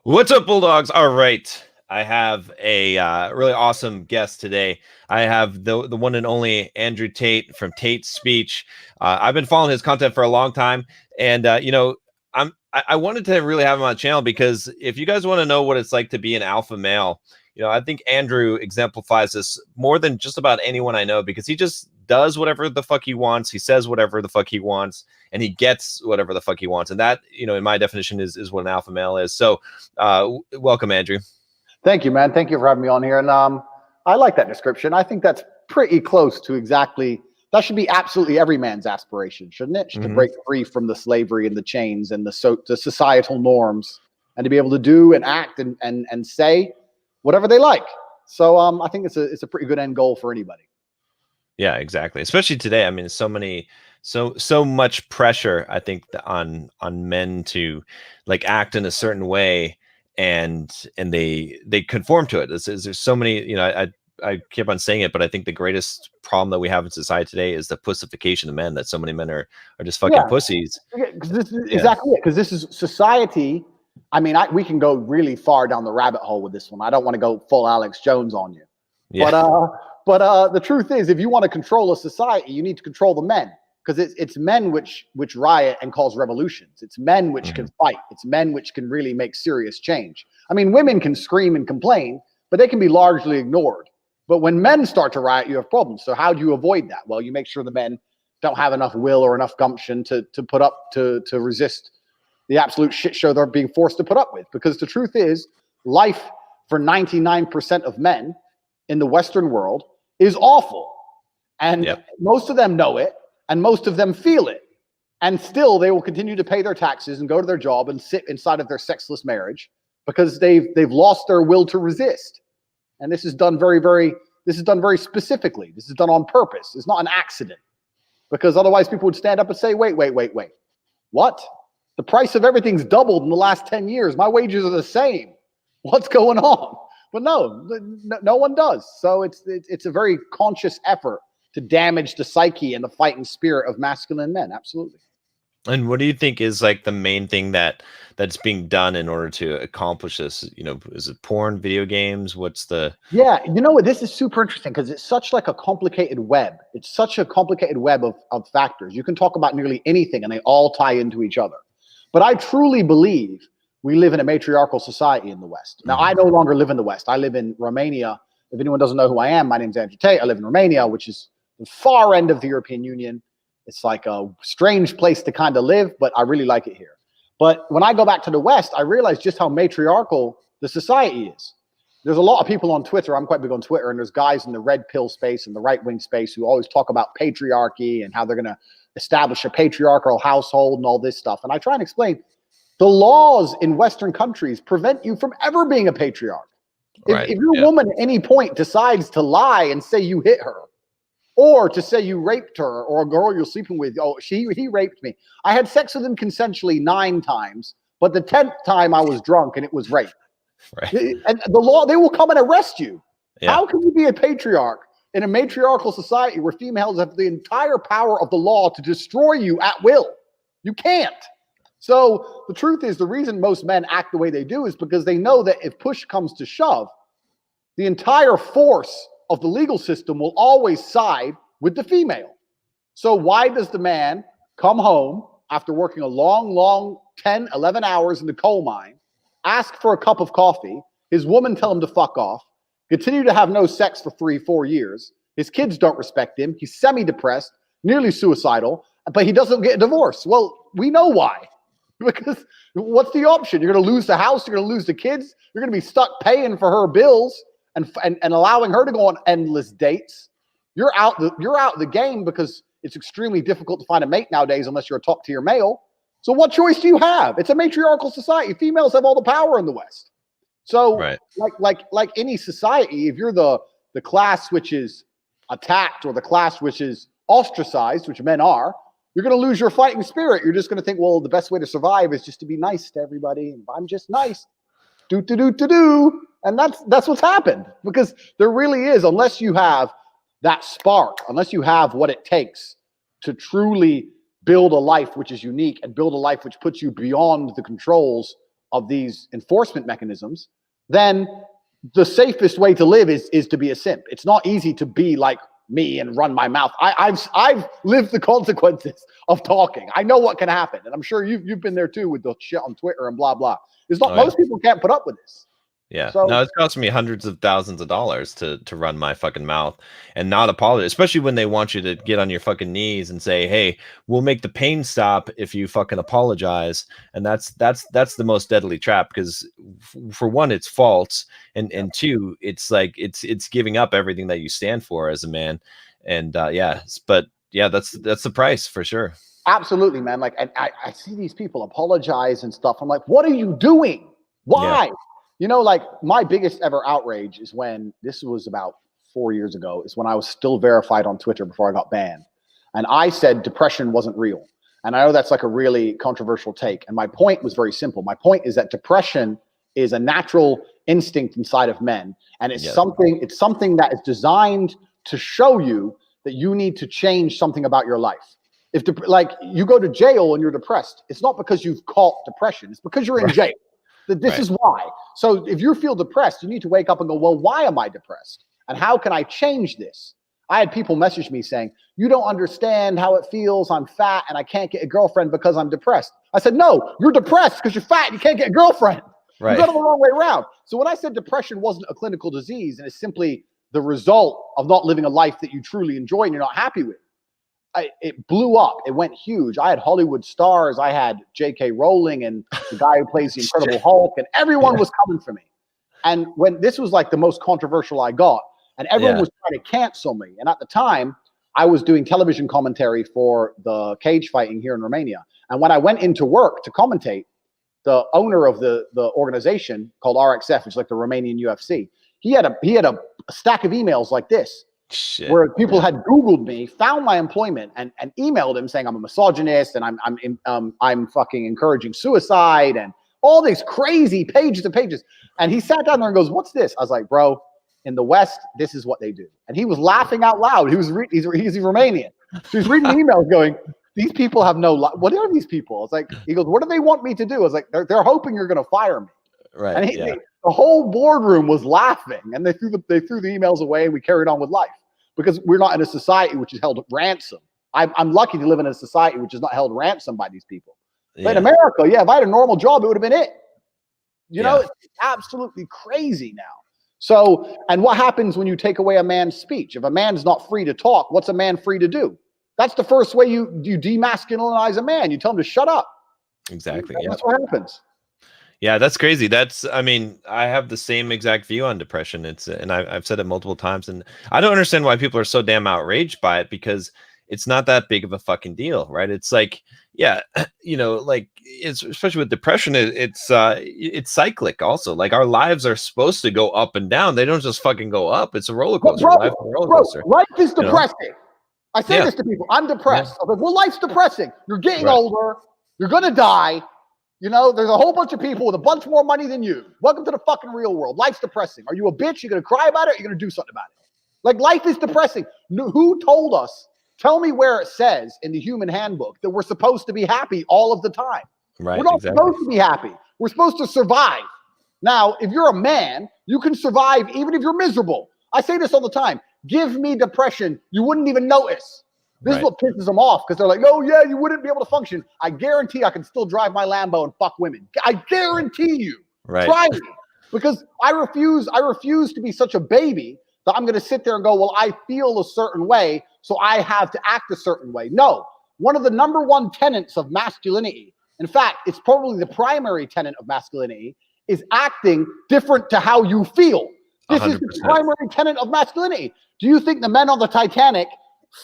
What's up, Bulldogs? All right, I have a really awesome guest today. I have the one and only Andrew Tate from Tate's Speech. I've been following his content for a long time, and I wanted to really have him on the channel because if you guys want to know what it's like to be an alpha male, I think Andrew exemplifies this more than just about anyone I know because he just does whatever the fuck he wants. He says whatever the fuck he wants, and he gets whatever the fuck he wants. And that, in my definition, is what an alpha male is. So welcome, Andrew. Thank you, man. Thank you for having me on here. And I like that description. I think that's pretty close to exactly, that should be absolutely every man's aspiration, shouldn't it? To break free from the slavery and the chains and the societal norms, and to be able to do and act and say whatever they like. So I think it's a pretty good end goal for anybody. Yeah, exactly. Especially today. I mean, so much pressure, I think, on men to like act in a certain way, and they conform to it. There's so many, I keep on saying it, but I think the greatest problem that we have in society today is the pussification of men, that so many men are just fucking pussies. Exactly, because this is society. I mean, we can go really far down the rabbit hole with this one. I don't want to go full Alex Jones on you. Yeah. But the truth is, if you want to control a society, you need to control the men, because it's men which riot and cause revolutions. It's men which can fight. It's men which can really make serious change. I mean, women can scream and complain, but they can be largely ignored. But when men start to riot, you have problems. So how do you avoid that? Well, you make sure the men don't have enough will or enough gumption to put up to resist the absolute shit show they're being forced to put up with. Because the truth is, life for 99% of men in the Western world is awful. And most of them know it, and most of them feel it. And still they will continue to pay their taxes and go to their job and sit inside of their sexless marriage because they've lost their will to resist. And this is done very specifically. This is done on purpose. It's not an accident. Because otherwise people would stand up and say, wait. What? The price of everything's doubled in the last 10 years. My wages are the same. What's going on? But no one does. So it's a very conscious effort to damage the psyche and the fighting spirit of masculine men. Absolutely. And what do you think is like the main thing that's being done in order to accomplish this? Is it porn, video games? What's the... Yeah, what? This is super interesting because it's such like a complicated web. It's such a complicated web of factors. You can talk about nearly anything and they all tie into each other. But I truly believe we live in a matriarchal society in the West. Now, I no longer live in the West. I live in Romania. If anyone doesn't know who I am, my name's Andrew Tate. I live in Romania, which is the far end of the European Union. It's like a strange place to kind of live, but I really like it here. But when I go back to the West, I realize just how matriarchal the society is. There's a lot of people on Twitter. I'm quite big on Twitter, and there's guys in the red pill space and the right-wing space who always talk about patriarchy and how they're going to establish a patriarchal household and all this stuff. And I try and explain the laws in Western countries prevent you from ever being a patriarch. If your woman at any point decides to lie and say you hit her, or to say you raped her, or a girl you're sleeping with, he raped me. I had sex with him consensually 9 times, but the 10th time I was drunk and it was rape. Right. And the law, they will come and arrest you. Yeah. How can you be a patriarch in a matriarchal society where females have the entire power of the law to destroy you at will? You can't. So the truth is, the reason most men act the way they do is because they know that if push comes to shove, the entire force of the legal system will always side with the female. So why does the man come home after working a long 10, 11 hours in the coal mine, ask for a cup of coffee, his woman tell him to fuck off, continue to have no sex for 3-4 years, his kids don't respect him, he's semi-depressed, nearly suicidal, but he doesn't get a divorce? Well, we know why. Because what's the option? You're going to lose the house, you're going to lose the kids, you're going to be stuck paying for her bills and allowing her to go on endless dates. You're out the game because it's extremely difficult to find a mate nowadays unless you're a top-tier male. So what choice do you have? It's a matriarchal society. Females have all the power in the West. So like any society, if you're the class which is attacked or the class which is ostracized, which men are, you're going to lose your fighting spirit. You're just going to think, well, the best way to survive is just to be nice to everybody. And if I'm just nice, do. And that's what's happened, because there really is, unless you have that spark, unless you have what it takes to truly build a life which is unique and build a life which puts you beyond the controls of these enforcement mechanisms, then the safest way to live is to be a simp. It's not easy to be like me and run my mouth. I've lived the consequences of talking. I know what can happen, and I'm sure you've been there too with the shit on Twitter and blah blah. It's not most people can't put up with this. Yeah, So, no, it's cost me hundreds of thousands of dollars to run my fucking mouth and not apologize, especially when they want you to get on your fucking knees and say, "Hey, we'll make the pain stop if you fucking apologize." And that's the most deadly trap, because for one, it's false, and two, it's like it's giving up everything that you stand for as a man, and but that's the price for sure. Absolutely, man. Like, and I see these people apologize and stuff. I'm like, what are you doing? Why? Yeah. You know, like my biggest ever outrage is when, this was about 4 years ago, is when I was still verified on Twitter before I got banned. And I said depression wasn't real. And I know that's like a really controversial take. And my point was very simple. My point is that depression is a natural instinct inside of men. And it's something that is designed to show you that you need to change something about your life. If like you go to jail and you're depressed, it's not because you've caught depression. It's because you're in jail. This is why. So if you feel depressed, you need to wake up and go, well, why am I depressed? And how can I change this? I had people message me saying, you don't understand how it feels. I'm fat and I can't get a girlfriend because I'm depressed. I said, no, you're depressed because you're fat and you can't get a girlfriend. Right. You got it the wrong way around. So when I said depression wasn't a clinical disease and it's simply the result of not living a life that you truly enjoy and you're not happy with, it blew up. It went huge. I had Hollywood stars. I had J.K. Rowling and the guy who plays the Incredible Hulk, and everyone was coming for me. And when this was like the most controversial I got, and everyone was trying to cancel me. And at the time, I was doing television commentary for the cage fighting here in Romania. And when I went into work to commentate, the owner of the organization called RXF, which is like the Romanian UFC, he had a stack of emails like this. Shit. Where people had Googled me, found my employment, and emailed him saying I'm a misogynist and I'm fucking encouraging suicide and all these crazy pages and pages. And he sat down there and goes, "What's this?" I was like, "Bro, in the West, this is what they do." And he was laughing out loud. He's Romanian, so he's reading the emails, going, "These people have no life. What are these people?" I was like, he goes, "What do they want me to do?" I was like, "They're hoping you're going to fire me." Right. And the whole boardroom was laughing, and they threw the emails away, and we carried on with life because we're not in a society which is held ransom. I'm lucky to live in a society which is not held ransom by these people. But in America, if I had a normal job, it would have been it. You know, it's absolutely crazy now. So, and what happens when you take away a man's speech? If a man's not free to talk, what's a man free to do? That's the first way you demasculinize a man. You tell him to shut up. Exactly. That's what happens. Yeah, that's crazy. I mean, I have the same exact view on depression. And I've said it multiple times, and I don't understand why people are so damn outraged by it, because it's not that big of a fucking deal, right? It's like, you know, like it's especially with depression, it's cyclic also. Like our lives are supposed to go up and down. They don't just fucking go up. It's a roller coaster. Life is depressing. You know? I say this to people. I'm depressed. I'm like, well, life's depressing. You're getting older. You're gonna die. You know, there's a whole bunch of people with a bunch more money than you. Welcome to the fucking real world. Life's depressing. Are you a bitch? You're going to cry about it? Or you're going to do something about it? Like, life is depressing. Who told us? Tell me where it says in the human handbook that we're supposed to be happy all of the time. Right, we're not supposed to be happy. We're supposed to survive. Now, if you're a man, you can survive even if you're miserable. I say this all the time. Give me depression. You wouldn't even notice. This is what pisses them off, because they're like, "Oh yeah, you wouldn't be able to function." I guarantee I can still drive my Lambo and fuck women. I guarantee you. Try me, because I refuse to be such a baby that I'm going to sit there and go, "Well, I feel a certain way, so I have to act a certain way." No, one of the number one tenets of masculinity, in fact, it's probably the primary tenet of masculinity, is acting different to how you feel. This 100%. Is the primary tenet of masculinity. Do you think the men on the Titanic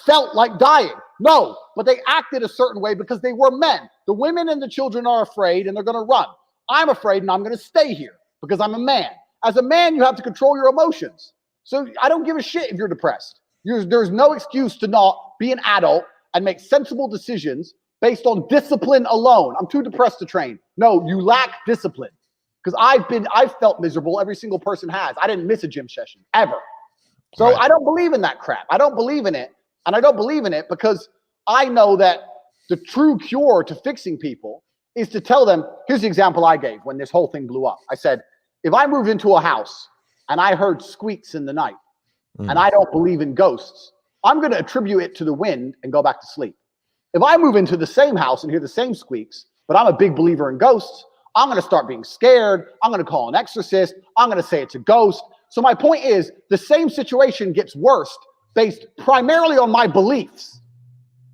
felt like dying? No, but they acted a certain way because they were men. The women and the children are afraid and they're going to run. I'm afraid and I'm going to stay here because I'm a man. As a man, you have to control your emotions. So I don't give a shit if you're depressed. There's no excuse to not be an adult and make sensible decisions based on discipline alone. I'm too depressed to train. No, you lack discipline, because I've felt miserable. Every single person has. I didn't miss a gym session ever. So I don't believe in that crap. I don't believe in it. And I don't believe in it because I know that the true cure to fixing people is to tell them, here's the example I gave when this whole thing blew up. I said, if I moved into a house and I heard squeaks in the night and I don't believe in ghosts, I'm going to attribute it to the wind and go back to sleep. If I move into the same house and hear the same squeaks, but I'm a big believer in ghosts, I'm going to start being scared. I'm going to call an exorcist. I'm going to say it's a ghost. So my point is, the same situation gets worse based primarily on my beliefs.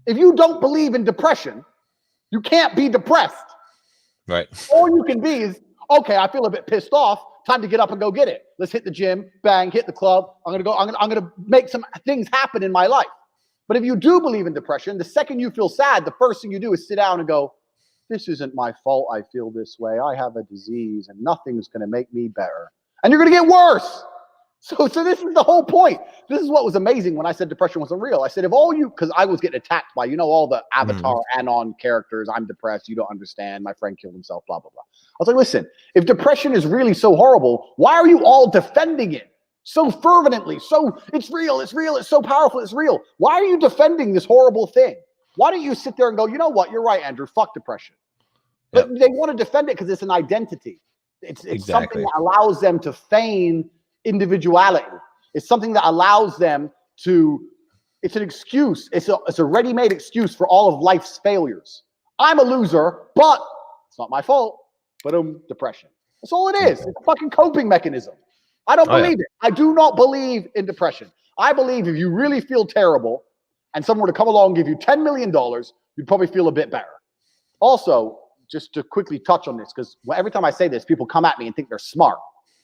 If you don't believe in depression, you can't be depressed. Right. All you can be is, okay, I feel a bit pissed off. Time to get up and go get it. Let's hit the gym, bang, hit the club. I'm gonna make some things happen in my life. But if you do believe in depression, the second you feel sad, the first thing you do is sit down and go, this isn't my fault I feel this way. I have a disease and nothing's gonna make me better. And you're gonna get worse. So this is the whole point. This is what was amazing when I said depression wasn't real. I said, if all you, because I was getting attacked by, all the Avatar Anon characters, I'm depressed, you don't understand, my friend killed himself, blah, blah, blah. I was like, listen, if depression is really so horrible, why are you all defending it so fervently? So it's real, it's so powerful, it's real. Why are you defending this horrible thing? Why don't you sit there and go, you know what, you're right, Andrew, fuck depression. But they want to defend it because it's an identity. It's something that allows them to feign individuality. It's something that allows them to, it's an excuse. It's a ready-made excuse for all of life's failures. I'm a loser, but it's not my fault. But depression. That's all it is. It's a fucking coping mechanism. I don't believe it. I do not believe in depression. I believe if you really feel terrible and someone were to come along and give you $10 million, you'd probably feel a bit better. Also, just to quickly touch on this, because every time I say this, people come at me and think they're smart.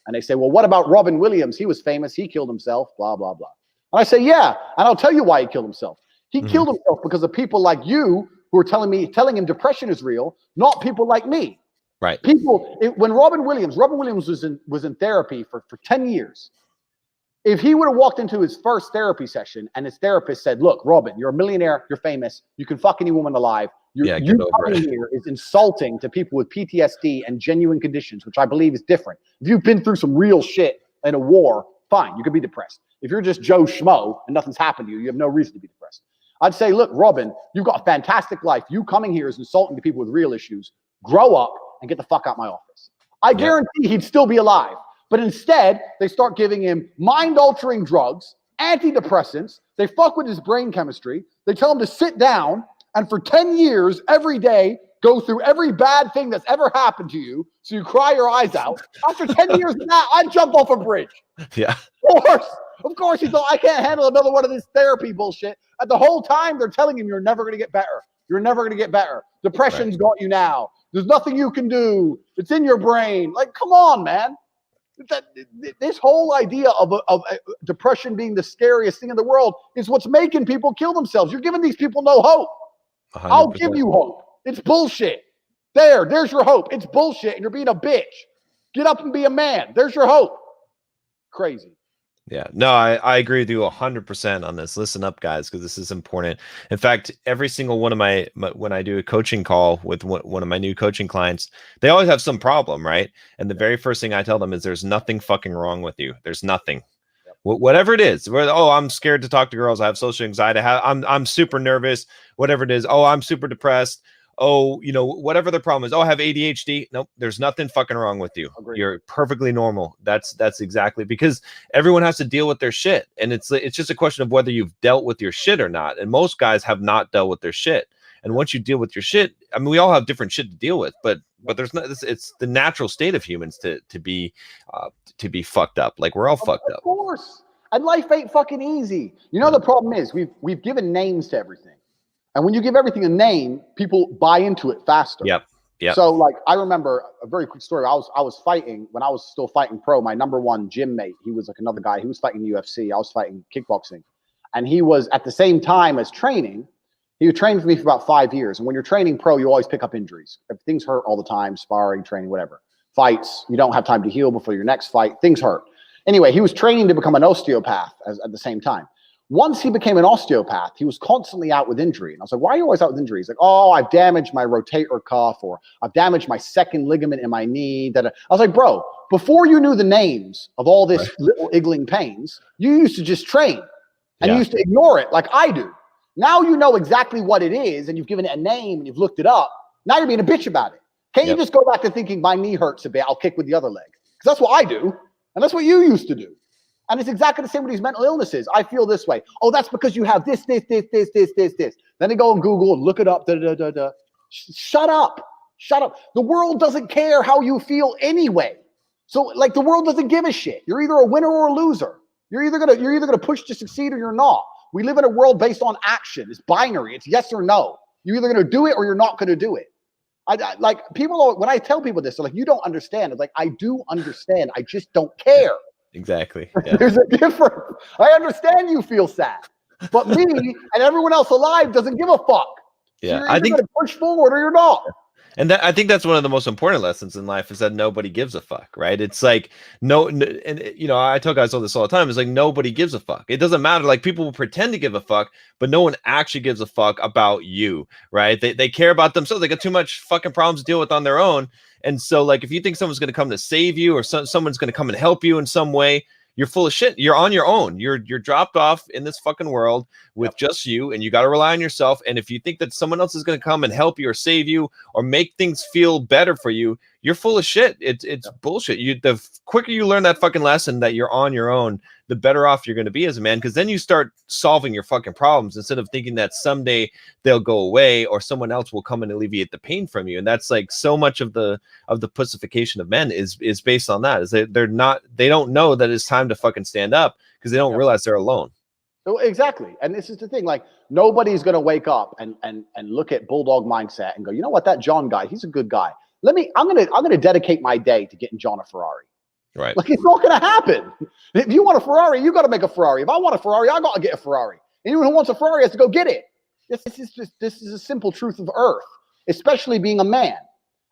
And they say, well, what about Robin Williams? He was famous. He killed himself, blah, blah, blah. And I say, yeah. And I'll tell you why he killed himself. He killed himself because of people like you who are telling him depression is real, not people like me. Right. When Robin Williams was in therapy for 10 years. If he would have walked into his first therapy session and his therapist said, look, Robin, you're a millionaire. You're famous. You can fuck any woman alive. You coming here is insulting to people with PTSD and genuine conditions, which I believe is different. If you've been through some real shit in a war, fine, you could be depressed. If you're just Joe Schmo and nothing's happened to you, you have no reason to be depressed. I'd say, look, Robin, you've got a fantastic life. You coming here is insulting to people with real issues. Grow up and get the fuck out my office. I guarantee he'd still be alive. But instead, they start giving him mind-altering drugs, antidepressants. They fuck with his brain chemistry. They tell him to sit down and for 10 years, every day, go through every bad thing that's ever happened to you so you cry your eyes out. After 10 years of that, I'd jump off a bridge. Yeah. Of course, he thought, I can't handle another one of this therapy bullshit. And the whole time, they're telling him, you're never going to get better. You're never going to get better. Depression's got you now. There's nothing you can do. It's in your brain. Like, come on, man. This whole idea of depression being the scariest thing in the world is what's making people kill themselves. You're giving these people no hope. 100%. I'll give you hope. It's bullshit. There's your hope. It's bullshit, and you're being a bitch. Get up and be a man. There's your hope. Crazy. Yeah, no, I agree with you 100% on this. Listen up, guys, because this is important. In fact, every single one of my when I do a coaching call with one of my new coaching clients, they always have some problem, right? And the very first thing I tell them is there's nothing fucking wrong with you. There's nothing. Whatever it is, I'm scared to talk to girls. I have social anxiety. I'm super nervous. Whatever it is. Oh, I'm super depressed. Oh, whatever the problem is. Oh, I have ADHD. Nope, there's nothing fucking wrong with you. Agreed. You're perfectly normal. That's exactly, because everyone has to deal with their shit, and it's just a question of whether you've dealt with your shit or not. And most guys have not dealt with their shit. And once you deal with your shit, I mean, we all have different shit to deal with, but there's not. It's the natural state of humans to be fucked up. Like, we're all fucked up. Of course. And life ain't fucking easy. The problem is we've given names to everything. And when you give everything a name, people buy into it faster. Yep. So, like, I remember a very quick story. I was fighting when I was still fighting pro. My number one gym mate, he was like another guy. He was fighting UFC. I was fighting kickboxing. And he was, at the same time as training, he was training for me for about 5 years. And when you're training pro, you always pick up injuries. Things hurt all the time, sparring, training, whatever. Fights, you don't have time to heal before your next fight. Things hurt. Anyway, he was training to become an osteopath at the same time. Once he became an osteopath, he was constantly out with injury. And I was like, why are you always out with injury? He's like, oh, I've damaged my rotator cuff, or I've damaged my second ligament in my knee. I was like, bro, before you knew the names of all this little iggling pains, you used to just train. And you used to ignore it like I do. Now you know exactly what it is, and you've given it a name, and you've looked it up. Now you're being a bitch about it. Can't you just go back to thinking my knee hurts a bit, I'll kick with the other leg? Because that's what I do, and that's what you used to do. And it's exactly the same with these mental illnesses. I feel this way. Oh, that's because you have this. Then they go on Google and look it up. Shut up. Shut up. The world doesn't care how you feel anyway. So like the world doesn't give a shit. You're either a winner or a loser. You're either gonna push to succeed or you're not. We live in a world based on action. It's binary. It's yes or no. You're either gonna do it or you're not gonna do it. I like people when I tell people this, they're like, you don't understand. It's like, I do understand. I just don't care. Exactly. Yeah. There's a difference. I understand you feel sad, but me and everyone else alive doesn't give a fuck. Yeah, so you're either going to push forward or you're not. And I think that's one of the most important lessons in life is that nobody gives a fuck, right? It's like and you know, I tell guys all this all the time. It's like nobody gives a fuck. It doesn't matter. Like people will pretend to give a fuck, but no one actually gives a fuck about you, right? They care about themselves. They got too much fucking problems to deal with on their own. And so, like, if you think someone's going to come to save you or someone's going to come and help you in some way, you're full of shit. You're on your own. You're dropped off in this fucking world with just you, and you got to rely on yourself. And if you think that someone else is going to come and help you or save you or make things feel better for you, you're full of shit. It's bullshit. The quicker you learn that fucking lesson that you're on your own, the better off you're going to be as a man, because then you start solving your fucking problems instead of thinking that someday they'll go away or someone else will come and alleviate the pain from you. And that's like so much of the pussification of men is based on that. Is they don't know that it's time to fucking stand up because they don't realize they're alone. Exactly. And this is the thing, like nobody's going to wake up and look at Bulldog mindset and go, you know what, that John guy, he's a good guy. I'm going to dedicate my day to getting John a Ferrari. Right. Like it's not going to happen. If you want a Ferrari, you got to make a Ferrari. If I want a Ferrari, I got to get a Ferrari. Anyone who wants a Ferrari has to go get it. This is a simple truth of earth, especially being a man.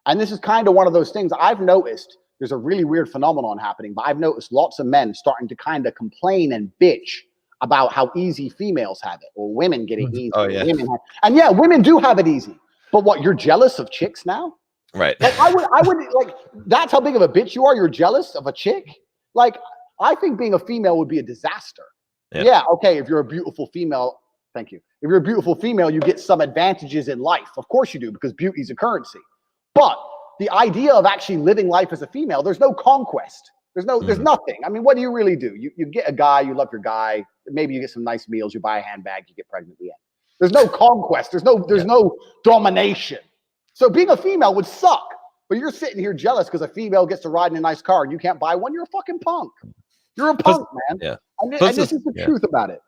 And this is kind of one of those things I've noticed. There's a really weird phenomenon happening, but I've noticed lots of men starting to kind of complain and bitch about how easy females have it, or women get it easy. Oh, yeah. Women do have it easy. But what, you're jealous of chicks now? Right. Like I would like, that's how big of a bitch you are. You're jealous of a chick. Like, I think being a female would be a disaster. Yeah. Okay. If you're a beautiful female, thank you. If you're a beautiful female, you get some advantages in life. Of course you do, because beauty is a currency. But the idea of actually living life as a female, there's no conquest. There's nothing. I mean, what do you really do? You get a guy, you love your guy. Maybe you get some nice meals, you buy a handbag, you get pregnant at the end. There's no conquest. There's no domination. So being a female would suck, but you're sitting here jealous because a female gets to ride in a nice car and you can't buy one. You're a fucking punk. You're a punk, man. Yeah. And this is the truth about it.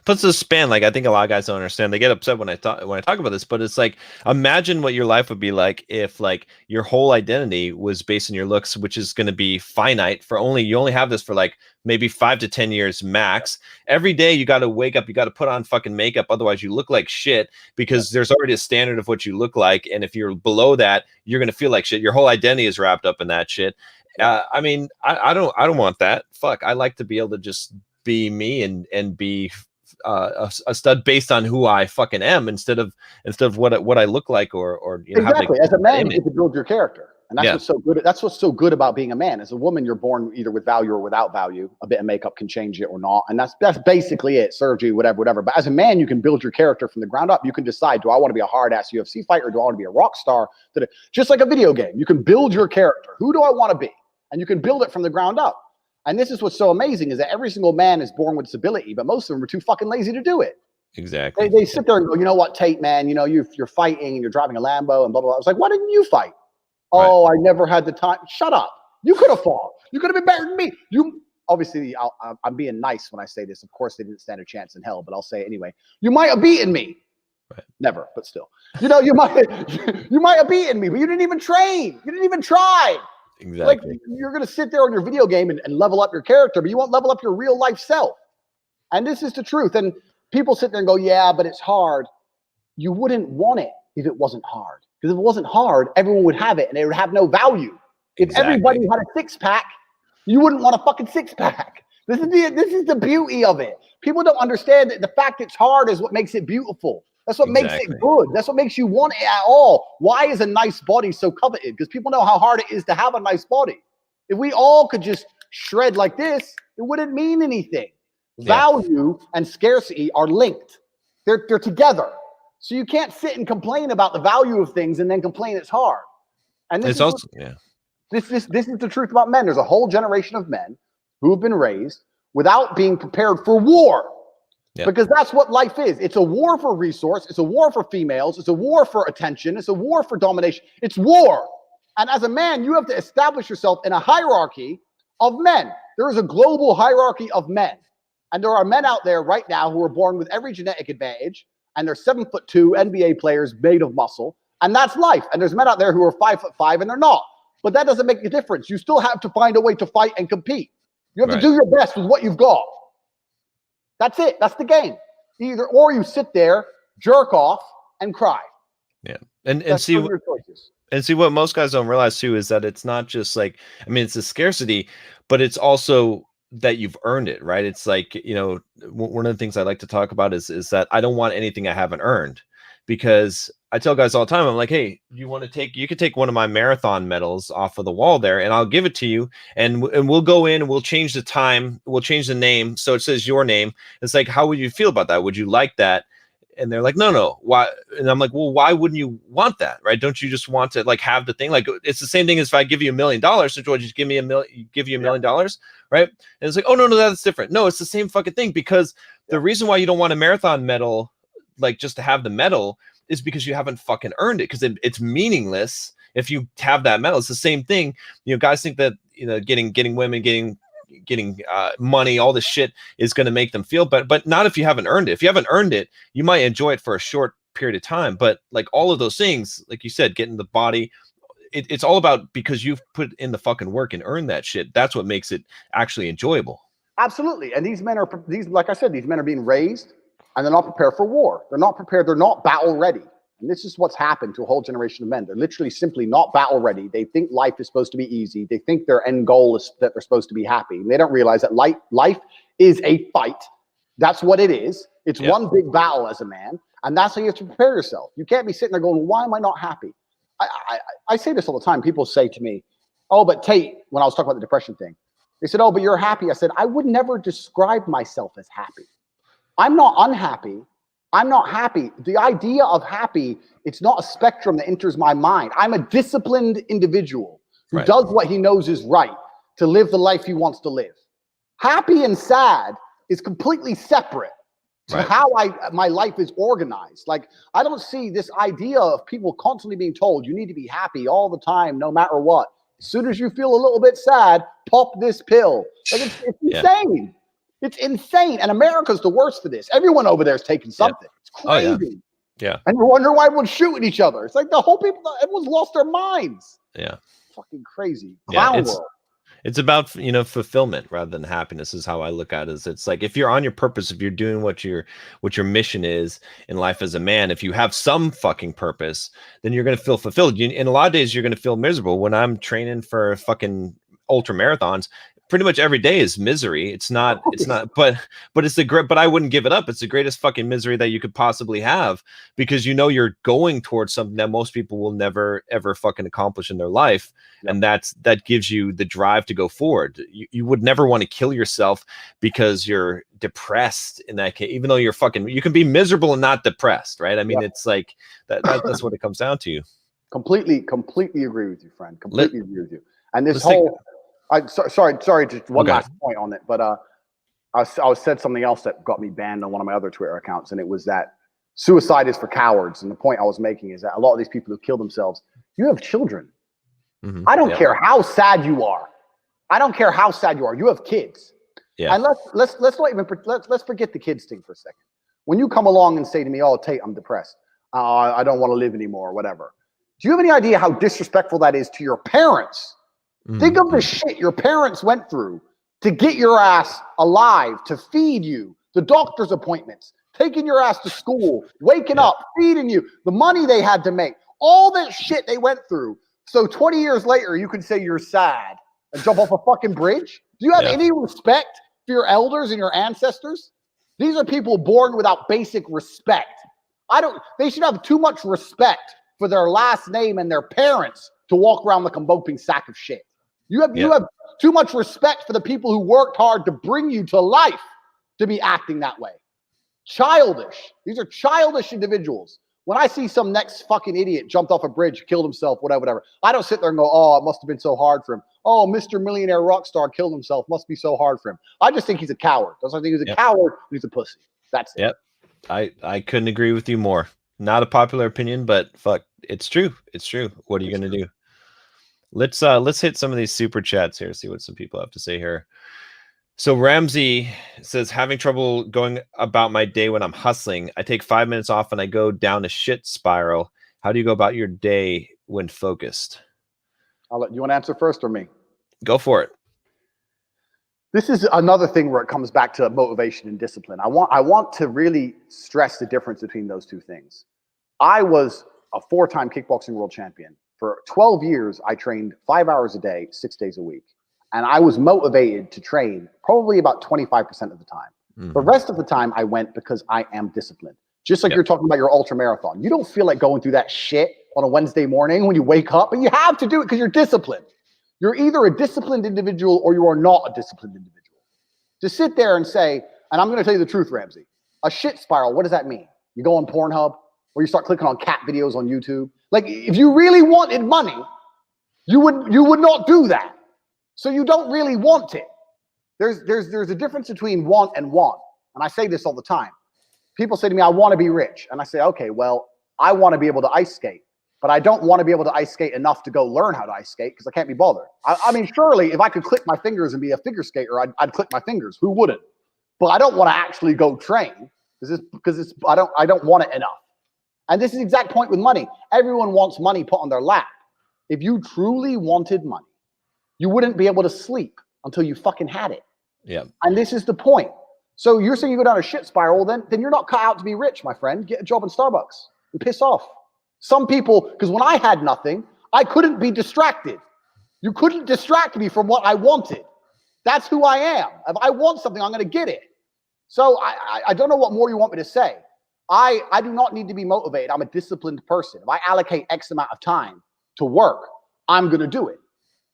Plus the span, like I think a lot of guys don't understand. They get upset when I talk about this, but it's like, imagine what your life would be like if like your whole identity was based on your looks, which is going to be finite you only have this for like maybe 5 to 10 years max. Every day you got to wake up, you got to put on fucking makeup, otherwise you look like shit, because there's already a standard of what you look like, and if you're below that, you're going to feel like shit. Your whole identity is wrapped up in that shit. I mean, I don't want that. Fuck, I like to be able to just be me and be a stud based on who I fucking am instead of what I look like or you know. Exactly. As a man, you get to build your character, and that's what's so good. That's what's so good about being a man. As a woman, you're born either with value or without value. A bit of makeup can change it or not, and that's basically it. Surgery, whatever. But as a man, you can build your character from the ground up. You can decide: do I want to be a hard ass UFC fighter? Or do I want to be a rock star? Just like a video game, you can build your character. Who do I want to be? And you can build it from the ground up. And this is what's so amazing, is that every single man is born with disability, but most of them are too fucking lazy to do it. Exactly. They sit there and go, you know what, Tate, man, you know, you're fighting and you're driving a Lambo and blah, blah, blah. I was like, why didn't you fight? Oh, I never had the time. Shut up. You could have fought. You could have been better than me. Obviously, I'm being nice when I say this. Of course, they didn't stand a chance in hell, but I'll say it anyway. You might have beaten me. Right. Never, but still. You know, you might have beaten me, but you didn't even train. You didn't even try. Exactly. Like, you're going to sit there on your video game and level up your character, but you won't level up your real life self. And this is the truth. And people sit there and go, yeah, but it's hard. You wouldn't want it if it wasn't hard. Because if it wasn't hard, everyone would have it and it would have no value. If everybody had a six-pack, you wouldn't want a fucking six-pack. This is the beauty of it. People don't understand that the fact it's hard is what makes it beautiful. That's what makes it good. That's what makes you want it at all. Why is a nice body so coveted? Because people know how hard it is to have a nice body. If we all could just shred like this, it wouldn't mean anything. Value and scarcity are linked. They're together. So you can't sit and complain about the value of things and then complain it's hard. And It's also, yeah. This is the truth about men. There's a whole generation of men who have been raised without being prepared for war. Yep. Because that's what life is. It's a war for resource. It's a war for females. It's a war for attention. It's a war for domination. It's war. And as a man, you have to establish yourself in a hierarchy of men. There is a global hierarchy of men. And there are men out there right now who are born with every genetic advantage, and they're 7'2" NBA players made of muscle, and that's life. And there's men out there who are 5'5" and they're not. But that doesn't make a difference. You still have to find a way to fight and compete. You have to do your best with what you've got. That's it. That's the game. Either or you sit there, jerk off, and cry. Yeah. And see what most guys don't realize too is that it's not just like, I mean, it's a scarcity, but it's also that you've earned it, right? It's like, you know, one of the things I like to talk about is that I don't want anything I haven't earned, because I tell guys all the time, I'm like, hey, you could take one of my marathon medals off of the wall there, and I'll give it to you, and we'll go in and we'll change the time, we'll change the name so it says your name. It's like, how would you feel about that? Would you like that? And they're like, no, why? And I'm like, well, why wouldn't you want that, right? Don't you just want to like have the thing? Like, it's the same thing as if I give you $1 million, so George, just give you $1 million, right? And it's like, oh no, that's different. No, it's the same fucking thing, because the reason why you don't want a marathon medal, like just to have the medal, is because you haven't fucking earned it, because it's meaningless if you have that medal. It's the same thing. You know, guys think that, you know, getting women, getting money, all this shit is going to make them feel better, but not if you haven't earned it. If you haven't earned it, you might enjoy it for a short period of time, but like all of those things, like you said, getting the body, it's all about, because you've put in the fucking work and earned that shit. That's what makes it actually enjoyable. Absolutely. And these men are, like I said, these men are being raised and they're not prepared for war. They're not prepared. They're not battle ready. And this is what's happened to a whole generation of men. They're literally simply not battle ready. They think life is supposed to be easy. They think their end goal is that they're supposed to be happy. And they don't realize that life is a fight. That's what it is. It's one big battle as a man. And that's how you have to prepare yourself. You can't be sitting there going, well, why am I not happy? I say this all the time. People say to me, oh, but Tate, when I was talking about the depression thing, they said, oh, but you're happy. I said, I would never describe myself as happy. I'm not unhappy. I'm not happy. The idea of happy, it's not a spectrum that enters my mind. I'm a disciplined individual who does what he knows is right to live the life he wants to live. Happy and sad is completely separate to how my life is organized. Like, I don't see this idea of people constantly being told you need to be happy all the time, no matter what. As soon as you feel a little bit sad, pop this pill. Like, it's insane. It's insane. And America's the worst for this. Everyone over there is taking something. It's crazy. Yeah. And you wonder why everyone's shooting each other. It's like the whole everyone's lost their minds. Yeah. Fucking crazy. Clown world. It's about, you know, fulfillment rather than happiness is how I look at it. It's like, if you're on your purpose, if you're doing what your mission is in life as a man, if you have some fucking purpose, then you're going to feel fulfilled. In a lot of days, you're going to feel miserable. When I'm training for fucking ultra marathons, pretty much every day is misery. It's not, but it's but I wouldn't give it up. It's the greatest fucking misery that you could possibly have, because you know you're going towards something that most people will never ever fucking accomplish in their life. And that gives you the drive to go forward. You would never want to kill yourself because you're depressed in that case, even though you can be miserable and not depressed, right? I mean, it's like that's what it comes down to. Completely agree with you, friend. Completely agree with you. And this whole, sorry, just one last point on it, but I said something else that got me banned on one of my other Twitter accounts, and it was that suicide is for cowards. And the point I was making is that a lot of these people who kill themselves, you have children. Mm-hmm. I don't care how sad you are. I don't care how sad you are. You have kids. Yeah. And let's forget the kids thing for a second. When you come along and say to me, "Oh, Tate, I'm depressed. I don't want to live anymore," or whatever. Do you have any idea how disrespectful that is to your parents? Mm-hmm. Think of the shit your parents went through to get your ass alive, to feed you, the doctor's appointments, taking your ass to school, waking up, feeding you, the money they had to make, all that shit they went through. So 20 years later, you can say you're sad and jump off a fucking bridge? Do you have any respect for your elders and your ancestors? These are people born without basic respect. They should have too much respect for their last name and their parents to walk around like a moping sack of shit. You have too much respect for the people who worked hard to bring you to life to be acting that way. Childish. These are childish individuals. When I see some next fucking idiot jumped off a bridge, killed himself, whatever, I don't sit there and go, oh, it must have been so hard for him. Oh, Mr. Millionaire rock star killed himself. Must be so hard for him. I just think he's a coward. I think he's a coward. He's a pussy. That's it. Yep. I couldn't agree with you more. Not a popular opinion, but fuck, it's true. It's true. What are you going to do? Let's hit some of these super chats here, see what some people have to say here. So Ramsey says, having trouble going about my day when I'm hustling. I take 5 minutes off and I go down a shit spiral. How do you go about your day when focused? You want to answer first or me? Go for it. This is another thing where it comes back to motivation and discipline. I want to really stress the difference between those two things. I was a 4-time kickboxing world champion. For 12 years, I trained 5 hours a day, 6 days a week. And I was motivated to train probably about 25% of the time. The rest of the time I went because I am disciplined. Just like you're talking about your ultra marathon. You don't feel like going through that shit on a Wednesday morning when you wake up, but you have to do it because you're disciplined. You're either a disciplined individual or you are not a disciplined individual. To sit there and say, and I'm going to tell you the truth, Ramsey, a shit spiral, what does that mean? You go on Pornhub or you start clicking on cat videos on YouTube. Like if you really wanted money, you would not do that. So you don't really want it. There's a difference between want and want. And I say this all the time. People say to me, I want to be rich. And I say, okay, well, I want to be able to ice skate, but I don't want to be able to ice skate enough to go learn how to ice skate because I can't be bothered. I mean, surely if I could click my fingers and be a figure skater, I'd click my fingers. Who wouldn't? But I don't want to actually go train because I don't want it enough. And this is the exact point with money. Everyone wants money put on their lap. If you truly wanted money, you wouldn't be able to sleep until you fucking had it. Yeah. And this is the point. So you're saying you go down a shit spiral, then you're not cut out to be rich, my friend. Get a job in Starbucks and piss off. Some people, because when I had nothing, I couldn't be distracted. You couldn't distract me from what I wanted. That's who I am. If I want something, I'm going to get it. So I don't know what more you want me to say. I do not need to be motivated. I'm a disciplined person. If I allocate X amount of time to work, I'm going to do it.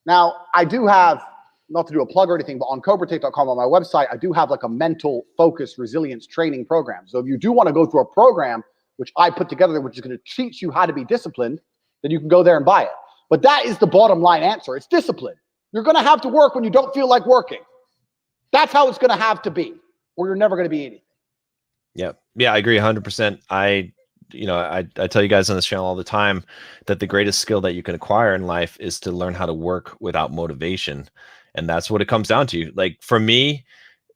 Now, I do have, not to do a plug or anything, but on CobraTake.com on my website, I do have like a mental focus resilience training program. So if you do want to go through a program, which I put together, which is going to teach you how to be disciplined, then you can go there and buy it. But that is the bottom line answer. It's discipline. You're going to have to work when you don't feel like working. That's how it's going to have to be, or you're never going to be anything. Yeah, I agree 100%. I tell you guys on this channel all the time that the greatest skill that you can acquire in life is to learn how to work without motivation. And that's what it comes down to. Like for me,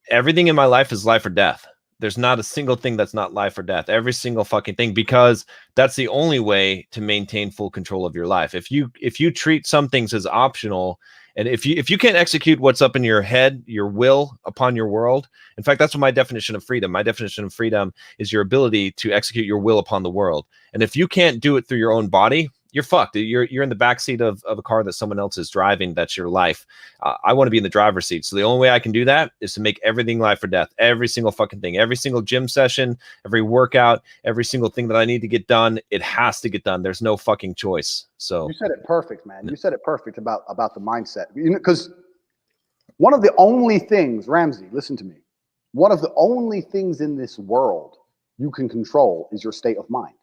everything in my life is life or death. There's not a single thing that's not life or death. Every single fucking thing, because that's the only way to maintain full control of your life. If you treat some things as optional, and if you can't execute what's up in your head, your will upon your world. In fact, that's what my definition of freedom. My definition of freedom is your ability to execute your will upon the world. And if you can't do it through your own body, you're fucked. You're in the backseat of a car that someone else is driving. That's your life. I want to be in the driver's seat. So the only way I can do that is to make everything life or death. Every single fucking thing, every single gym session, every workout, every single thing that I need to get done, it has to get done. There's no fucking choice. So you said it perfect, man. You said it perfect about the mindset. Because one of the only things, Ramsey, listen to me. One of the only things in this world you can control is your state of mind.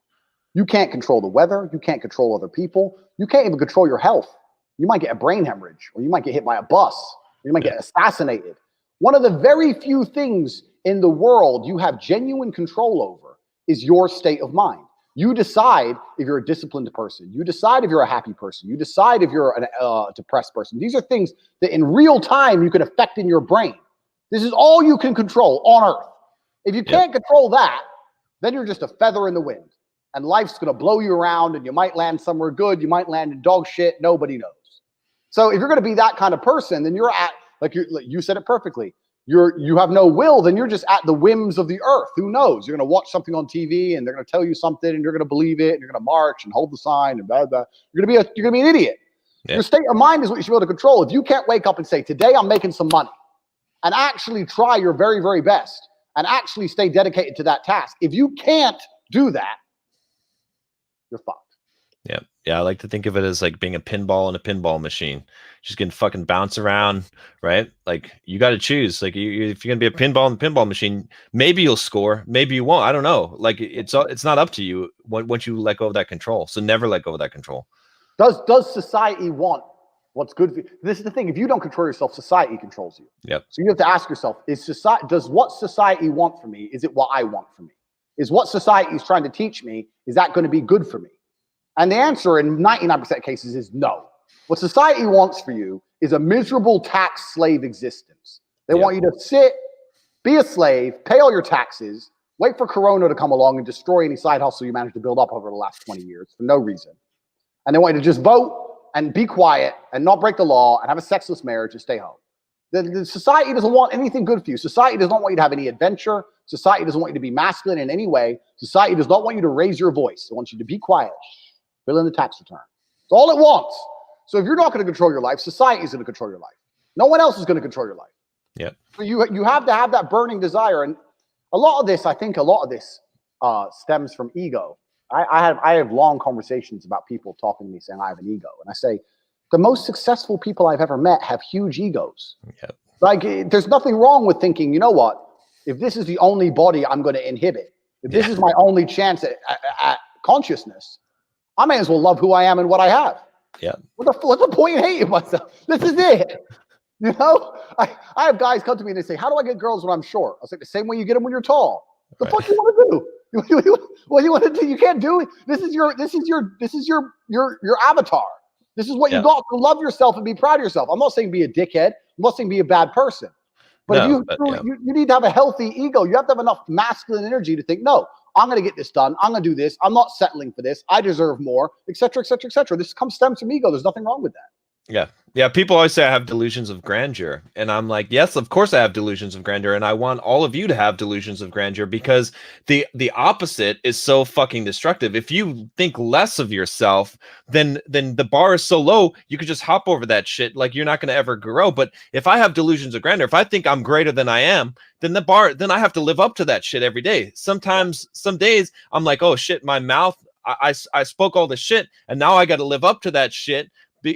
You can't control the weather. You can't control other people. You can't even control your health. You might get a brain hemorrhage, or you might get hit by a bus, or you might get assassinated. One of the very few things in the world you have genuine control over is your state of mind. You decide if you're a disciplined person. You decide if you're a happy person. You decide if you're a depressed person. These are things that in real time you can affect in your brain. This is all you can control on earth. If you can't control that, then you're just a feather in the wind. And life's going to blow you around, and you might land somewhere good. You might land in dog shit. Nobody knows. So if you're going to be that kind of person, then you're at, like you said it perfectly. You have no will, then you're just at the whims of the earth. Who knows? You're going to watch something on TV, and they're going to tell you something, and you're going to believe it, and you're going to march and hold the sign and blah, blah. You're going to be an idiot. Yeah. Your state of mind is what you should be able to control. If you can't wake up and say, today I'm making some money, and actually try your very, very best, and actually stay dedicated to that task. If you can't do that, you're fucked. Yeah. Yeah. I like to think of it as like being a pinball in a pinball machine. Just getting fucking bounce around, right? Like you got to choose. Like if you're gonna be a pinball in the pinball machine, maybe you'll score, maybe you won't. I don't know. Like it's not up to you once you let go of that control. So never let go of that control. Does society want what's good for you? This is the thing. If you don't control yourself, society controls you. Yep. So you have to ask yourself, does what society want for me, is it what I want for me? Is what society is trying to teach me, is that going to be good for me? And the answer in 99% of cases is no. What society wants for you is a miserable tax slave existence. They want you to sit, be a slave, pay all your taxes, wait for Corona to come along and destroy any side hustle you managed to build up over the last 20 years for no reason. And they want you to just vote and be quiet and not break the law and have a sexless marriage and stay home. The society doesn't want anything good for you. Society does not want you to have any adventure. Society doesn't want you to be masculine in any way. Society does not want you to raise your voice. It wants you to be quiet, fill in the tax return. That's all it wants. So if you're not going to control your life, society is going to control your life. No one else is going to control your life. Yep. So you have to have that burning desire. And a lot of this stems from ego. I have long conversations about people talking to me saying I have an ego. And I say, the most successful people I've ever met have huge egos. Yep. Like there's nothing wrong with thinking, you know what, if this is the only body I'm going to inhibit, if this is my only chance at consciousness, I may as well love who I am and what I have. Yeah. What's the point in hating myself? This is it. You know, I have guys come to me and they say, how do I get girls when I'm short? I was like, the same way you get them when you're tall. The fuck you want to do? What do you want to do? You can't do it. This is your avatar. This is what you got to love yourself and be proud of yourself. I'm not saying be a dickhead. I'm not saying be a bad person. But you need to have a healthy ego. You have to have enough masculine energy to think, no, I'm going to get this done. I'm going to do this. I'm not settling for this. I deserve more, et cetera, et cetera, et cetera. This stems from ego. There's nothing wrong with that. Yeah. Yeah. People always say I have delusions of grandeur. And I'm like, yes, of course I have delusions of grandeur. And I want all of you to have delusions of grandeur because the opposite is so fucking destructive. If you think less of yourself, then the bar is so low, you could just hop over that shit. Like you're not going to ever grow. But if I have delusions of grandeur, if I think I'm greater than I am, then then I have to live up to that shit every day. Sometimes, some days I'm like, oh shit, my mouth, I spoke all this shit and now I got to live up to that shit.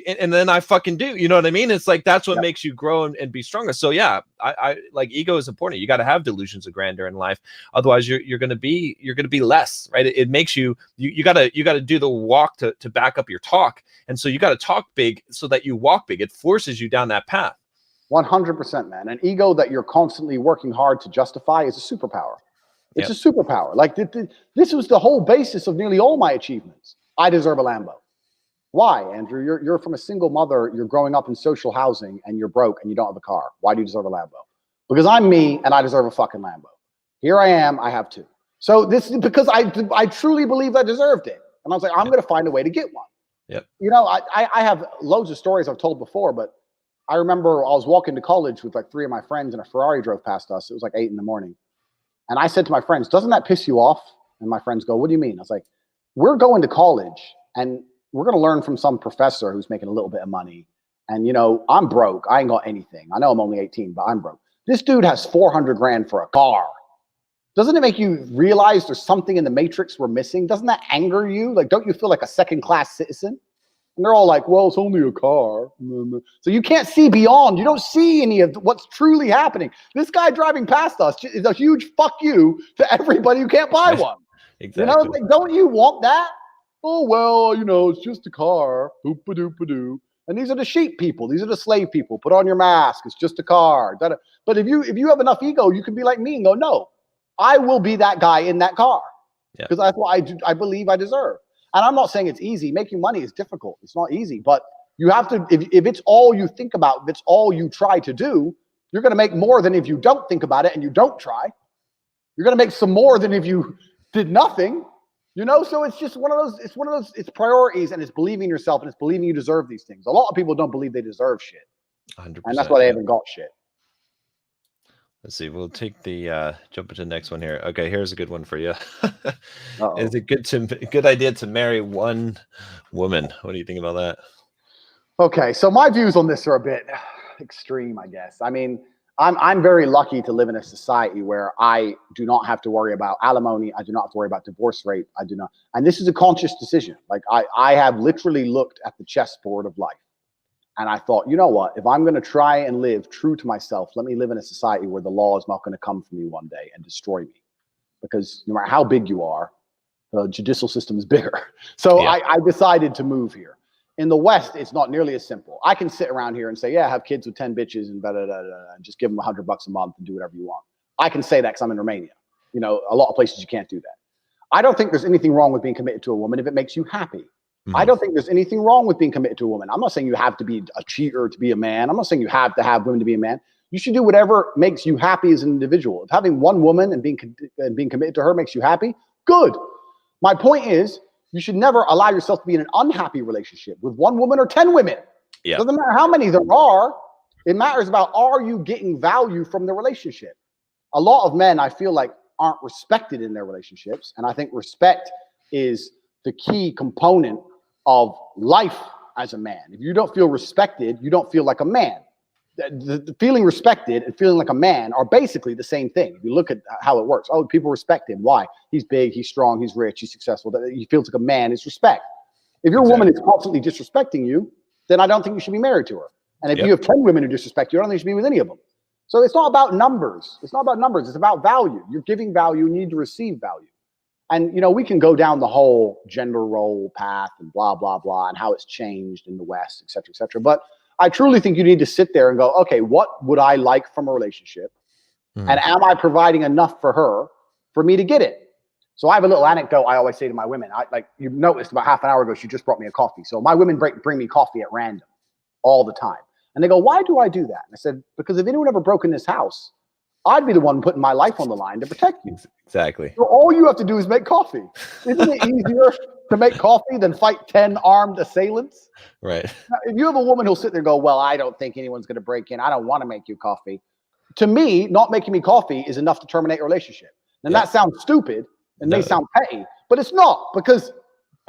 And then I fucking do, you know what I mean? It's like, that's what makes you grow and be stronger. So yeah, I like ego is important. You got to have delusions of grandeur in life. Otherwise you're going to be less, right? It makes you got to do the walk to back up your talk. And so you got to talk big so that you walk big. It forces you down that path. 100%, man. An ego that you're constantly working hard to justify is a superpower. It's a superpower. Like this was the whole basis of nearly all my achievements. I deserve a Lambo. Why, Andrew? You're from a single mother. You're growing up in social housing and you're broke and you don't have a car. Why do you deserve a Lambo? Because I'm me and I deserve a fucking Lambo. Here I am. I have two. So this is because I truly believed I deserved it. And I was like, I'm going to find a way to get one. Yep. You know, I have loads of stories I've told before, but I remember I was walking to college with like 3 of my friends and a Ferrari drove past us. It was like 8 in the morning. And I said to my friends, doesn't that piss you off? And my friends go, what do you mean? I was like, we're going to college and we're going to learn from some professor who's making a little bit of money. And, you know, I'm broke. I ain't got anything. I know I'm only 18, but I'm broke. This dude has 400 grand for a car. Doesn't it make you realize there's something in the matrix we're missing? Doesn't that anger you? Like, don't you feel like a second-class citizen? And they're all like, well, it's only a car. So you can't see beyond. You don't see any of what's truly happening. This guy driving past us is a huge fuck you to everybody who can't buy one. Exactly. You know, like, don't you want that? Oh, well, you know, it's just a car. Boop-a-doop-a-doo. And these are the sheep people. These are the slave people. Put on your mask. It's just a car. But if you have enough ego, you can be like me and go, no, I will be that guy in that car. Because that's what I believe I deserve. And I'm not saying it's easy. Making money is difficult. It's not easy. But you have to, if it's all you think about, if it's all you try to do, you're going to make more than if you don't think about it and you don't try. You're going to make some more than if you did nothing. You know, so it's just one of those, it's priorities and it's believing in yourself and it's believing you deserve these things. A lot of people don't believe they deserve shit. 100%. And that's why they haven't got shit. Let's see. We'll take the jump into the next one here. Okay, here's a good one for you. Is it good idea to marry one woman? What do you think about that? Okay, so my views on this are a bit extreme, I guess. I mean, I'm very lucky to live in a society where I do not have to worry about alimony. I do not have to worry about divorce rate. I do not. And this is a conscious decision. Like I have literally looked at the chessboard of life. And I thought, you know what? If I'm going to try and live true to myself, let me live in a society where the law is not going to come for me one day and destroy me. Because no matter how big you are, the judicial system is bigger. So Yeah. I decided to move here. In the West, it's not nearly as simple. I can sit around here and say, yeah, have kids with 10 bitches and and just give them $100 a month and do whatever you want. I can say that because I'm in Romania. You know, a lot of places you can't do that. I don't think there's anything wrong with being committed to a woman if it makes you happy. Mm-hmm. I don't think there's anything wrong with being committed to a woman. I'm not saying you have to be a cheater to be a man. I'm not saying you have to have women to be a man. You should do whatever makes you happy as an individual. If having one woman and being committed to her makes you happy, good. My point is, you should never allow yourself to be in an unhappy relationship with one woman or 10 women. Yeah. It doesn't matter how many there are. It matters about, are you getting value from the relationship? A lot of men, I feel like, aren't respected in their relationships. And I think respect is the key component of life as a man. If you don't feel respected, you don't feel like a man. The feeling respected and feeling like a man are basically the same thing. If you look at how it works, oh, people respect him. Why? He's big, he's strong, he's rich, he's successful. He feels like a man is respect. If your woman is constantly disrespecting you, then I don't think you should be married to her. And if you have 10 women who disrespect you, I don't think you should be with any of them. So it's not about numbers. It's not about numbers. It's about value. You're giving value. You need to receive value. And, you know, we can go down the whole gender role path and blah, blah, blah, and how it's changed in the West, et cetera, et cetera. But I truly think you need to sit there and go, okay, what would I like from a relationship? And am I providing enough for her for me to get it? So I have a little anecdote I always say to my women. Like you noticed about half an hour ago, she just brought me a coffee. So my women bring me coffee at random all the time. And they go, why do I do that? And I said, because if anyone ever broke in this house, I'd be the one putting my life on the line to protect you. Exactly. So all you have to do is make coffee. Isn't it easier to make coffee than fight 10 armed assailants? Right. Now, if you have a woman who'll sit there and go, well, I don't think anyone's going to break in. I don't want to make you coffee. To me, not making me coffee is enough to terminate a relationship. And that sounds stupid and may sound petty, but it's not, because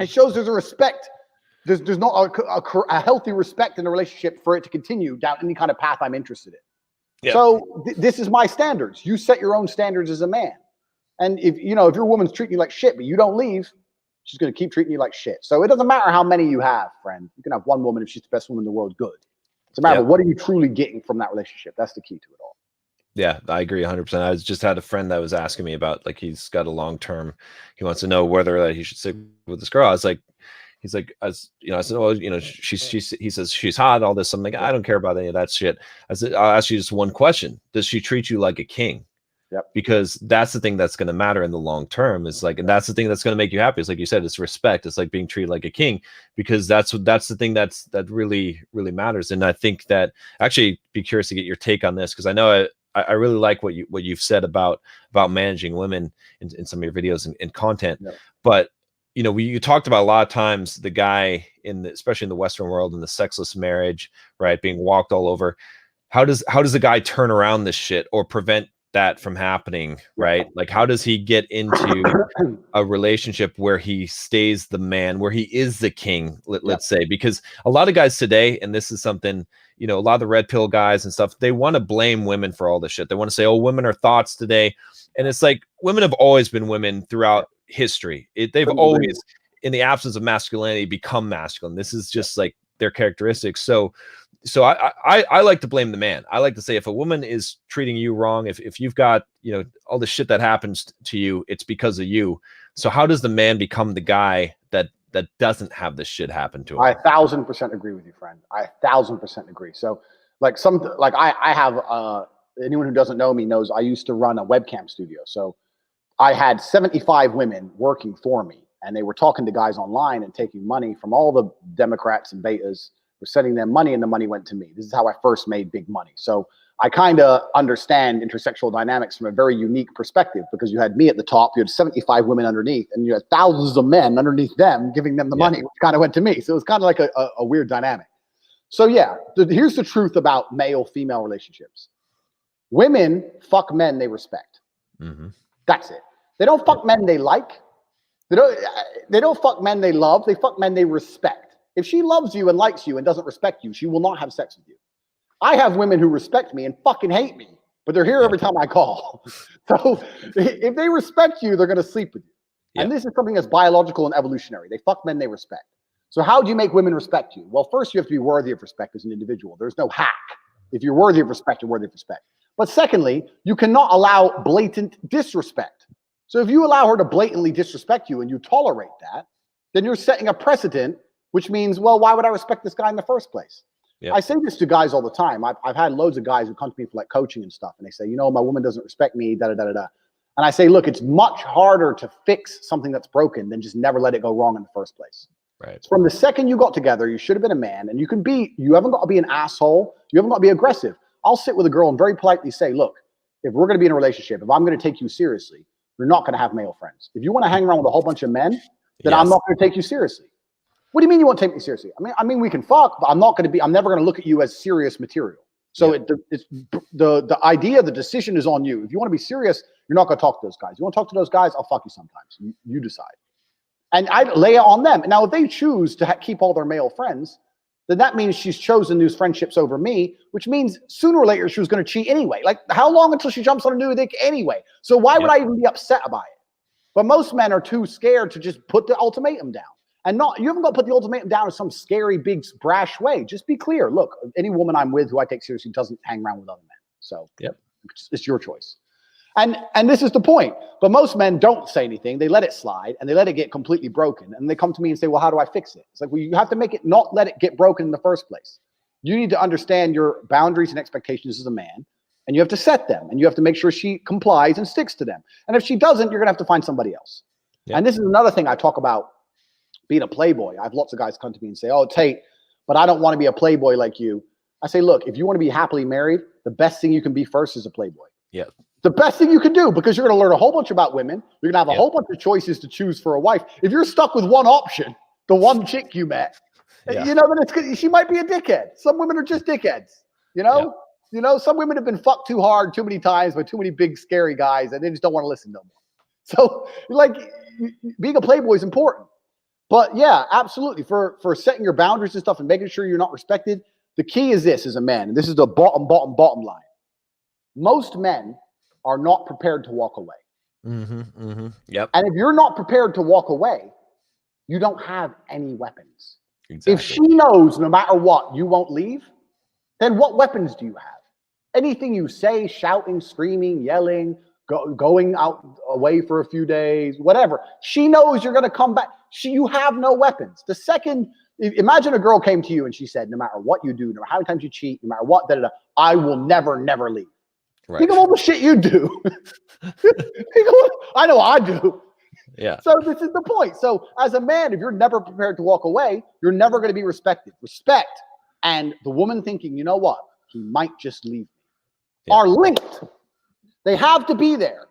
it shows there's a respect. There's not a healthy respect in a relationship for it to continue down any kind of path I'm interested in. Yeah. So this is my standards. You set your own standards as a man. And if your woman's treating you like shit, but you don't leave, she's going to keep treating you like shit. So it doesn't matter how many you have, friend. You can have one woman if she's the best woman in the world, good. It's a matter of what are you truly getting from that relationship. That's the key to it all. Yeah, I agree 100%. I just had a friend that was asking me about, like, he's got a long-term, he wants to know whether he should stick with this girl. I was like, he's like, I said, well, he says she's hot, all this. I'm like, I don't care about any of that shit. I said, I'll ask you just one question. Does she treat you like a king? Yep. Because that's the thing that's going to matter in the long term. It's like, and that's the thing that's going to make you happy. It's like you said, it's respect. It's like being treated like a king, because that's the thing that really, really matters. And I think that, actually, be curious to get your take on this, because I know I really like what you've said about managing women in some of your videos and content. Yep. But you talked about a lot of times the guy especially in the Western world, in the sexless marriage, right, being walked all over. How does a guy turn around this shit or prevent that from happening, right? Like, how does he get into a relationship where he stays the man, where he is the king, let's say? Because a lot of guys today, and this is something, a lot of the red pill guys and stuff, they want to blame women for all this shit. They want to say, oh, women are thoughts today. And it's like, women have always been women throughout history. They've always, in the absence of masculinity, become masculine. This is just like their characteristics. So I like to blame the man. I like to say, if a woman is treating you wrong, if you've got, all the shit that happens to you, it's because of you. So how does the man become the guy that doesn't have this shit happen to him? I 1,000% agree with you, friend. I 1,000% agree. So I have, anyone who doesn't know me knows I used to run a webcam studio. So I had 75 women working for me, and they were talking to guys online and taking money from all the Democrats and betas. We're sending them money, and the money went to me. This is how I first made big money. So I kind of understand intersexual dynamics from a very unique perspective, because you had me at the top, you had 75 women underneath, and you had thousands of men underneath them giving them the money, which kind of went to me. So it was kind of like a weird dynamic. So here's the truth about male-female relationships. Women fuck men they respect. Mm-hmm. That's it. They don't fuck men they like. They don't fuck men they love. They fuck men they respect. If she loves you and likes you and doesn't respect you, she will not have sex with you. I have women who respect me and fucking hate me but they're here every time I call. So if they respect you, they're going to sleep with you. And this is something that's biological and evolutionary. They fuck men they respect. So how do you make women respect you? Well, first you have to be worthy of respect as an individual. There's no hack. If you're worthy of respect, you're worthy of respect. But secondly, you cannot allow blatant disrespect. So if you allow her to blatantly disrespect you and you tolerate that, then you're setting a precedent, which means, well, why would I respect this guy in the first place? Yep. I say this to guys all the time. I've had loads of guys who come to me for like coaching and stuff, and they say, you know, my woman doesn't respect me, da-da-da-da-da. And I say, look, it's much harder to fix something that's broken than just never let it go wrong in the first place. Right. From the second you got together, you should have been a man, and you haven't got to be an asshole. You haven't got to be aggressive. I'll sit with a girl and very politely say, look, if we're going to be in a relationship, if I'm going to take you seriously, you're not going to have male friends. If you want to hang around with a whole bunch of men, then I'm not going to take you seriously. What do you mean you won't take me seriously? I mean, we can fuck, but I'm never going to look at you as serious material. So it's the idea, the decision is on you. If you want to be serious, you're not going to talk to those guys. You want to talk to those guys, I'll fuck you sometimes. You decide. And I lay it on them. Now, if they choose to keep all their male friends, then that means she's chosen those friendships over me, which means sooner or later she was going to cheat anyway. Like, how long until she jumps on a new dick anyway? So why would I even be upset about it? But most men are too scared to just put the ultimatum down. And you haven't got to put the ultimatum down in some scary, big, brash way. Just be clear. Look, any woman I'm with who I take seriously doesn't hang around with other men. So it's your choice. And this is the point. But most men don't say anything. They let it slide and they let it get completely broken. And they come to me and say, well, how do I fix it? It's like, well, you have to make it not let it get broken in the first place. You need to understand your boundaries and expectations as a man. And you have to set them. And you have to make sure she complies and sticks to them. And if she doesn't, you're going to have to find somebody else. Yep. And this is another thing I talk about being a playboy. I have lots of guys come to me and say, oh, Tate, but I don't want to be a playboy like you. I say, look, if you want to be happily married, the best thing you can be first is a playboy. Yeah. The best thing you can do, because you're going to learn a whole bunch about women. You're going to have a whole bunch of choices to choose for a wife. If you're stuck with one option, the one chick you met, you know, then she might be a dickhead. Some women are just dickheads, you know? Yeah. You know, some women have been fucked too hard, too many times by too many big, scary guys, and they just don't want to listen no more. So, like, being a playboy is important. But yeah, absolutely. For setting your boundaries and stuff and making sure you're not respected, the key is this as a man, and this is the bottom line. Most men are not prepared to walk away. Yep. And if you're not prepared to walk away, you don't have any weapons. Exactly. If she knows no matter what, you won't leave, then what weapons do you have? Anything you say, shouting, screaming, yelling, going out away for a few days, whatever. She knows you're going to come back. You have no weapons. The second, imagine a girl came to you and she said, no matter what you do, no matter how many times you cheat, no matter what, I will never leave. Right. Think of all the shit you do. I know I do. Yeah. So this is the point. So as a man, if you're never prepared to walk away, you're never going to be respected. Respect and the woman thinking, you know what, he might just leave me, are linked. They have to be there.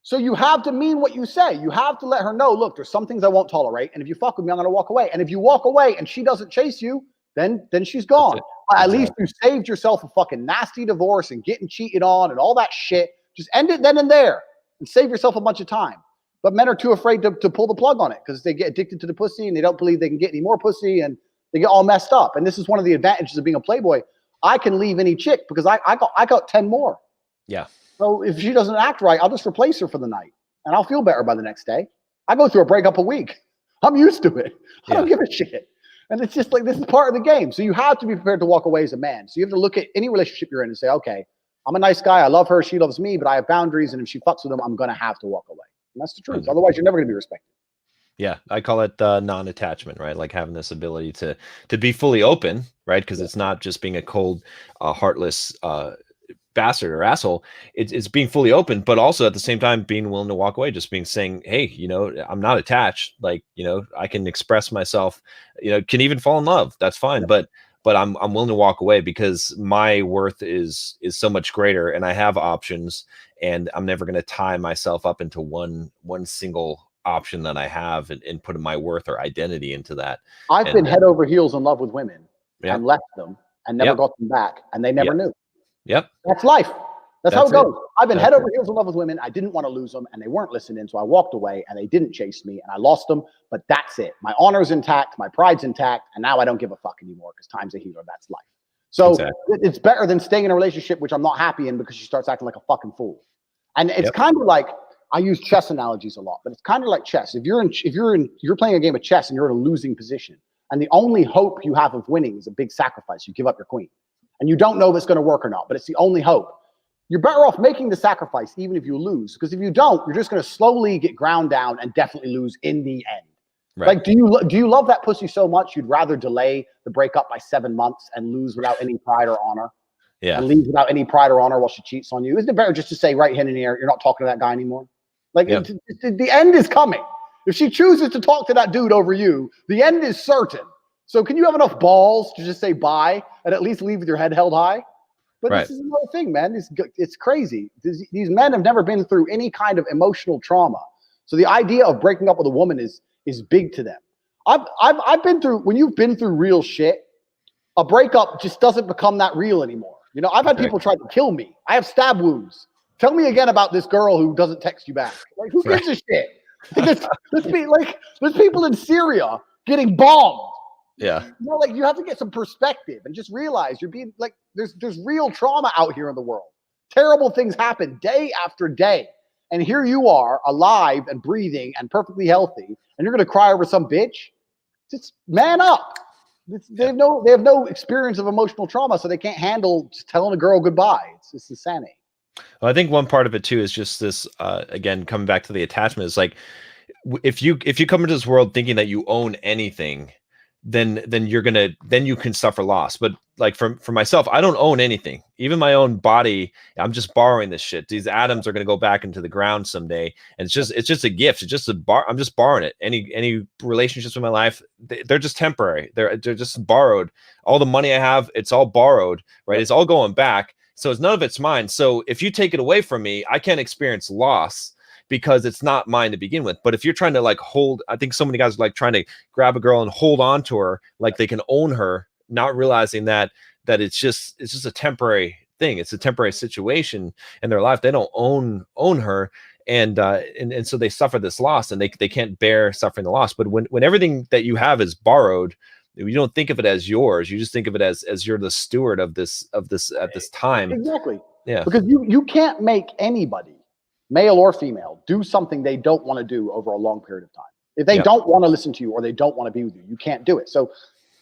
So you have to mean what you say. You have to let her know, look, there's some things I won't tolerate. And if you fuck with me, I'm going to walk away. And if you walk away and she doesn't chase you, then she's gone. But at least you saved yourself a fucking nasty divorce and getting cheated on and all that shit. Just end it then and there and save yourself a bunch of time. But men are too afraid to pull the plug on it because they get addicted to the pussy and they don't believe they can get any more pussy and they get all messed up. And this is one of the advantages of being a playboy. I can leave any chick because I got 10 more. Yeah. So if she doesn't act right, I'll just replace her for the night and I'll feel better by the next day. I go through a breakup a week. I'm used to it. I don't give a shit. And it's just like, this is part of the game. So you have to be prepared to walk away as a man. So you have to look at any relationship you're in and say, okay, I'm a nice guy. I love her. She loves me, but I have boundaries. And if she fucks with them, I'm going to have to walk away. And that's the truth. Otherwise, you're never going to be respected. Yeah, I call it non-attachment, right? Like having this ability to be fully open, right? Because it's not just being a cold, heartless bastard or asshole. It's being fully open, but also at the same time being willing to walk away. Just saying, hey, you know, I'm not attached. Like, you know, I can express myself. You know, can even fall in love. That's fine, but I'm willing to walk away because my worth is so much greater, and I have options, and I'm never going to tie myself up into one single option that I have and put my worth or identity into that. I've been head over heels in love with women and left them and never got them back, and they never knew. Yep. That's life. That's how it goes. I've been head over heels in love with women. I didn't want to lose them, and they weren't listening, so I walked away, and they didn't chase me, and I lost them, but that's it. My honor's intact, my pride's intact, and now I don't give a fuck anymore because time's a healer. That's life. So Exactly. it's better than staying in a relationship which I'm not happy in because she starts acting like a fucking fool. And it's kind of like, I use chess analogies a lot, but it's kind of like chess. If you're playing a game of chess and you're in a losing position, and the only hope you have of winning is a big sacrifice, you give up your queen, and you don't know if it's going to work or not, but it's the only hope. You're better off making the sacrifice even if you lose, because if you don't, you're just going to slowly get ground down and definitely lose in the end. Right. Like, do you love that pussy so much you'd rather delay the breakup by 7 months and lose without any pride or honor? Yeah. And leave without any pride or honor while she cheats on you? Isn't it better just to say right hand in the air, you're not talking to that guy anymore? Like, the end is coming. If she chooses to talk to that dude over you, the end is certain. So can you have enough balls to just say bye and at least leave with your head held high? But this is another thing, man. It's crazy. These men have never been through any kind of emotional trauma. So the idea of breaking up with a woman is big to them. I've been through, when you've been through real shit, a breakup just doesn't become that real anymore. You know, I've had people try to kill me. I have stab wounds. Tell me again about this girl who doesn't text you back. Like, who gives a shit? There's people in Syria getting bombed. Yeah. You know, like, you have to get some perspective and just realize you're being like, there's real trauma out here in the world. Terrible things happen day after day. And here you are, alive and breathing and perfectly healthy, and you're going to cry over some bitch? Just man up. They have no experience of emotional trauma, so they can't handle just telling a girl goodbye. It's insanity. Well, I think one part of it too is just this. Again, coming back to the attachment, is like if you come into this world thinking that you own anything, then you can suffer loss. But like for myself, I don't own anything, even my own body. I'm just borrowing this shit. These atoms are going to go back into the ground someday, and it's just a gift. It's just I'm just borrowing it. Any relationships in my life, they're just temporary. They're just borrowed. All the money I have, it's all borrowed, right? It's all going back. So none of it's mine. So if you take it away from me, I can't experience loss, because it's not mine to begin with. But if you're trying to like hold, I think so many guys are like trying to grab a girl and hold on to her like they can own her, not realizing that it's just a temporary thing. It's a temporary situation in their life. They don't own her. And so they suffer this loss, and they can't bear suffering the loss. But when everything that you have is borrowed, you don't think of it as yours. You just think of it as you're the steward of this at this time. Exactly. Yeah. Because you can't make anybody, male or female, do something they don't want to do over a long period of time. If they don't want to listen to you or they don't want to be with you, you can't do it. So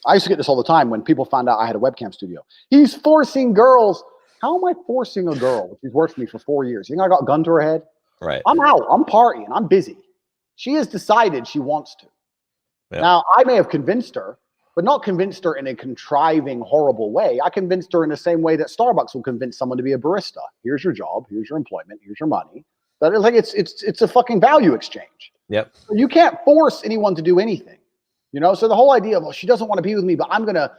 I used to get this all the time when people found out I had a webcam studio. He's forcing girls. How am I forcing a girl who's worked for me for 4 years? You think I got a gun to her head? Right. I'm out. I'm partying. I'm busy. She has decided she wants to. Yeah. Now, I may have convinced her, but not convinced her in a contriving, horrible way. I convinced her in the same way that Starbucks will convince someone to be a barista. Here's your job. Here's your employment. Here's your money. But it's like it's a fucking value exchange. Yep. You can't force anyone to do anything. You know, so the whole idea of, well, she doesn't want to be with me, but I'm gonna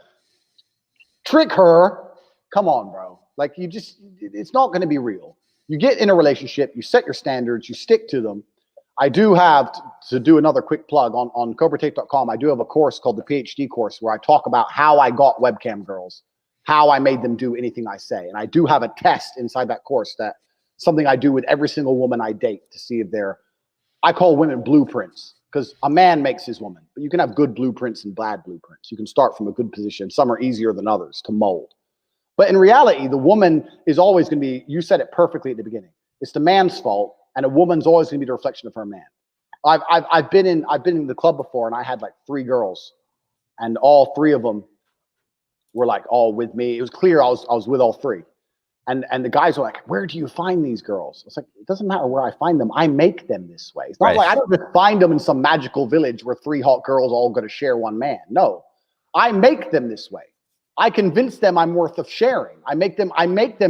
trick her. Come on, bro. Like, it's not going to be real. You get in a relationship, you set your standards, you stick to them. I do have to do another quick plug on cobratape.com. I do have a course called the PhD course where I talk about how I got webcam girls, how I made them do anything I say. And I do have a test inside that course, that something I do with every single woman I date to see if I call women blueprints, because a man makes his woman, but you can have good blueprints and bad blueprints. You can start from a good position. Some are easier than others to mold. But in reality, the woman is always going to be, you said it perfectly at the beginning, it's the man's fault, and a woman's always going to be the reflection of her man. I've been in the club before, and I had like 3 girls, and all 3 of them were like all with me. It was clear I was with all 3. And the guys were like, where do you find these girls? It's like, it doesn't matter where I find them. I make them this way. It's not like I don't just find them in some magical village where 3 hot girls all going to share one man. No, I make them this way. I convince them I'm worth of sharing. I make them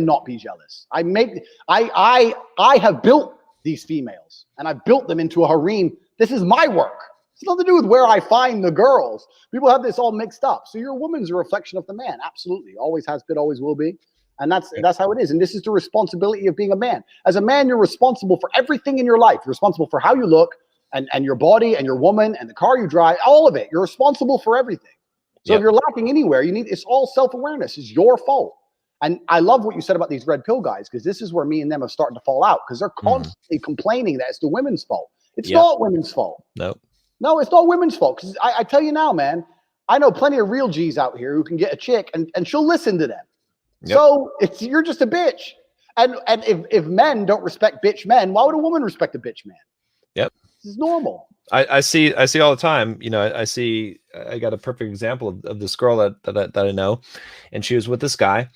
not be jealous. I have built these females, and I've built them into a harem. This is my work. It's nothing to do with where I find the girls. People have this all mixed up. So your woman's a reflection of the man. Absolutely. Always has been, always will be. And that's how it is. And this is the responsibility of being a man. As a man, you're responsible for everything in your life. You're responsible for how you look, and your body, and your woman, and the car you drive, all of it. You're responsible for everything. So if you're lacking anywhere, it's all self-awareness. It's your fault. And I love what you said about these red pill guys, because this is where me and them have started to fall out, because they're constantly complaining that it's the women's fault. It's not women's fault. No, it's not women's fault. Because I tell you now, man, I know plenty of real G's out here who can get a chick and she'll listen to them. Yep. So you're just a bitch. And if men don't respect bitch men, why would a woman respect a bitch man? Yep. This is normal. I see all the time. You know, I got a perfect example of this girl that I know, and she was with this guy,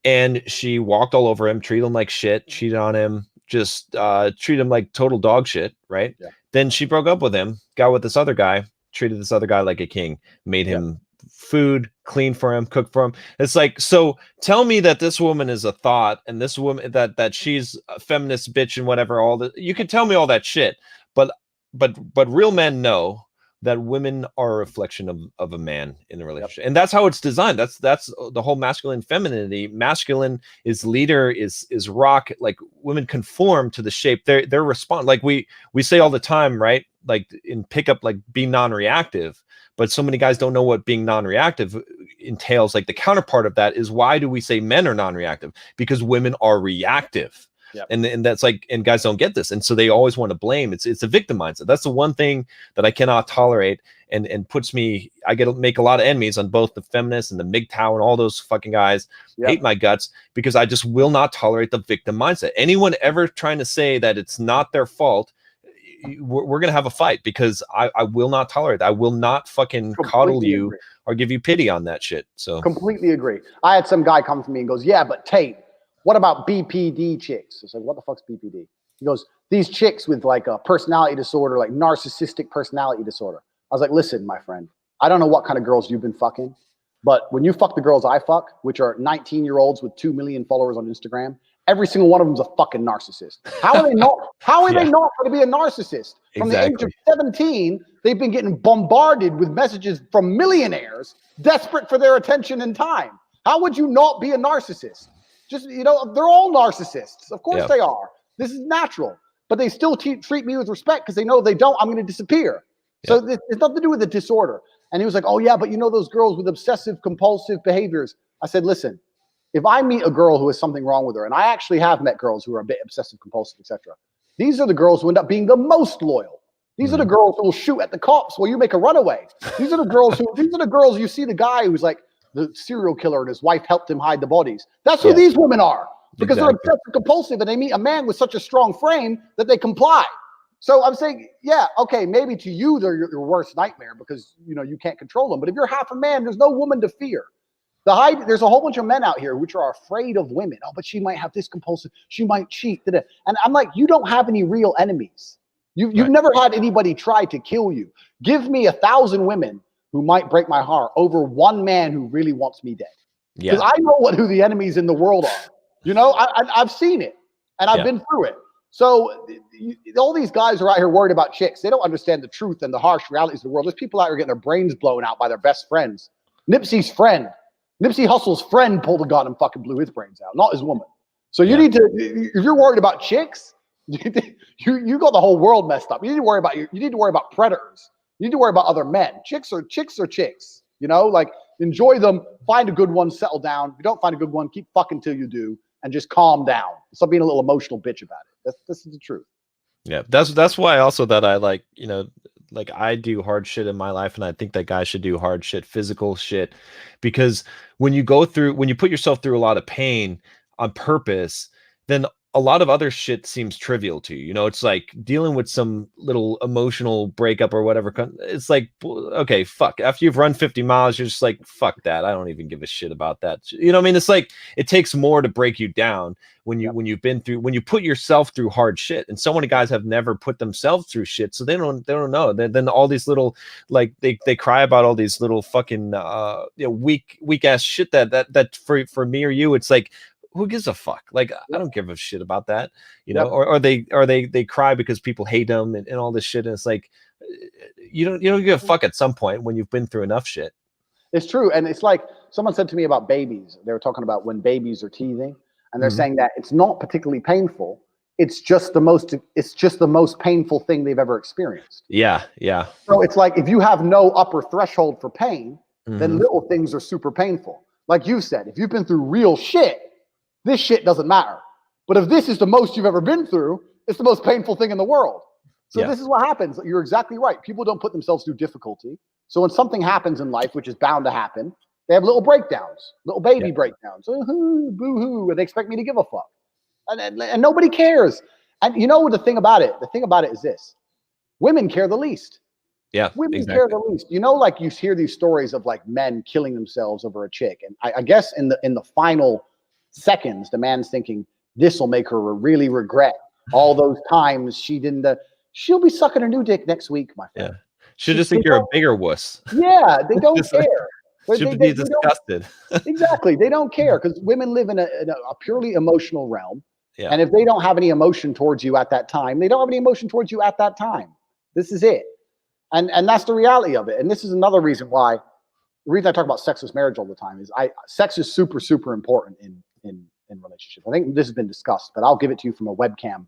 and she walked all over him, treated him like shit, cheated on him, just treated him like total dog shit, right? Yeah. Then she broke up with him, got with this other guy, treated this other guy like a king, made him food, clean for him, cook for him. It's like, so tell me that this woman is a thought, and this woman that she's a feminist bitch and whatever, all that. You can tell me all that shit, but real men know that women are a reflection of a man in a relationship. And that's how it's designed. That's the whole masculine femininity. Masculine is leader, is rock. Like, women conform to the shape. They're respond, like we say all the time, right? Like in pickup, like, be non-reactive. But so many guys don't know what being non-reactive entails. Like, the counterpart of that is, why do we say men are non-reactive? Because women are reactive. Yep. And that's like, and guys don't get this, and so they always want to blame. It's a victim mindset. That's the one thing that I cannot tolerate, and puts me. I make a lot of enemies on both the feminists and the MGTOW and all those fucking guys. Yep. Hate my guts, because I just will not tolerate the victim mindset. Anyone ever trying to say that it's not their fault, we're gonna have a fight, because I will not tolerate that. I will not fucking coddle you or give you pity on that shit. So completely agree. I had some guy come to me and goes, "Yeah, but Tate, what about BPD chicks?" I said, "What the fuck's BPD?" He goes, "These chicks with like a personality disorder, like narcissistic personality disorder." I was like, "Listen, my friend, I don't know what kind of girls you've been fucking, but when you fuck the girls I fuck, which are 19-year-olds with 2 million followers on Instagram, every single one of them's a fucking narcissist. How are they not? How are they not going to be a narcissist? From the age of 17, they've been getting bombarded with messages from millionaires desperate for their attention and time. How would you not be a narcissist? Just, you know, they're all narcissists. Of course they are. This is natural. But they still treat me with respect, because they know if they don't, I'm going to disappear. So it's nothing to do with the disorder." And he was like, "Oh, yeah, but you know those girls with obsessive compulsive behaviors." I said, "Listen, if I meet a girl who has something wrong with her," and I actually have met girls who are a bit obsessive compulsive, etc., these are the girls who end up being the most loyal. These are the girls who will shoot at the cops while you make a runaway. These are the girls you see the guy who's like the serial killer and his wife helped him hide the bodies. That's who these women are, because they're obsessive compulsive, and they meet a man with such a strong frame that they comply. So I'm saying, yeah, okay, maybe to you they're your worst nightmare, because you know you can't control them. But if you're half a man, there's no woman to fear. There's a whole bunch of men out here which are afraid of women. Oh, but she might have this compulsive. She might cheat. And I'm like, you don't have any real enemies. You've never had anybody try to kill you. Give me 1,000 women who might break my heart over one man who really wants me dead. Because I know who the enemies in the world are. You know, I've seen it, and I've been through it. So all these guys are out here worried about chicks. They don't understand the truth and the harsh realities of the world. There's people out here getting their brains blown out by their best friends. Nipsey Hussle's friend pulled a gun and fucking blew his brains out, not his woman. So you need to, if you're worried about chicks, you got the whole world messed up. You need to worry about predators. You need to worry about other men. Chicks are chicks. You know, like, enjoy them, find a good one, settle down. If you don't find a good one, keep fucking till you do, and just calm down. Stop being a little emotional bitch about it. This is the truth. Yeah, that's why also that I like, you know, like, I do hard shit in my life, and I think that guys should do hard shit, physical shit, because when you put yourself through a lot of pain on purpose, then a lot of other shit seems trivial to you. You know, it's like dealing with some little emotional breakup or whatever. It's like, okay, fuck. After you've run 50 miles, you're just like, fuck that. I don't even give a shit about that. You know what I mean? It's like, it takes more to break you down when you put yourself through hard shit. And so many guys have never put themselves through shit, so they don't know. Then all these little, like, they cry about all these little fucking weak ass shit that for me or you, it's like, who gives a fuck? Like, I don't give a shit about that, you know. Or they cry because people hate them and all this shit. And it's like, you don't give a fuck at some point when you've been through enough shit. It's true. And it's like, someone said to me about babies. They were talking about when babies are teething, and they're saying that it's not particularly painful. It's just the most painful thing they've ever experienced. Yeah. So it's like, if you have no upper threshold for pain, then little things are super painful. Like you said, if you've been through real shit, this shit doesn't matter. But if this is the most you've ever been through, it's the most painful thing in the world. So this is what happens. You're exactly right. People don't put themselves through difficulty. So when something happens in life, which is bound to happen, they have little breakdowns, little baby breakdowns. Boo-hoo, and they expect me to give a fuck. And nobody cares. And you know the thing about it? The thing about it is this. Women care the least. Yeah, women care the least. You know, like you hear these stories of like men killing themselves over a chick. And I guess in the final seconds, the man's thinking, this will make her really regret all those times she didn't. She'll be sucking a new dick next week, my friend. Yeah. She'll just think you're a bigger wuss. Yeah, they don't care. Should be disgusted. Exactly. They don't care because women live in a purely emotional realm. Yeah. And if they don't have any emotion towards you at that time, they don't have any emotion towards you at that time. This is it. And that's the reality of it. And this is another reason why, the reason I talk about sexless marriage all the time is sex is super, super important in relationships. I think this has been discussed, but I'll give it to you from a webcam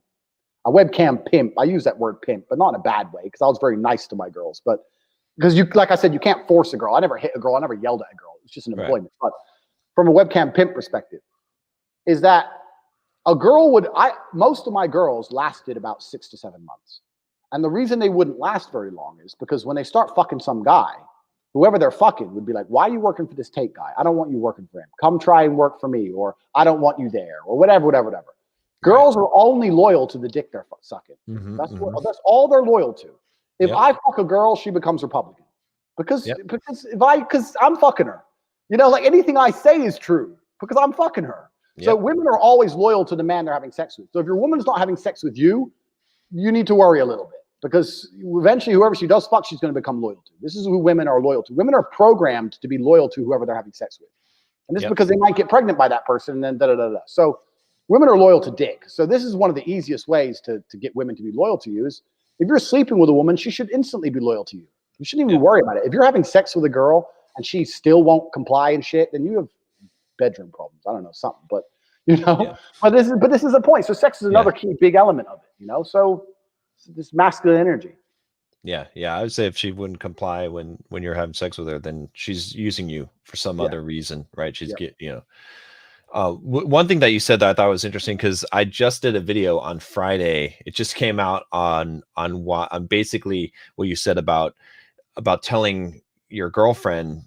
pimp. I use that word pimp, but not in a bad way because I was very nice to my girls. But because like I said, you can't force a girl. I never hit a girl. I never yelled at a girl. It's just an employment. But from a webcam pimp perspective, is that a girl most of my girls lasted about 6 to 7 months. And the reason they wouldn't last very long is because when they start fucking some guy, whoever they're fucking would be like, why are you working for this Tate guy? I don't want you working for him. Come try and work for me. Or I don't want you there. Or whatever. Girls are only loyal to the dick they're sucking. That's all they're loyal to. If I fuck a girl, she becomes Republican. Because I'm fucking her. You know, like anything I say is true because I'm fucking her. So women are always loyal to the man they're having sex with. So if your woman's not having sex with you, you need to worry a little bit because eventually whoever she does fuck, she's going to become loyal to. This is who women are loyal to. Women are programmed to be loyal to whoever they're having sex with. And this is because they might get pregnant by that person and then da-da-da-da. So women are loyal to dick. So this is one of the easiest ways to get women to be loyal to you is if you're sleeping with a woman, she should instantly be loyal to you. You shouldn't even worry about it. If you're having sex with a girl and she still won't comply and shit, then you have bedroom problems. I don't know, something, but you know, but this is a point. So sex is another key big element of it, you know? So this masculine energy. Yeah. I would say if she wouldn't comply when you're having sex with her, then she's using you for some other reason, right? She's one thing that you said that I thought was interesting because I just did a video on Friday. It just came out on basically what you said about telling your girlfriend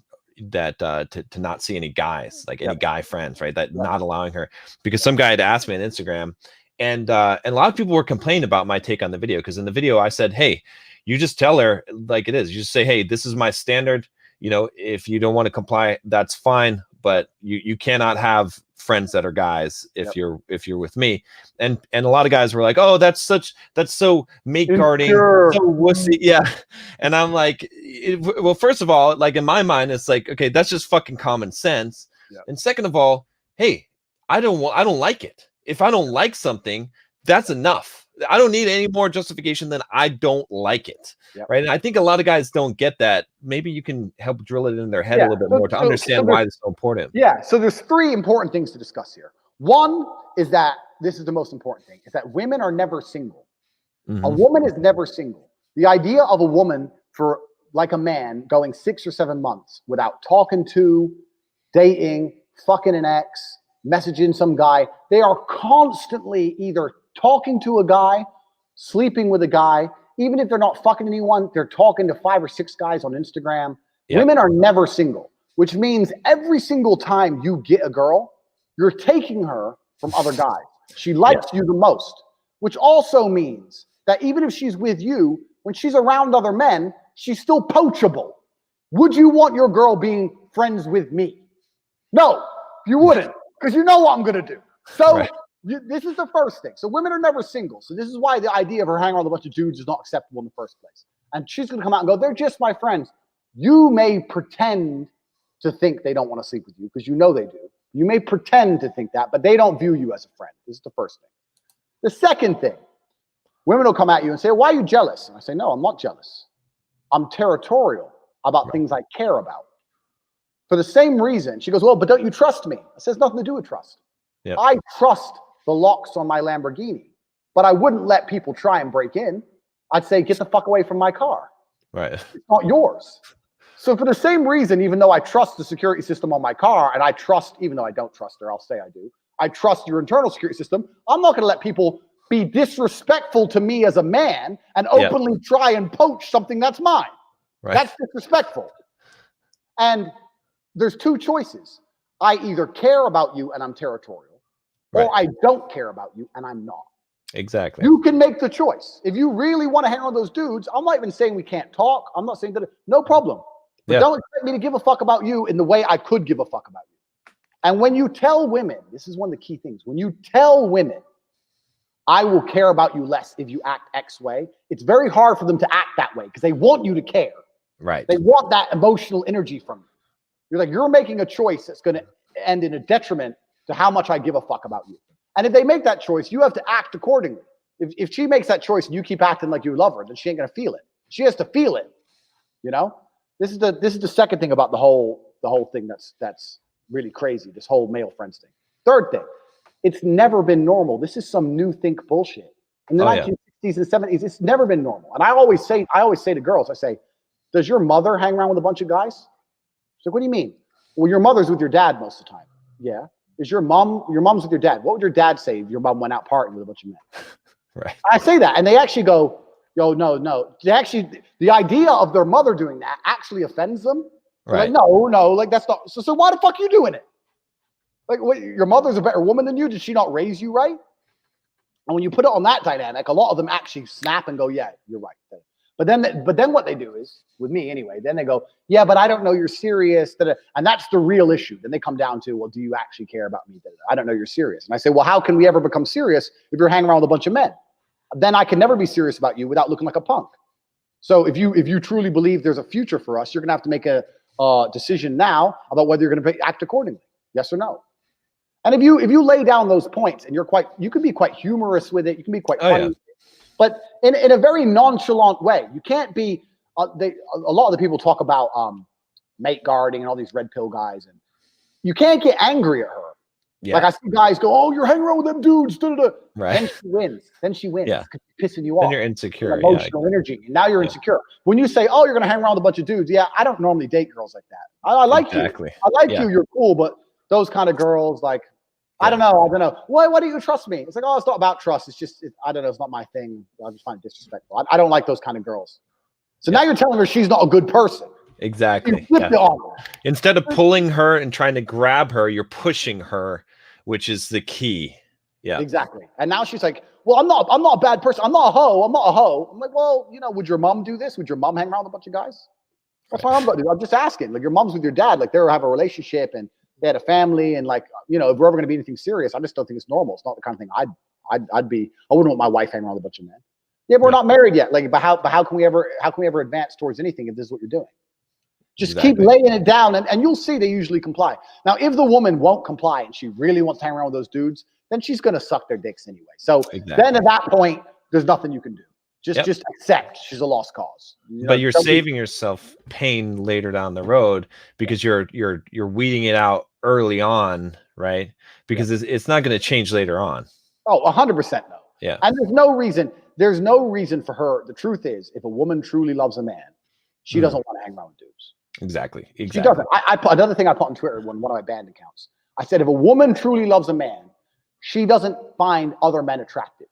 that to not see any guys, like any guy friends, right? That not allowing her, because some guy had asked me on Instagram, and a lot of people were complaining about my take on the video because in the video I said, hey, you just tell her like it is. You just say, hey, this is my standard. You know, if you don't want to comply, that's fine. But you cannot have friends that are guys if you're with me. And a lot of guys were like, oh, that's so mate guarding, so wussy. Yeah. And I'm like, well, first of all, like in my mind, it's like, okay, that's just fucking common sense. Yeah. And second of all, hey, I don't like it. If I don't like something, that's enough. I don't need any more justification than I don't like it. Yep. Right. And I think a lot of guys don't get that. Maybe you can help drill it in their head a little bit more to understand why it's so important. Yeah. So there's 3 important things to discuss here. One is that this is the most important thing, is that women are never single. A woman is never single. The idea of a woman for like a man going 6 or 7 months without talking to, dating, fucking an ex, messaging some guy, they are constantly either talking to a guy, sleeping with a guy. Even if they're not fucking anyone, they're talking to 5 or 6 guys on Instagram. Yep. Women are never single, which means every single time you get a girl, you're taking her from other guys. She likes you the most, which also means that even if she's with you, when she's around other men, she's still poachable. Would you want your girl being friends with me? No, you wouldn't, because you know what I'm going to do. So this is the first thing. So women are never single. So this is why the idea of her hanging around with a bunch of dudes is not acceptable in the first place. And she's going to come out and go, they're just my friends. You may pretend to think they don't want to sleep with you because you know they do. You may pretend to think that, but they don't view you as a friend. This is the first thing. The second thing, women will come at you and say, why are you jealous? And I say, no, I'm not jealous. I'm territorial about things I care about. For the same reason, she goes, well, but don't you trust me? I says, nothing to do with trust. Yep. I trust the locks on my Lamborghini, but I wouldn't let people try and break in. I'd say, get the fuck away from my car. Right. It's not yours. So for the same reason, even though I trust the security system on my car, and I trust, even though I don't trust her, I'll say I do, I trust your internal security system, I'm not going to let people be disrespectful to me as a man and openly try and poach something that's mine. Right. That's disrespectful. And there's two choices. I either care about you and I'm territorial, Right. or I don't care about you and I'm not. Exactly. You can make the choice. If you really want to hang around those dudes, I'm not even saying we can't talk. I'm not saying that. No problem. But don't expect me to give a fuck about you in the way I could give a fuck about you. And when you tell women, this is one of the key things. When you tell women, I will care about you less if you act X way, it's very hard for them to act that way because they want you to care. Right. They want that emotional energy from you. You're like, you're making a choice that's going to end in a detriment to how much I give a fuck about you. And if they make that choice, you have to act accordingly. If she makes that choice and you keep acting like you love her, then she ain't going to feel it. She has to feel it. You know, this is the second thing about the whole thing that's really crazy. This whole male friends thing. Third thing, it's never been normal. This is some new think bullshit. In the 1960s and 70s, it's never been normal. And I always say to girls, I say, does your mother hang around with a bunch of guys? She's like, what do you mean? Well, your mother's with your dad most of the time. Yeah. Is your mom's with your dad? What would your dad say if your mom went out partying with a bunch of men? Right. I say that, and they actually go, yo, no. They actually, the idea of their mother doing that actually offends them. Right. Like, no, like that's not. So why the fuck are you doing it? Like, what, your mother's a better woman than you? Did she not raise you right? And when you put it on that dynamic, a lot of them actually snap and go, yeah, you're right. But then what they do is, with me anyway, then they go, yeah, but I don't know you're serious. And that's the real issue. Then they come down to, well, do you actually care about me? I don't know you're serious. And I say, well, how can we ever become serious if you're hanging around with a bunch of men? Then I can never be serious about you without looking like a punk. So if you truly believe there's a future for us, you're going to have to make a decision now about whether you're going to act accordingly. Yes or no. And if you lay down those points and you can be quite humorous with it. You can be quite funny. Yeah. But in a very nonchalant way. You can't be, a lot of the people talk about mate guarding and all these red pill guys. And you can't get angry at her. Yeah. Like I see guys go, oh, you're hanging around with them dudes. Right. Then she wins. Yeah. Pissing you off. Then you're insecure. Emotional energy. And now you're insecure. When you say, oh, you're going to hang around with a bunch of dudes. Yeah, I don't normally date girls like that. I like you. I like you. You're cool. But those kind of girls, like, I don't know. Why do you trust me? It's like, oh, it's not about trust. It's just, I don't know. It's not my thing. I just find it disrespectful. I don't like those kind of girls. So now you're telling her she's not a good person. Exactly. Instead of pulling her and trying to grab her, you're pushing her, which is the key. Yeah. Exactly. And now she's like, well, I'm not a bad person. I'm not a hoe. I'm like, well, would your mom do this? Would your mom hang around with a bunch of guys? That's what I'm going to do. I'm just asking. Like, your mom's with your dad. Like, they have a relationship and they had a family, and like, if we're ever going to be anything serious, I just don't think it's normal. It's not the kind of thing I'd be. I wouldn't want my wife hanging around with a bunch of men. Yeah, but we're not married yet. Like, but how can we ever advance towards anything if this is what you're doing? Just keep laying it down, and you'll see they usually comply. Now, if the woman won't comply and she really wants to hang around with those dudes, then she's going to suck their dicks anyway. So then at that point, there's nothing you can do. Just accept she's a lost cause. But you're saving yourself pain later down the road because you're weeding it out early on, right? Because it's not going to change later on. Oh, 100% no. Yeah. And there's no reason for her. The truth is, if a woman truly loves a man, she doesn't want to hang around with dudes. Exactly. She doesn't. I put another thing I put on Twitter when one of my banned accounts. I said, if a woman truly loves a man, she doesn't find other men attractive.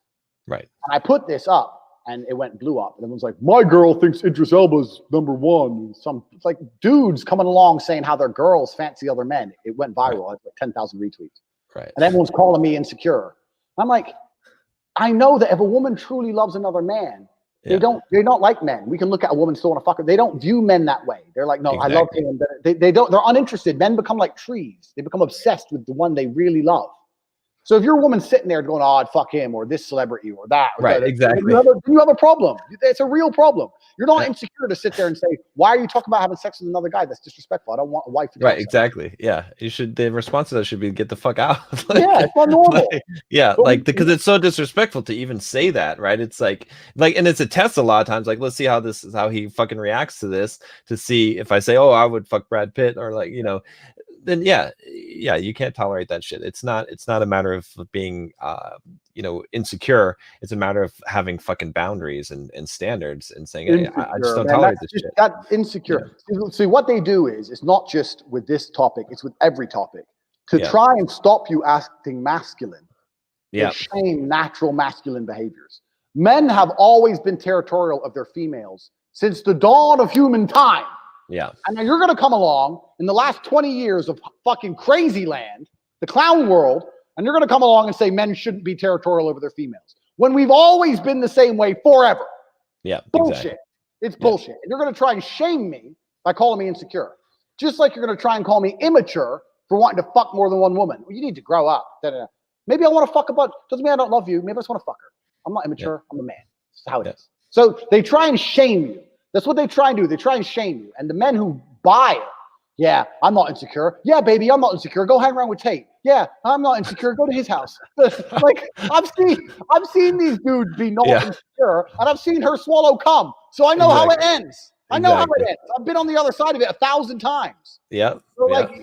Right. And I put this up. And it blew up. And everyone's like, my girl thinks Idris Elba's number 1. It's like dudes coming along saying how their girls fancy other men. It went viral. Right. Like 10,000 retweets. Right. And everyone's calling me insecure. I'm like, I know that if a woman truly loves another man, they're not like men. We can look at a woman still want to fuck her. They don't view men that way. They're like, no, I love him. They're uninterested. Men become like trees. They become obsessed with the one they really love. So if you're a woman sitting there going, oh, I'd fuck him or this celebrity or that. Or right, that, exactly. You have a problem. It's a real problem. You're not insecure to sit there and say, why are you talking about having sex with another guy? That's disrespectful. I don't want a wife to do right, exactly. Yeah. The response to that should be get the fuck out. It's not normal. Because it's so disrespectful to even say that, right? It's like, and it's a test a lot of times. Like, let's see how he fucking reacts to this to see if I say, oh, I would fuck Brad Pitt or then you can't tolerate that shit. It's not a matter of being insecure. It's a matter of having fucking boundaries and standards and saying, hey, I just don't tolerate this shit. That insecure. Yeah. See, what they do is, it's not just with this topic, it's with every topic. To try and stop you acting masculine, they shame natural masculine behaviors. Men have always been territorial of their females since the dawn of human time. Yeah. And now you're going to come along in the last 20 years of fucking crazy land, the clown world, and you're going to come along and say men shouldn't be territorial over their females. When we've always been the same way forever. Yeah. Bullshit. Exactly. It's bullshit. And you're going to try and shame me by calling me insecure. Just like you're going to try and call me immature for wanting to fuck more than one woman. Well, you need to grow up. Maybe I want to fuck about, doesn't mean I don't love you. Maybe I just want to fuck her. I'm not immature. I'm a man. That's how it is. So they try and shame you. That's what they try and do. They try and shame you. And the men who buy it, yeah, I'm not insecure. Yeah, baby, I'm not insecure. Go hang around with Tate. Yeah, I'm not insecure. Go to his house. Like I've seen these dudes be not insecure, and I've seen her swallow cum. So I know how it ends. I know how it ends. I've been on the other side of it 1,000 times. Yeah. So like,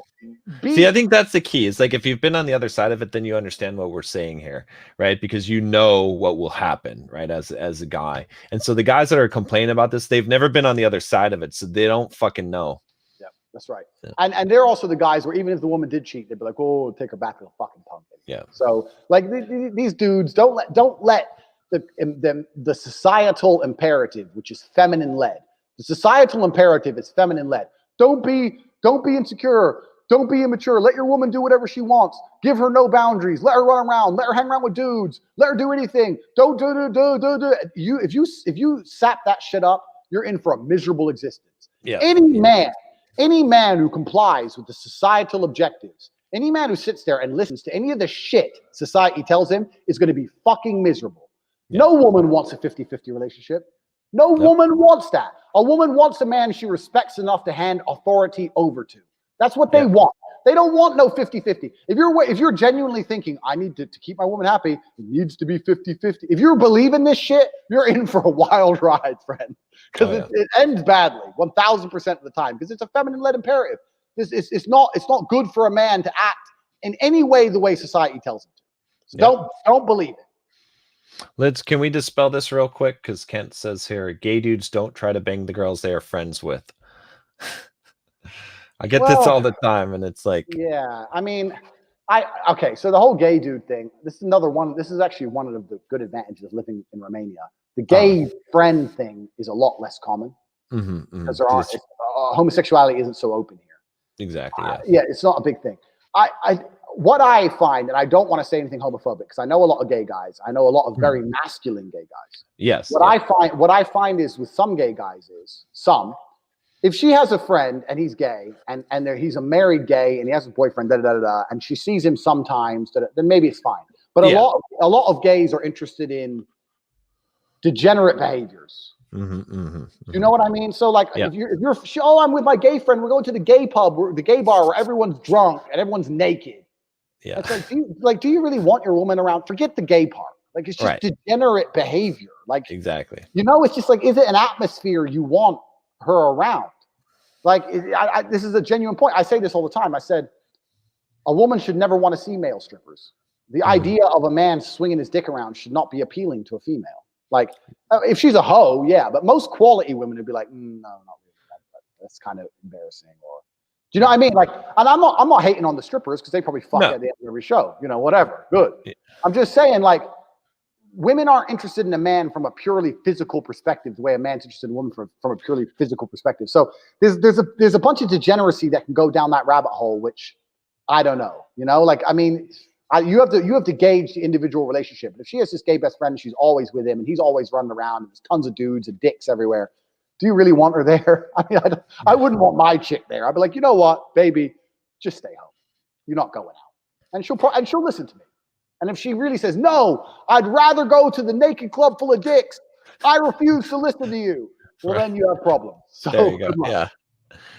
see, I think that's the key. It's like if you've been on the other side of it, then you understand what we're saying here, right? Because you know what will happen, right? As a guy. And so the guys that are complaining about this, they've never been on the other side of it, so they don't fucking know. Yeah, that's right. Yeah. And they're also the guys where even if the woman did cheat, they'd be like, "Oh, take her back to the fucking punk." Yeah. So like these dudes don't let the societal imperative, which is feminine led. The societal imperative is feminine led. Don't be insecure. Don't be immature. Let your woman do whatever she wants. Give her no boundaries. Let her run around. Let her hang around with dudes. Let her do anything. Don't do. If you sap that shit up, you're in for a miserable existence. Yeah. Any man who complies with the societal objectives, any man who sits there and listens to any of the shit society tells him is going to be fucking miserable. Yeah. No woman wants a 50-50 relationship. No woman wants that. A woman wants a man she respects enough to hand authority over to. That's what they want. They don't want no 50-50. If you're genuinely thinking, I need to keep my woman happy, it needs to be 50-50. If you believe in this shit, you're in for a wild ride, friend. Because it ends badly 1,000% of the time. Because it's a feminine-led imperative. It's not good for a man to act in any way the way society tells him to. So don't believe it. Can we dispel this real quick? Because Kent says here, gay dudes don't try to bang the girls they are friends with. I get this all the time, and it's like, yeah, I mean, okay, so the whole gay dude thing, this is another one. This is actually one of the good advantages of living in Romania. The gay friend thing is a lot less common because homosexuality isn't so open here. Exactly. Yeah, it's not a big thing. What I find, and I don't want to say anything homophobic because I know a lot of gay guys. I know a lot of very masculine gay guys. Yes. What I find is with some gay guys if she has a friend and he's gay and he's a married gay and he has a boyfriend, and she sees him sometimes, then maybe it's fine. But a lot of gays are interested in degenerate behaviors. You know what I mean? So like, if you're I'm with my gay friend, we're going to the gay pub, the gay bar where everyone's drunk and everyone's naked. Yeah. It's like, do you really want your woman around? Forget the gay part. Like, it's just degenerate behavior. Like, exactly. It's just like, is it an atmosphere you want her around? Like, this is a genuine point. I say this all the time. I said, a woman should never want to see male strippers. The idea of a man swinging his dick around should not be appealing to a female. Like, if she's a hoe, yeah, but most quality women would be like, no, not really. That's kind of embarrassing. Or, do you know what I mean? Like, and I'm not hating on the strippers because they probably fuck at the end of every show. Whatever. Good. Yeah. I'm just saying, like, women aren't interested in a man from a purely physical perspective the way a man's interested in a woman from a purely physical perspective. So there's a bunch of degeneracy that can go down that rabbit hole, which I don't know. Like, I mean, you have to gauge the individual relationship. If she has this gay best friend and she's always with him and he's always running around and there's tons of dudes and dicks everywhere, do you really want her there? I mean, I wouldn't want my chick there. I'd be like, you know what, baby, just stay home. You're not going out. And she'll listen to me. And if she really says, no, I'd rather go to the naked club full of dicks, I refuse to listen to you. Well, then you have problems. So there you go. Yeah.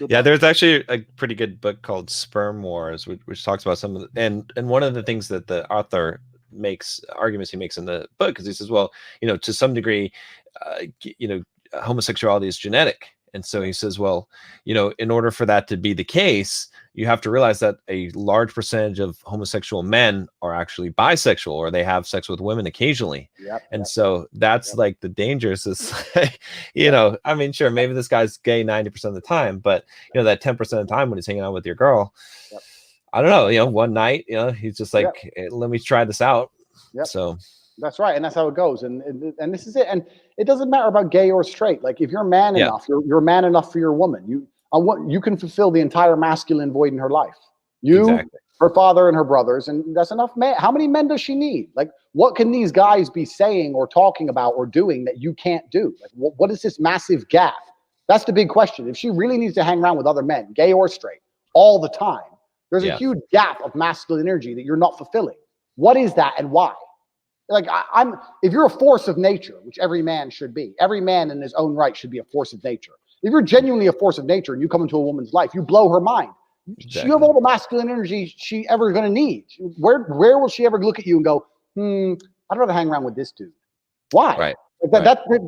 Yeah, there's actually a pretty good book called Sperm Wars, which talks about some of the, and one of the things that the author arguments he makes in the book, because he says, well, to some degree, homosexuality is genetic. And so he says, well, in order for that to be the case, you have to realize that a large percentage of homosexual men are actually bisexual, or they have sex with women occasionally. So that's like the dangers is, I mean, sure, maybe this guy's gay 90% of the time, but that 10% of the time when he's hanging out with your girl, I don't know, one night, he's just like, hey, let me try this out. So That's right, and that's how it goes. And this is it. And it doesn't matter about gay or straight. Like if you're man Yeah. enough, you're man enough for your woman. You can fulfill the entire masculine void in her life. Exactly. Her father, and her brothers, and that's enough. Man, how many men does she need? Like, what can these guys be saying or talking about or doing that you can't do? Like, what is this massive gap? That's the big question. If she really needs to hang around with other men, gay or straight, all the time, there's a huge gap of masculine energy that you're not fulfilling. What is that, and why? Like if you're a force of nature, which every man should be, every man in his own right should be a force of nature. If you're genuinely a force of nature and you come into a woman's life, you blow her mind. Exactly. You have all the masculine energy she ever going to need. Where will she ever look at you and go, I'd rather hang around with this dude? Why? Right.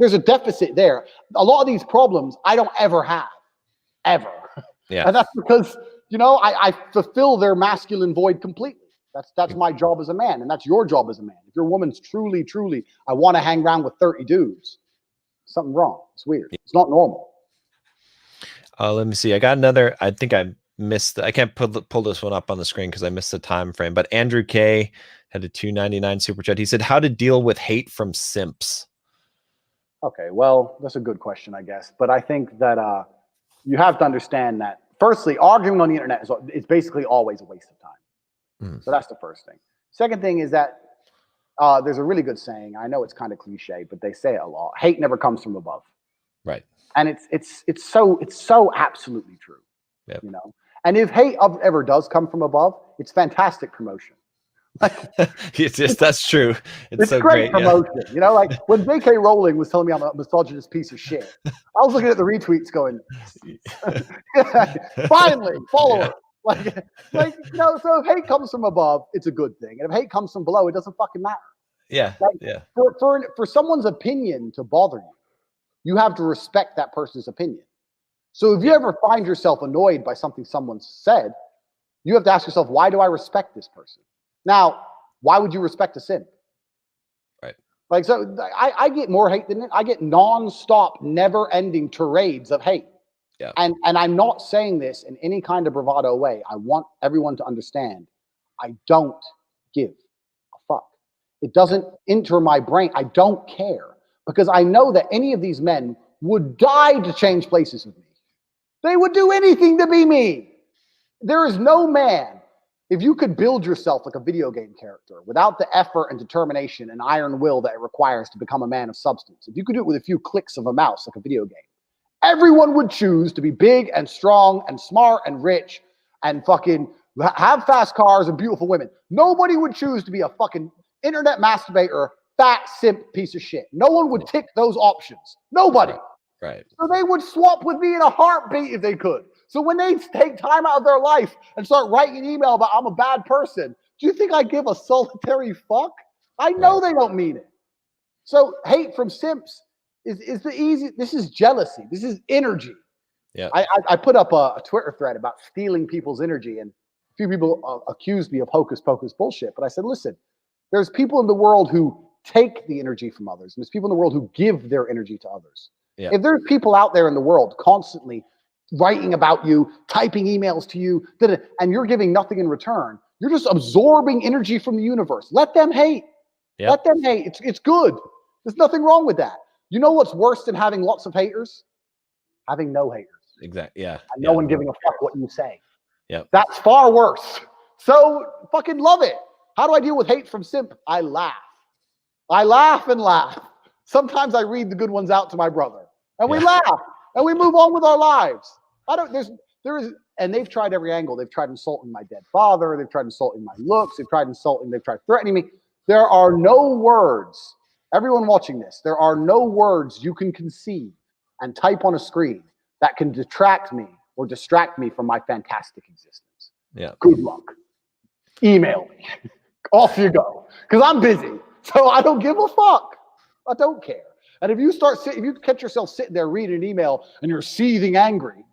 There's a deficit there. A lot of these problems I don't ever have, ever. Yeah. And that's because, I fulfill their masculine void completely. That's my job as a man, and that's your job as a man. If your woman's truly, I want to hang around with 30 dudes, something wrong. It's weird. It's not normal. Let me see. I got another. I think I missed. I can't pull this one up on the screen because I missed the time frame. But Andrew K had a $2.99 super chat. He said, "How to deal with hate from simps?" Okay, well, that's a good question, I guess. But I think that you have to understand that. Firstly, arguing on the internet is basically always a waste of time. So that's the first thing. Second thing is that there's a really good saying. I know it's kind of cliche, but they say it a lot. Hate never comes from above. Right. And it's so absolutely true. Yep. And if hate ever does come from above, it's fantastic promotion. Like, that's true. It's so great promotion. Yeah. Like when J.K. Rowling was telling me I'm a misogynist piece of shit, I was looking at the retweets going, finally, follow her. So if hate comes from above, it's a good thing. And if hate comes from below, it doesn't fucking matter. Yeah. For someone's opinion to bother you, you have to respect that person's opinion. So if you ever find yourself annoyed by something someone said, you have to ask yourself, why do I respect this person? Now, why would you respect a simp? Right. Like, so I get more hate than it. I get nonstop, never-ending tirades of hate. Yeah. And I'm not saying this in any kind of bravado way. I want everyone to understand I don't give a fuck. It doesn't enter my brain. I don't care because I know that any of these men would die to change places with me. They would do anything to be me. There is no man. If you could build yourself like a video game character without the effort and determination and iron will that it requires to become a man of substance, if you could do it with a few clicks of a mouse like a video game, everyone would choose to be big and strong and smart and rich and fucking have fast cars and beautiful women. Nobody would choose to be a fucking internet masturbator, fat simp piece of shit. No one would tick those options. Nobody. Right. So they would swap with me in a heartbeat if they could. So when they take time out of their life and start writing an email about I'm a bad person, do you think I give a solitary fuck? I know they don't mean it. So hate from simps is the easy. This is jealousy. This is energy. Yeah. I put up a Twitter thread about stealing people's energy, and a few people accused me of hocus pocus bullshit. But I said, listen, there's people in the world who take the energy from others, and there's people in the world who give their energy to others. Yeah. If there's people out there in the world constantly writing about you, typing emails to you, and you're giving nothing in return, you're just absorbing energy from the universe. Let them hate. Yep. Let them hate. It's good. There's nothing wrong with that. You know what's worse than having lots of haters? Having no haters. Exactly. Yeah. And no one giving a fuck what you say. Yeah. That's far worse. So fucking love it. How do I deal with hate from simp? I laugh. I laugh and laugh. Sometimes I read the good ones out to my brother, and we laugh, and we move on with our lives. And they've tried every angle. They've tried insulting my dead father. They've tried insulting my looks. They've tried threatening me. There are no words, everyone watching this, there are no words you can conceive and type on a screen that can detract me or distract me from my fantastic existence. Yeah. Good luck. Email me. Off you go. Because I'm busy. So I don't give a fuck. I don't care. And if you catch yourself sitting there reading an email and you're seething angry,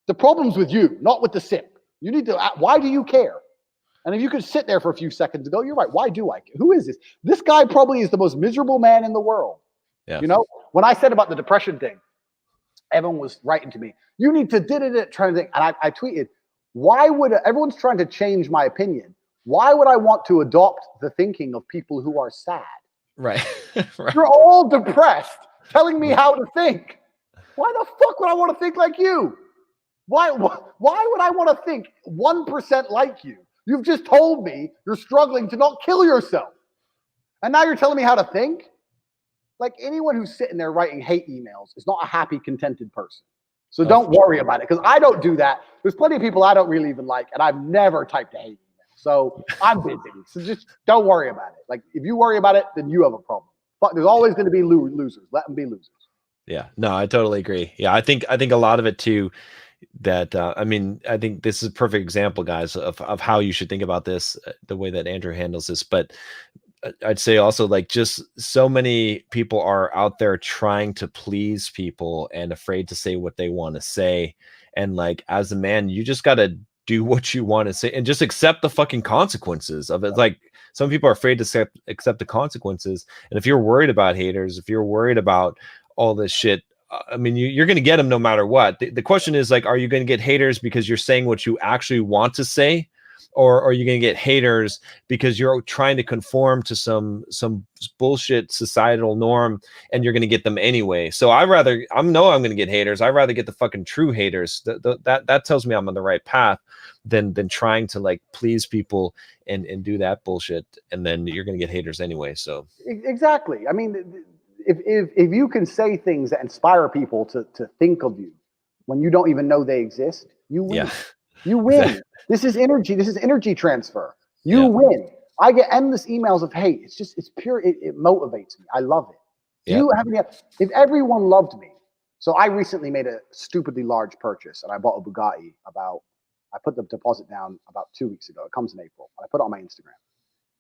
the problem's with you, not with the simp. You need to, why do you care? And if you could sit there for a few seconds and go, you're right, why do I care? Who is this? This guy probably is the most miserable man in the world. Yeah. When I said about the depression thing, everyone was writing to me, you need to trying to think. And I tweeted, everyone's trying to change my opinion. Why would I want to adopt the thinking of people who are sad? Right. Right. You're all depressed, telling me how to think. Why the fuck would I want to think like you? Why would I want to think 1% like you? You've just told me you're struggling to not kill yourself. And now you're telling me how to think? Like, anyone who's sitting there writing hate emails is not a happy, contented person. So don't worry about it, because I don't do that. There's plenty of people I don't really even like, and I've never typed a hate email. So I'm busy. So just don't worry about it. Like, if you worry about it, then you have a problem. But there's always going to be losers. Let them be losers. Yeah, no, I totally agree. Yeah, I think a lot of it too, that I mean, I think this is a perfect example, guys, of how you should think about this, the way that Andrew handles this. But I'd say also, like, just so many people are out there trying to please people and afraid to say what they want to say. And like, as a man, you just got to do what you want to say and just accept the fucking consequences of it. Like, some people are afraid to accept the consequences. And if you're worried about haters, if you're worried about all this shit, I mean, you're going to get them no matter what. The question is, like, are you going to get haters because you're saying what you actually want to say? Or are you going to get haters because you're trying to conform to some bullshit societal norm, and you're going to get them anyway? So I'm going to get haters. I'd rather get the fucking true haters. That tells me I'm on the right path than trying to, like, please people and do that bullshit. And then you're going to get haters anyway. So exactly. I mean, if you can say things that inspire people to think of you when you don't even know they exist, you win. Yeah. You win. Exactly. This is energy. This is energy transfer. You win. I get endless emails of hate. It's pure. It motivates me. I love it. You have any? If everyone loved me. So I recently made a stupidly large purchase, and I bought a Bugatti. I put the deposit down about 2 weeks ago. It comes in April. And I put it on my Instagram.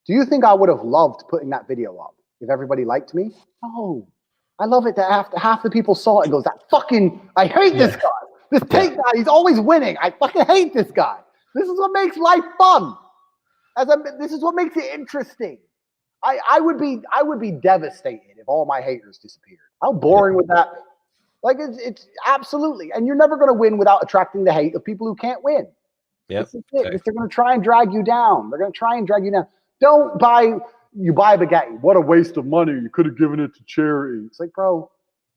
Do you think I would have loved putting that video up if everybody liked me? No. I love it that half the people saw it and goes, "That fucking, I hate this guy. This Tate guy, he's always winning. I fucking hate this guy. This is what makes life fun. This is what makes it interesting." I would be devastated if all my haters disappeared. How boring would that be? Like, it's absolutely, and you're never going to win without attracting the hate of people who can't win. This is it. Okay. They're going to try and drag you down. They're going to try and drag you down. Don't buy a Bugatti. What a waste of money. You could have given it to charity. It's like, bro,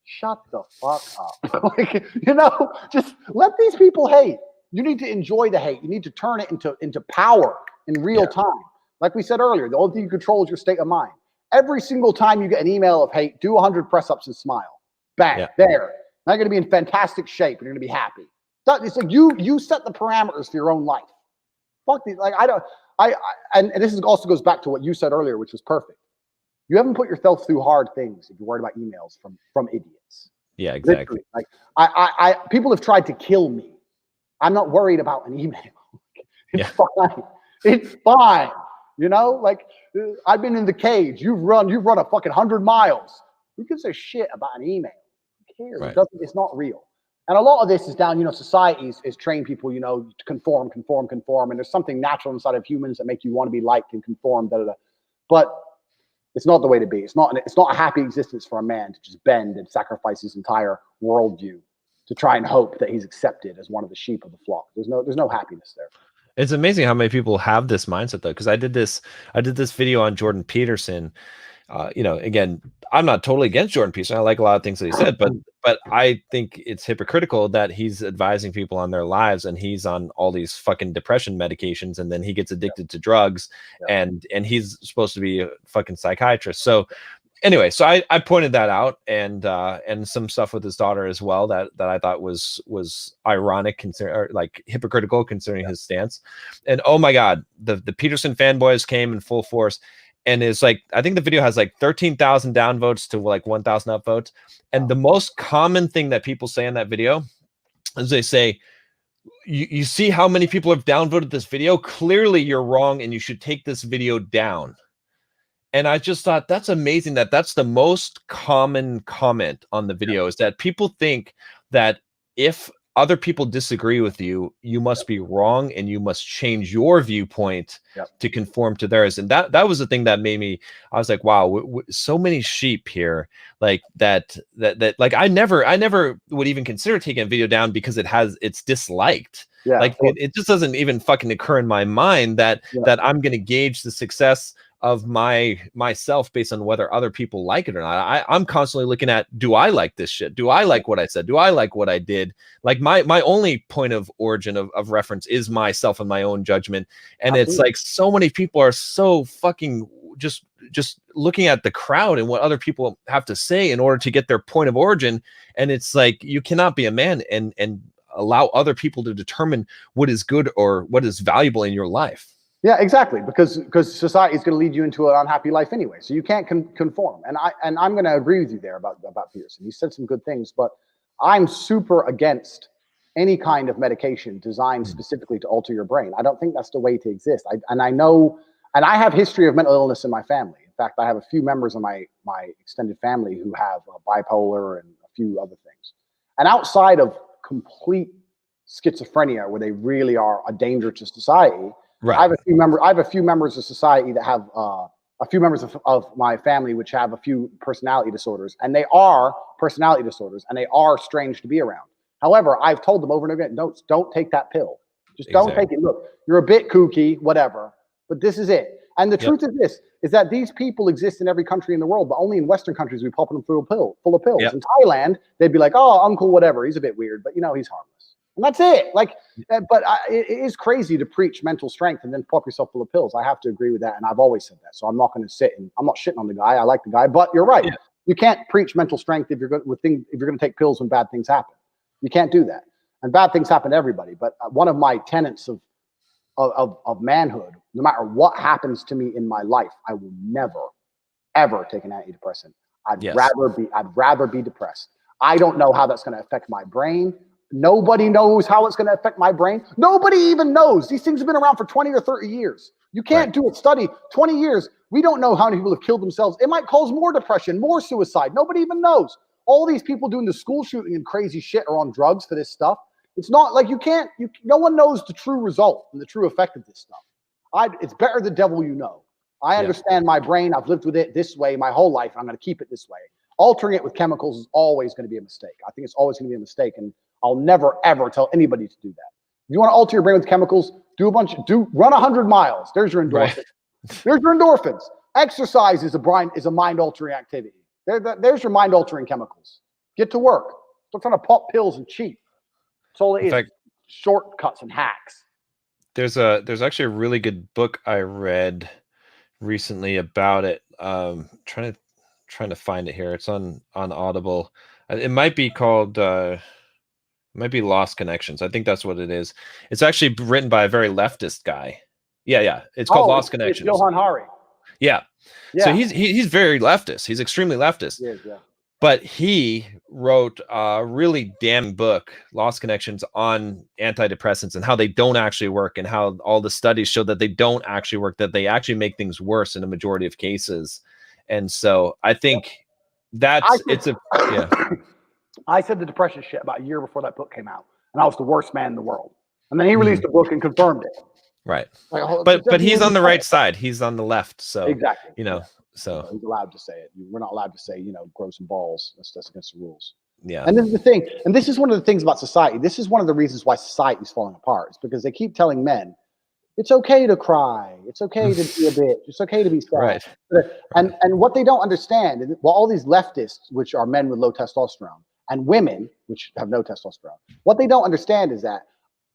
shut the fuck up. Like, just let these people hate. You need to enjoy the hate. You need to turn it into power in real time. Like we said earlier, the only thing you control is your state of mind. Every single time you get an email of hate, do 100 press-ups and smile. Bang, there. Now you're going to be in fantastic shape and you're going to be happy. It's like you set the parameters for your own life. Fuck these. Like, and this also goes back to what you said earlier, which was perfect. You haven't put yourself through hard things if you're worried about emails from idiots. Yeah, exactly. Literally. Like, people have tried to kill me. I'm not worried about an email. It's fine. It's fine. Like, I've been in the cage. You've run a fucking 100 miles. Who gives a shit about an email? Who cares? Right. It's not real. And a lot of this is down, society is trained people, to conform. And there's something natural inside of humans that make you want to be liked and conform, But it's not the way to be. It's not a happy existence for a man to just bend and sacrifice his entire worldview to try and hope that he's accepted as one of the sheep of the flock. There's no happiness there. It's amazing how many people have this mindset, though, because I did this video on Jordan Peterson. Again, I'm not totally against Jordan Peterson. I like a lot of things that he said, but I think it's hypocritical that he's advising people on their lives and he's on all these fucking depression medications, and then he gets addicted to drugs, and he's supposed to be a fucking psychiatrist. So anyway, so I pointed that out, and some stuff with his daughter as well that I thought was ironic, or like hypocritical concerning his stance. And oh my God, the Peterson fanboys came in full force. And it's like, I think the video has like 13,000 downvotes to like 1,000 upvotes. And the most common thing that people say in that video is they say, you see how many people have downvoted this video? Clearly you're wrong and you should take this video down. And I just thought that's amazing that that's the most common comment on the video, is that people think that if other people disagree with you, you must be wrong and you must change your viewpoint to conform to theirs. And that was the thing that made me, I was like, wow, so many sheep here, like that like I never would even consider taking a video down because it's disliked. Like it just doesn't even fucking occur in my mind that I'm going to gauge the success of myself based on whether other people like it or not. I'm constantly looking at, do I like this shit? Do I like what I said? Do I like what I did? Like my only point of origin of reference is myself and my own judgment. And Absolutely. it's like so many people are so fucking just looking at the crowd and what other people have to say in order to get their point of origin. And it's like, you cannot be a man and allow other people to determine what is good or what is valuable in your life. Yeah, exactly. Because society is going to lead you into an unhappy life anyway. So you can't conform. And I'm going to agree with you there about Peterson. He said some good things, but I'm super against any kind of medication designed specifically to alter your brain. I don't think that's the way to exist. I know, and I have history of mental illness in my family. In fact, I have a few members of my extended family who have bipolar and a few other things. And outside of complete schizophrenia, where they really are a danger to society, right. I have a few members of society that have a few members of my family which have a few personality disorders, and they are personality disorders, and they are strange to be around. However, I've told them over and over again, don't take that pill. Just don't take it. Look, you're a bit kooky, whatever, but this is it. And the truth is this, is that these people exist in every country in the world, but only in Western countries we pop them full of pills. In Thailand, they'd be like, oh, uncle, whatever, he's a bit weird, but he's harmless. And that's it. Like, but it is crazy to preach mental strength and then pop yourself full of pills. I have to agree with that, and I've always said that. So I'm not going to I'm not shitting on the guy. I like the guy, but you're right. Yeah. You can't preach mental strength if you're going to take pills when bad things happen. You can't do that, and bad things happen to everybody. But one of my tenets of manhood, no matter what happens to me in my life, I will never, ever take an antidepressant. I'd rather be depressed. I don't know how that's going to affect my brain. Nobody knows how it's going to affect my brain. Nobody even knows. These things have been around for 20 or 30 years. You can't do a study. 20 years, we don't know how many people have killed themselves. It might cause more depression, more suicide. Nobody even knows. All these people doing the school shooting and crazy shit are on drugs for this stuff. It's not like no one knows the true result and the true effect of this stuff. It's better the devil you know. I understand my brain. I've lived with it this way my whole life. I'm going to keep it this way. Altering it with chemicals is always going to be a mistake. I think it's always going to be a mistake. And I'll never, ever tell anybody to do that. If you want to alter your brain with chemicals, run 100 miles. There's your endorphins. Right. There's your endorphins. Exercise is a mind-altering activity. There's your mind-altering chemicals. Get to work. Stop trying to pop pills and cheat. That's all it is. Fact, shortcuts and hacks. There's actually a really good book I read recently about it. Trying to find it here. It's on Audible. It might be called might be Lost Connections. I think that's what it is. It's actually written by a very leftist guy. Yeah. It's called Lost Connections. It's Johan Hari. Yeah. So he's very leftist. He's extremely leftist. Yeah. But he wrote a really damn book, Lost Connections, on antidepressants and how they don't actually work, and how all the studies show that they don't actually work, that they actually make things worse in a majority of cases. And so I think I said the depression shit about a year before that book came out, and I was the worst man in the world. And then he released a book and confirmed it. Right. But he's on the right side. He's on the left. So exactly. So he's allowed to say it. We're not allowed to say, grow some balls. That's against the rules. Yeah. And this is the thing. And this is one of the things about society. This is one of the reasons why society is falling apart. It's because they keep telling men, it's okay to cry. It's okay to be a bitch. It's okay to be sad. Right. And what they don't understand, all these leftists, which are men with low testosterone, and women, which have no testosterone, what they don't understand is that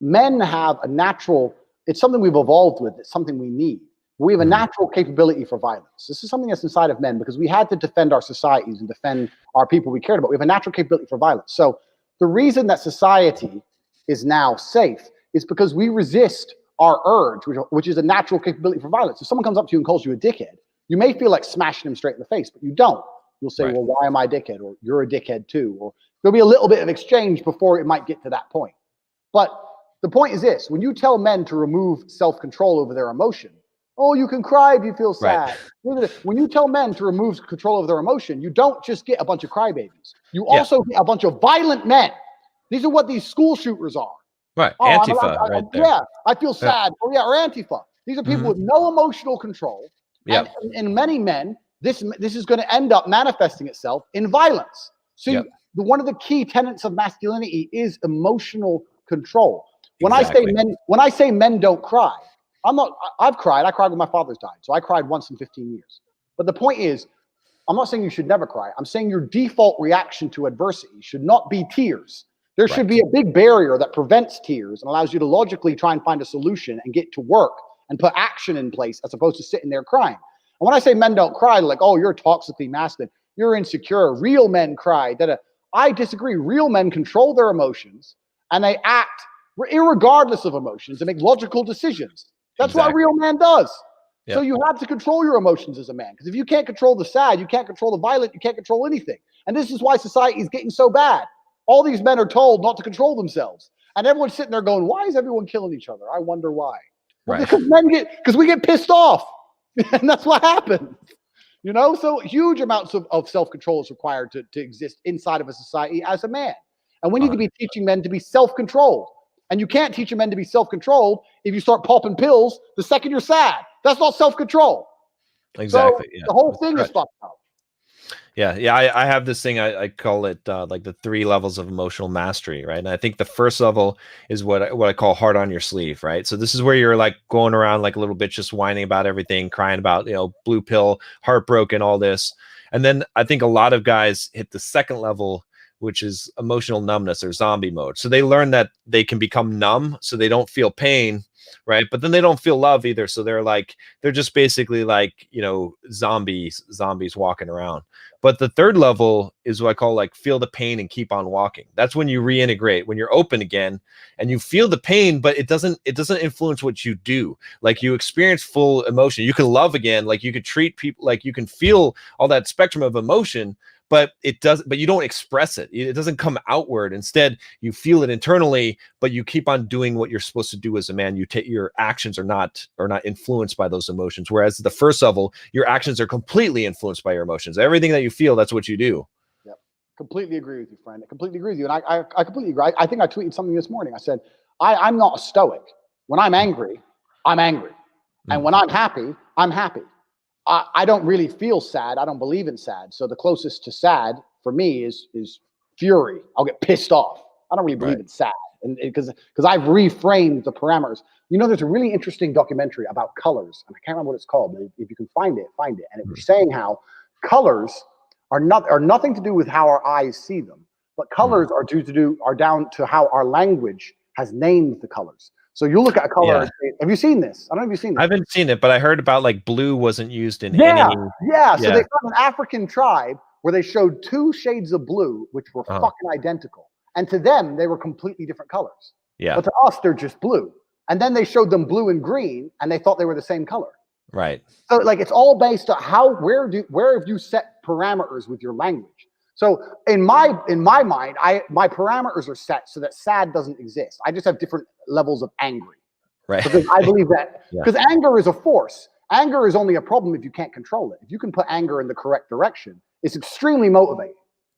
men have a natural, it's something we've evolved with. It's something we need. We have a natural capability for violence. This is something that's inside of men because we had to defend our societies and defend our people we cared about. We have a natural capability for violence. So the reason that society is now safe is because we resist our urge, which is a natural capability for violence. If someone comes up to you and calls you a dickhead, you may feel like smashing them straight in the face, but you don't. You'll say, well, why am I a dickhead? Or you're a dickhead too. Or there'll be a little bit of exchange before it might get to that point. But the point is this: when you tell men to remove self-control over their emotion, oh, you can cry if you feel sad. Right. When you tell men to remove control of their emotion, you don't just get a bunch of crybabies. You also get a bunch of violent men. These are what these school shooters are. Right. Antifa right there. Yeah, I feel sad. Oh, yeah, or Antifa. These are people with no emotional control. Yeah. And in many men, this is going to end up manifesting itself in violence. So one of the key tenets of masculinity is emotional control. When I say men don't cry, I've cried. I cried when my father's died. So I cried once in 15 years. But the point is, I'm not saying you should never cry. I'm saying your default reaction to adversity should not be tears. There should be a big barrier that prevents tears and allows you to logically try and find a solution and get to work and put action in place as opposed to sitting there crying. And when I say men don't cry, like, oh, you're toxically masculine, you're insecure, real men cry. I disagree. Real men control their emotions and they act irregardless of emotions and make logical decisions. That's what a real man does. Yep. So you have to control your emotions as a man, because if you can't control the sad, you can't control the violent, you can't control anything. And this is why society is getting so bad. All these men are told not to control themselves. And everyone's sitting there going, why is everyone killing each other? I wonder why. Well, because we get pissed off. And that's what happens. You know, so huge amounts of self-control is required to exist inside of a society as a man. And we need to be teaching men to be self-controlled. And you can't teach a man to be self-controlled if you start popping pills the second you're sad. That's not self-control. Exactly. So the whole thing is fucked up. Yeah. I have this thing, I call it like the 3 levels of emotional mastery, right? And I think the first level is what I call hard on your sleeve, right? So this is where you're like going around like a little bitch, just whining about everything, crying about, blue pill, heartbroken, all this. And then I think a lot of guys hit the second level, which is emotional numbness or zombie mode. So they learn that they can become numb so they don't feel pain, right? But then they don't feel love either. So they're just basically like, zombies walking around. But the third level is what I call like feel the pain and keep on walking. That's when you reintegrate, when you're open again and you feel the pain, but it doesn't influence what you do. Like you experience full emotion. You can love again, like you could treat people, like you can feel all that spectrum of emotion, but you don't express it. It doesn't come outward. Instead, you feel it internally, but you keep on doing what you're supposed to do as a man. Your actions are not influenced by those emotions. Whereas the first level, your actions are completely influenced by your emotions. Everything that you feel, that's what you do. Yep. Completely agree with you, friend. I completely agree with you. And I completely agree. I think I tweeted something this morning. I said, I'm not a stoic. When I'm angry, I'm angry. And when I'm happy, I'm happy. I don't really feel sad. I don't believe in sad. So the closest to sad for me is fury. I'll get pissed off. I don't really believe in sad, and because I've reframed the parameters. There's a really interesting documentary about colors, and I can't remember what it's called. But if you can find it, find it. And it was saying how colors are nothing to do with how our eyes see them, but colors are down to how our language has named the colors. So you look at a color. Yeah. Have you seen this? I don't know if you've seen this. I haven't seen it, but I heard about like blue wasn't used in any. Yeah. So they found an African tribe where they showed 2 shades of blue, which were fucking identical. And to them, they were completely different colors. Yeah. But to us, they're just blue. And then they showed them blue and green, and they thought they were the same color. Right. So like it's all based on where have you set parameters with your language? So in my mind, my parameters are set so that sad doesn't exist. I just have different levels of angry. Right. Because I believe that because anger is a force. Anger is only a problem if you can't control it. If you can put anger in the correct direction, it's extremely motivating.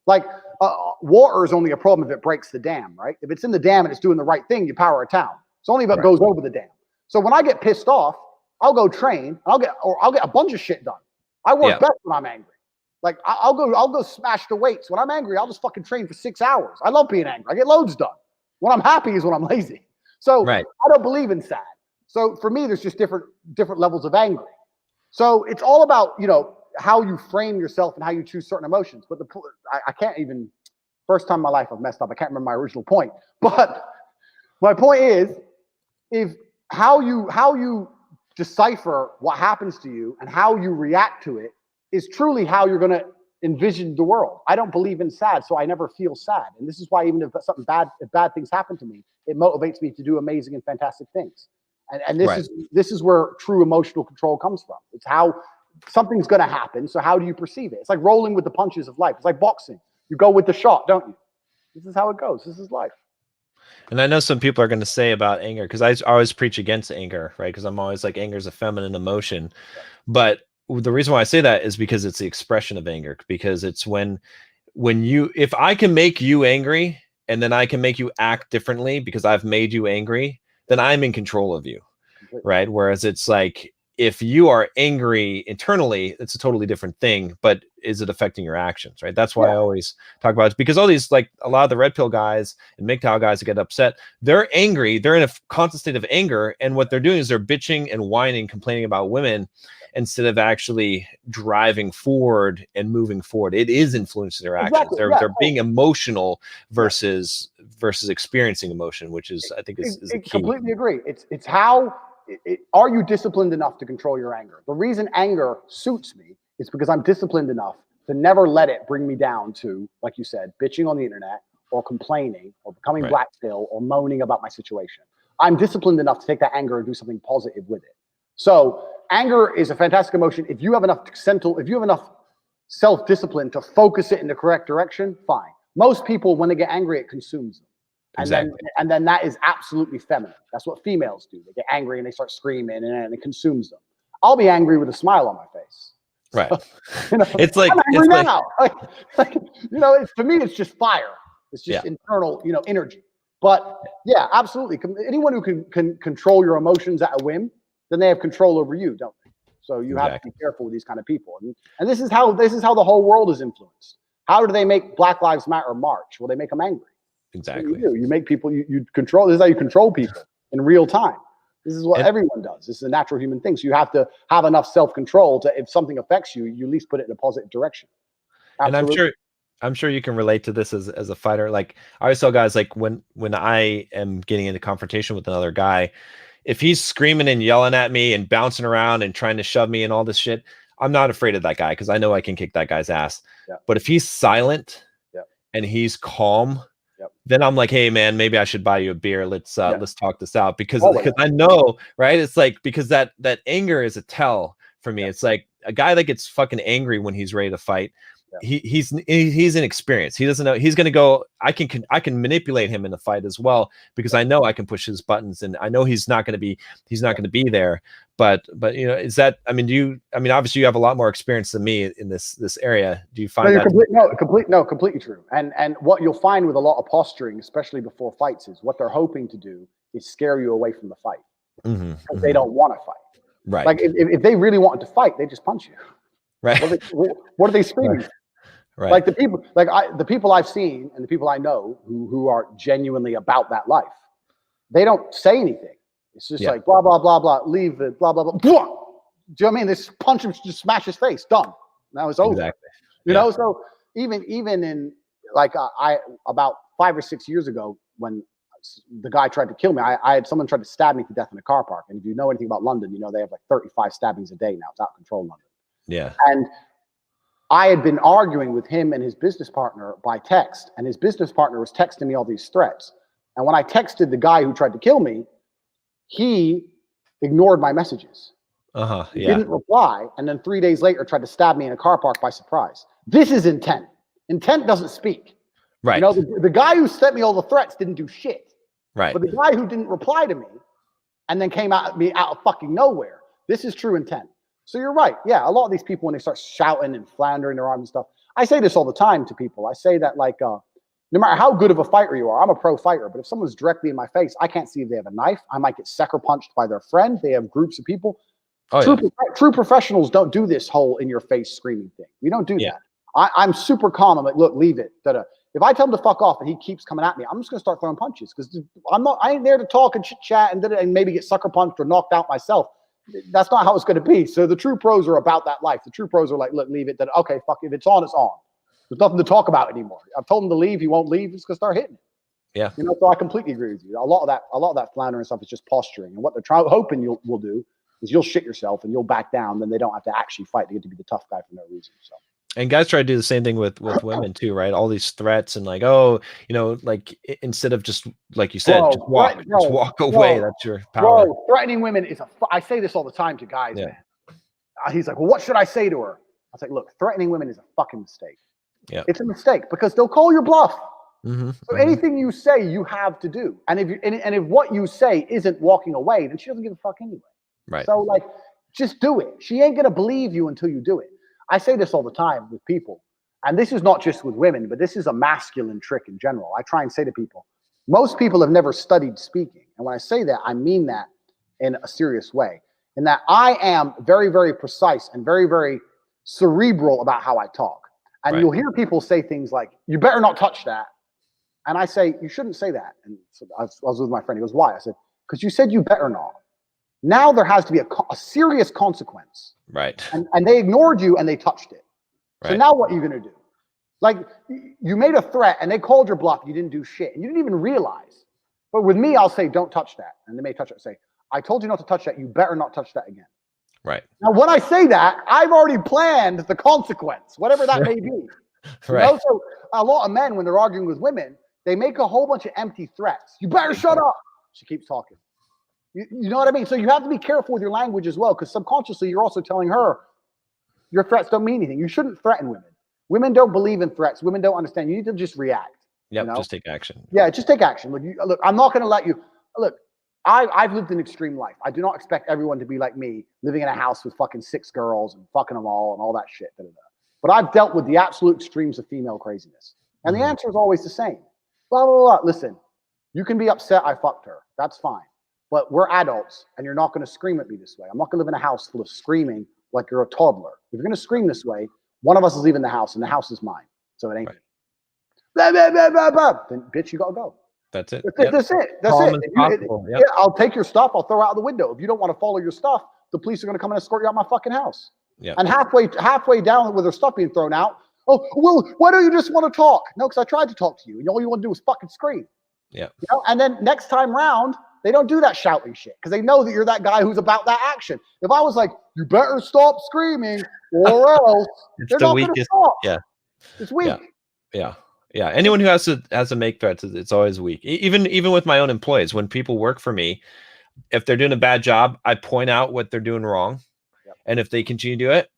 Like water is only a problem if it breaks the dam, right? If it's in the dam and it's doing the right thing, you power a town. It's only if it goes over the dam. So when I get pissed off, I'll go train and I'll get a bunch of shit done. I work best when I'm angry. Like I'll go smash the weights. When I'm angry, I'll just fucking train for 6 hours. I love being angry. I get loads done. When I'm happy is when I'm lazy. So I don't believe in sad. So for me, there's just different levels of angry. So it's all about, how you frame yourself and how you choose certain emotions. But I can't even, first time in my life I've messed up. I can't remember my original point. But my point is, if how you decipher what happens to you and how you react to it is truly how you're going to envision the world. I don't believe in sad, so I never feel sad. And this is why even if bad things happen to me, it motivates me to do amazing and fantastic things. And this is where true emotional control comes from. It's how something's going to happen. So how do you perceive it? It's like rolling with the punches of life. It's like boxing. You go with the shot, don't you? This is how it goes. This is life. And I know some people are going to say about anger, because I always preach against anger, right? Because I'm always like, anger is a feminine emotion. But the reason why I say that is because it's the expression of anger, because it's when if I can make you angry and then I can make you act differently because I've made you angry, then I'm in control of you. Right. Whereas it's like, if you are angry internally, it's a totally different thing, but is it affecting your actions, right? That's why I always talk about it, because all these, like a lot of the red pill guys and MGTOW guys that get upset, they're angry, they're in a constant state of anger, and what they're doing is they're bitching and whining, complaining about women, instead of actually driving forward and moving forward. It is influencing their actions. They're being emotional versus experiencing emotion, which is, I think, is a key. Completely agree. It's how are you disciplined enough to control your anger? The reason anger suits me is because I'm disciplined enough to never let it bring me down to, like you said, bitching on the internet or complaining or becoming black pill or moaning about my situation. I'm disciplined enough to take that anger and do something positive with it. So anger is a fantastic emotion. If you have enough self-discipline to focus it in the correct direction, fine. Most people, when they get angry, it consumes them. And then that is absolutely feminine. That's what females do. They get angry and they start screaming, and it consumes them. I'll be angry with a smile on my face. Right. So, it's like, I'm angry now. To me, it's just fire. It's just internal, energy. But yeah, absolutely. Anyone who can control your emotions at a whim, then they have control over you, don't they? So you have to be careful with these kind of people. And this is how the whole world is influenced. How do they make Black Lives Matter march? Well, they make them angry. Exactly. You make people, you control. This is how you control people in real time. This is what everyone does. This is a natural human thing. So you have to have enough self-control to, if something affects you, you at least put it in a positive direction. Absolutely. And I'm sure you can relate to this as a fighter. Like, I always tell guys, like, when I am getting into confrontation with another guy, if he's screaming and yelling at me and bouncing around and trying to shove me and all this shit, I'm not afraid of that guy, because I know I can kick that guy's ass. But if he's silent and he's calm, then I'm like, hey man, maybe I should buy you a beer. Let's talk this out, because I know, right? It's like, because that anger is a tell for me. It's like a guy that gets fucking angry when he's ready to fight. He's inexperienced. He doesn't know. He's gonna go. I can manipulate him in the fight as well, because I know I can push his buttons, and I know he's not gonna be there. But is that? I mean, obviously you have a lot more experience than me in this area. Do you find completely true. And what you'll find with a lot of posturing, especially before fights, is what they're hoping to do is scare you away from the fight, because they don't want to fight. Right. Like if they really wanted to fight, they just punch you. Right. What are they screaming? Right. Like the people I've seen and the people I know who are genuinely about that life, they don't say anything. It's just like blah blah blah blah, leave it, blah blah blah. Do you know what I mean? They punch him, just smash his face, done. Now it's over. Exactly. You know, so even in like I about 5 or 6 years ago, when the guy tried to kill me, I had someone tried to stab me to death in a car park. And if you know anything about London, you know they have like 35 stabbings a day now. It's out of control in London. Yeah. And I had been arguing with him and his business partner by text, and his business partner was texting me all these threats. And when I texted the guy who tried to kill me, he ignored my messages. He didn't reply, and then 3 days later tried to stab me in a car park by surprise. This is intent. Intent doesn't speak. Right. You know, the guy who sent me all the threats didn't do shit. Right. But the guy who didn't reply to me and then came at me out of fucking nowhere, this is true intent. So you're right. Yeah, a lot of these people, when they start shouting and floundering their arms and stuff, I say this all the time to people. I say that, like, no matter how good of a fighter you are, I'm a pro fighter, but if someone's directly in my face, I can't see if they have a knife. I might get sucker punched by their friend. They have groups of people. True professionals don't do this whole in your face screaming thing. We don't do that. I'm super calm. I'm like, look, leave it. If I tell him to fuck off and he keeps coming at me, I'm just gonna start throwing punches, because I ain't there to talk and chit chat and maybe get sucker punched or knocked out myself. That's not how it's going to be. So the true pros are about that life. The true pros are like, look, leave it. Okay, fuck, if it's on, it's on. There's nothing to talk about anymore. I've told him to leave. He won't leave. He's going to start hitting it. Yeah. You know, so I completely agree with you. A lot of that floundering stuff is just posturing. And what they're hoping you'll do is you'll shit yourself and you'll back down. Then they don't have to actually fight. They get to be the tough guy for no reason. So. And guys try to do the same thing with women too, right? All these threats and like, oh, like instead of just, like you said, just walk away. That's your power. Bro, threatening women is I say this all the time to guys, man. He's like, well, what should I say to her? I was like, look, threatening women is a fucking mistake. Yeah. It's a mistake because they'll call your bluff. So anything you say, you have to do. And if what you say isn't walking away, then she doesn't give a fuck anyway. Right. So like, just do it. She ain't gonna believe you until you do it. I say this all the time with people, and this is not just with women, but this is a masculine trick in general. I try and say to people, most people have never studied speaking. And when I say that, I mean that in a serious way. in that I am very, very precise and very, very cerebral about how I talk. And you'll hear people say things like, you better not touch that. And I say, you shouldn't say that. And so I was with my friend. He goes, why? I said, because you said you better not. Now there has to be a serious consequence. Right. And they ignored you and they touched it. Right. So now what are you going to do? Like, you made a threat and they called your bluff. You didn't do shit. And you didn't even realize. But with me, I'll say, don't touch that. And they may touch it and say, I told you not to touch that. You better not touch that again. Right. Now, when I say that, I've already planned the consequence, whatever that may be. Right. You know? So a lot of men, when they're arguing with women, they make a whole bunch of empty threats. You better shut up. She keeps talking. You know what I mean? So you have to be careful with your language as well, because subconsciously you're also telling her your threats don't mean anything. You shouldn't threaten women. Women don't believe in threats. Women don't understand. You need to just react. Yep, you know? just take action. Yeah, just take action. Look, I'm not going to let you. Look, I've lived an extreme life. I do not expect everyone to be like me, living in a house with fucking 6 girls and fucking them all that shit. But I've dealt with the absolute extremes of female craziness. And the answer is always the same. Blah, blah, blah. Listen, you can be upset I fucked her. That's fine. But we're adults, and you're not going to scream at me this way. I'm not going to live in a house full of screaming like you're a toddler. If you're going to scream this way, one of us is leaving the house, and the house is mine. So it ain't me. Blah, blah, blah, blah, blah. Then, bitch, you got to go. That's it. That's it. That's it. Yeah, I'll take your stuff. I'll throw it out the window. If you don't want to follow your stuff, the police are going to come and escort you out my fucking house. Yeah. And halfway down with their stuff being thrown out, oh, well, why don't you just want to talk? No, because I tried to talk to you, and all you want to do is fucking scream. Yeah. You know? And then next time round, they don't do that shouting shit because they know that you're that guy who's about that action. If I was like, you better stop screaming or else they're not going to stop. Yeah. It's weak. Yeah. Yeah. Anyone who has to make threats, it's always weak. Even with my own employees, when people work for me, if they're doing a bad job, I point out what they're doing wrong. And if they continue to do it,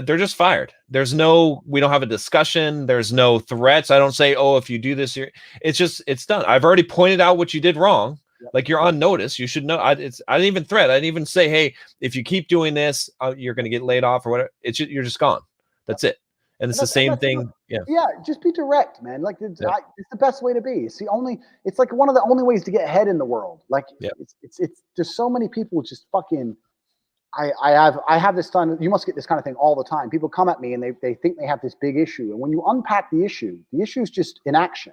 they're just fired. We don't have a discussion. There's no threats. I don't say, oh, if you do this, it's done. I've already pointed out what you did wrong. Like, you're on notice. You should know. I didn't even threat. I didn't even say, hey, if you keep doing this, you're going to get laid off or whatever. You're just gone. That's it. And it's the same thing. Yeah. Yeah. Just be direct, man. Like, it's the best way to be. It's like one of the only ways to get ahead in the world. Like, it's there's so many people just fucking, I have this time, you must get this kind of thing all the time. People come at me and they think they have this big issue. And when you unpack the issue is just inaction.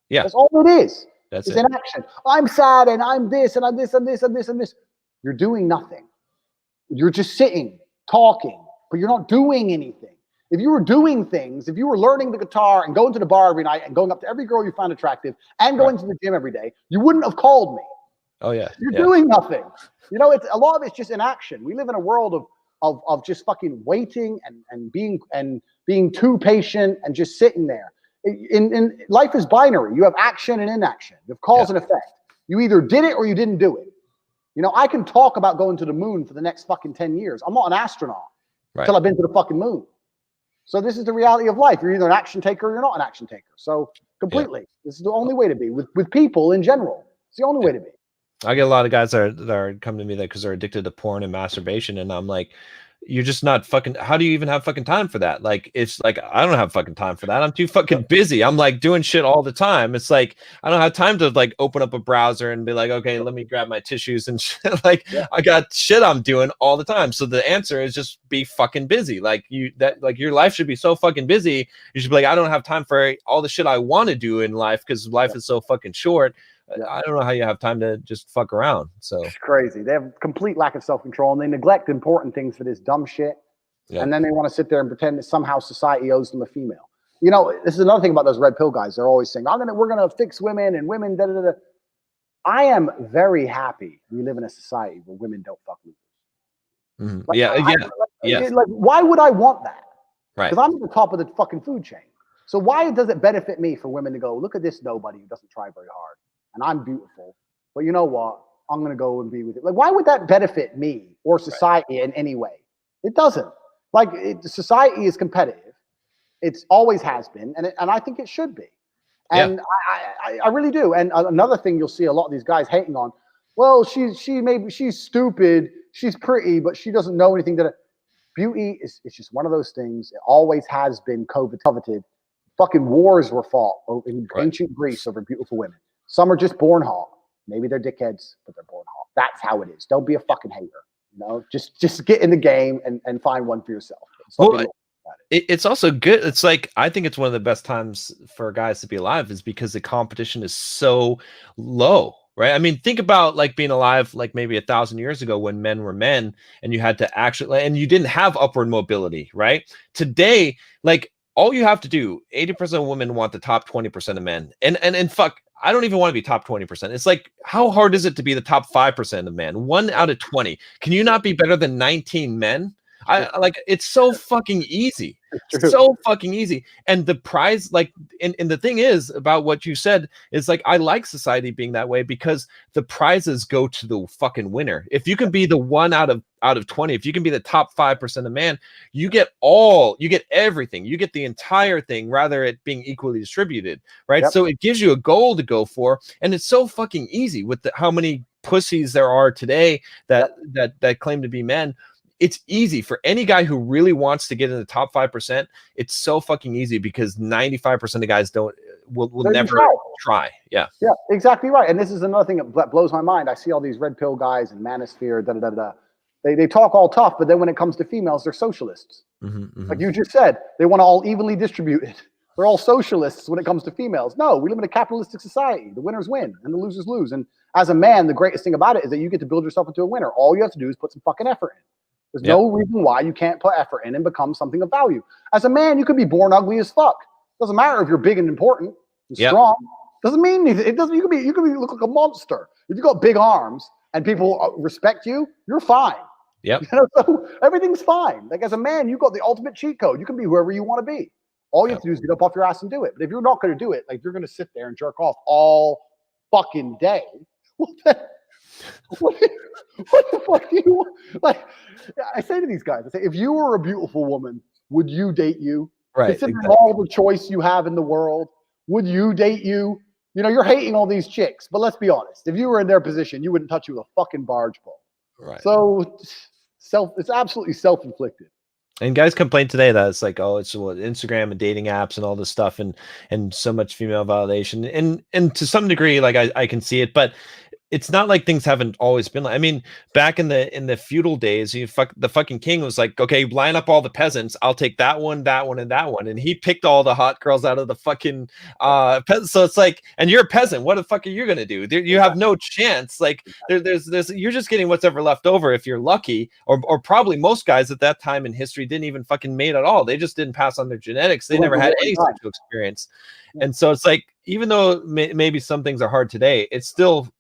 Yeah. That's all it is. It's inaction. I'm sad and I'm this and I'm this and this and this and this. You're doing nothing. You're just sitting, talking, but you're not doing anything. If you were doing things, if you were learning the guitar and going to the bar every night and going up to every girl you found attractive and going to the gym every day, you wouldn't have called me. Oh yeah. You're doing nothing. You know, a lot of it's just inaction. We live in a world of just fucking waiting and being too patient and just sitting there. In life is binary. You have action and inaction. You have cause and effect. You either did it or you didn't do it. You know, I can talk about going to the moon for the next fucking 10 years. I'm not an astronaut until I've been to the fucking moon. So this is the reality of life. You're either an action taker or you're not an action taker. So completely. This is the only way to be with people in general. It's the only way to be. I get a lot of guys that are coming to me because they're addicted to porn and masturbation, and I'm like, you're just not fucking. How do you even have fucking time for that? Like, it's like, I don't have fucking time for that. I'm too fucking busy. I'm like doing shit all the time. It's like, I don't have time to like open up a browser and be like, okay, let me grab my tissues and shit. Like, I got shit I'm doing all the time. So the answer is just be fucking busy. Like, your life should be so fucking busy. You should be like, I don't have time for all the shit I want to do in life because life is so fucking short. I don't know how you have time to just fuck around. So it's crazy. They have complete lack of self-control and they neglect important things for this dumb shit. And then they want to sit there and pretend that somehow society owes them a female. You know, this is another thing about those red pill guys. They're always saying, we're gonna fix women and women, da da da. I am very happy we live in a society where women don't fuck losers. Mm-hmm. Like, like, why would I want that? Right. Because I'm at the top of the fucking food chain. So why does it benefit me for women to go, look at this nobody who doesn't try very hard? And I'm beautiful, but you know what? I'm going to go and be with it. Like, why would that benefit me or society in any way? It doesn't. Like, society is competitive. It's always has been. And I think it should be. And I really do. And another thing you'll see a lot of these guys hating on, well, she's stupid. She's pretty, but she doesn't know anything. Beauty is just one of those things. It always has been coveted. Fucking wars were fought in ancient Greece over beautiful women. Some are just born hot. Maybe they're dickheads, but they're born hot. That's how it is. Don't be a fucking hater. Just get in the game and find one for yourself. Well, it's also good. It's like, I think it's one of the best times for guys to be alive is because the competition is so low, right? I mean, think about like being alive like maybe 1,000 years ago when men were men and you had to actually, and you didn't have upward mobility, right? Today, like all you have to do, 80% of women want the top 20% of men. And fuck, I don't even want to be top 20%. It's like, how hard is it to be the top 5% of men? 1 out of 20. Can you not be better than 19 men? I like, it's so fucking easy. So fucking easy. And the prize, like, and the thing is about what you said is like, I like society being that way because the prizes go to the fucking winner. If you can be the 1 out of 20, if you can be the top 5% of man, you get everything. You get the entire thing, rather it being equally distributed, right? Yep. So it gives you a goal to go for, and it's so fucking easy with how many pussies there are today that claim to be men. It's easy for any guy who really wants to get in the top 5%. It's so fucking easy because 95% of guys will never try. Yeah, exactly right. And this is another thing that blows my mind. I see all these red pill guys and manosphere, They talk all tough, but then when it comes to females, they're socialists. Like you just said, they want to all evenly distributed. They're all socialists when it comes to females. No, we live in a capitalistic society. The winners win and the losers lose. And as a man, the greatest thing about it is that you get to build yourself into a winner. All you have to do is put some fucking effort in. There's no reason why you can't put effort in and become something of value. As a man, you could be born ugly as fuck. Doesn't matter if you're big and important and strong. Doesn't mean anything. It doesn't. You could look like a monster. If you got big arms and people respect you, you're fine. Yep. So everything's fine. Like as a man, you got the ultimate cheat code. You can be whoever you want to be. All you have to do is get up off your ass and do it. But if you're not going to do it, like you're going to sit there and jerk off all fucking day, what the fuck do you want? Like, I say to these guys, I say, if you were a beautiful woman, would you date you? Right. Considering all the choice you have in the world, would you date you? You know, you're hating all these chicks, but let's be honest. If you were in their position, you wouldn't touch you with a fucking barge pole. Right. So it's absolutely self-inflicted. And guys complain today that it's like, oh, it's Instagram and dating apps and all this stuff and so much female validation. And to some degree, like I can see it, but it's not like things haven't always been like, I mean, back in the feudal days, the fucking king was like, okay, line up all the peasants. I'll take that one, and that one. And he picked all the hot girls out of the fucking peasants. So it's like, and you're a peasant. What the fuck are you going to do? You have no chance. Like there's you're just getting what's ever left over if you're lucky, or probably most guys at that time in history didn't even fucking mate at all. They just didn't pass on their genetics. They never had any sexual experience. And so it's like, even though maybe some things are hard today, it's still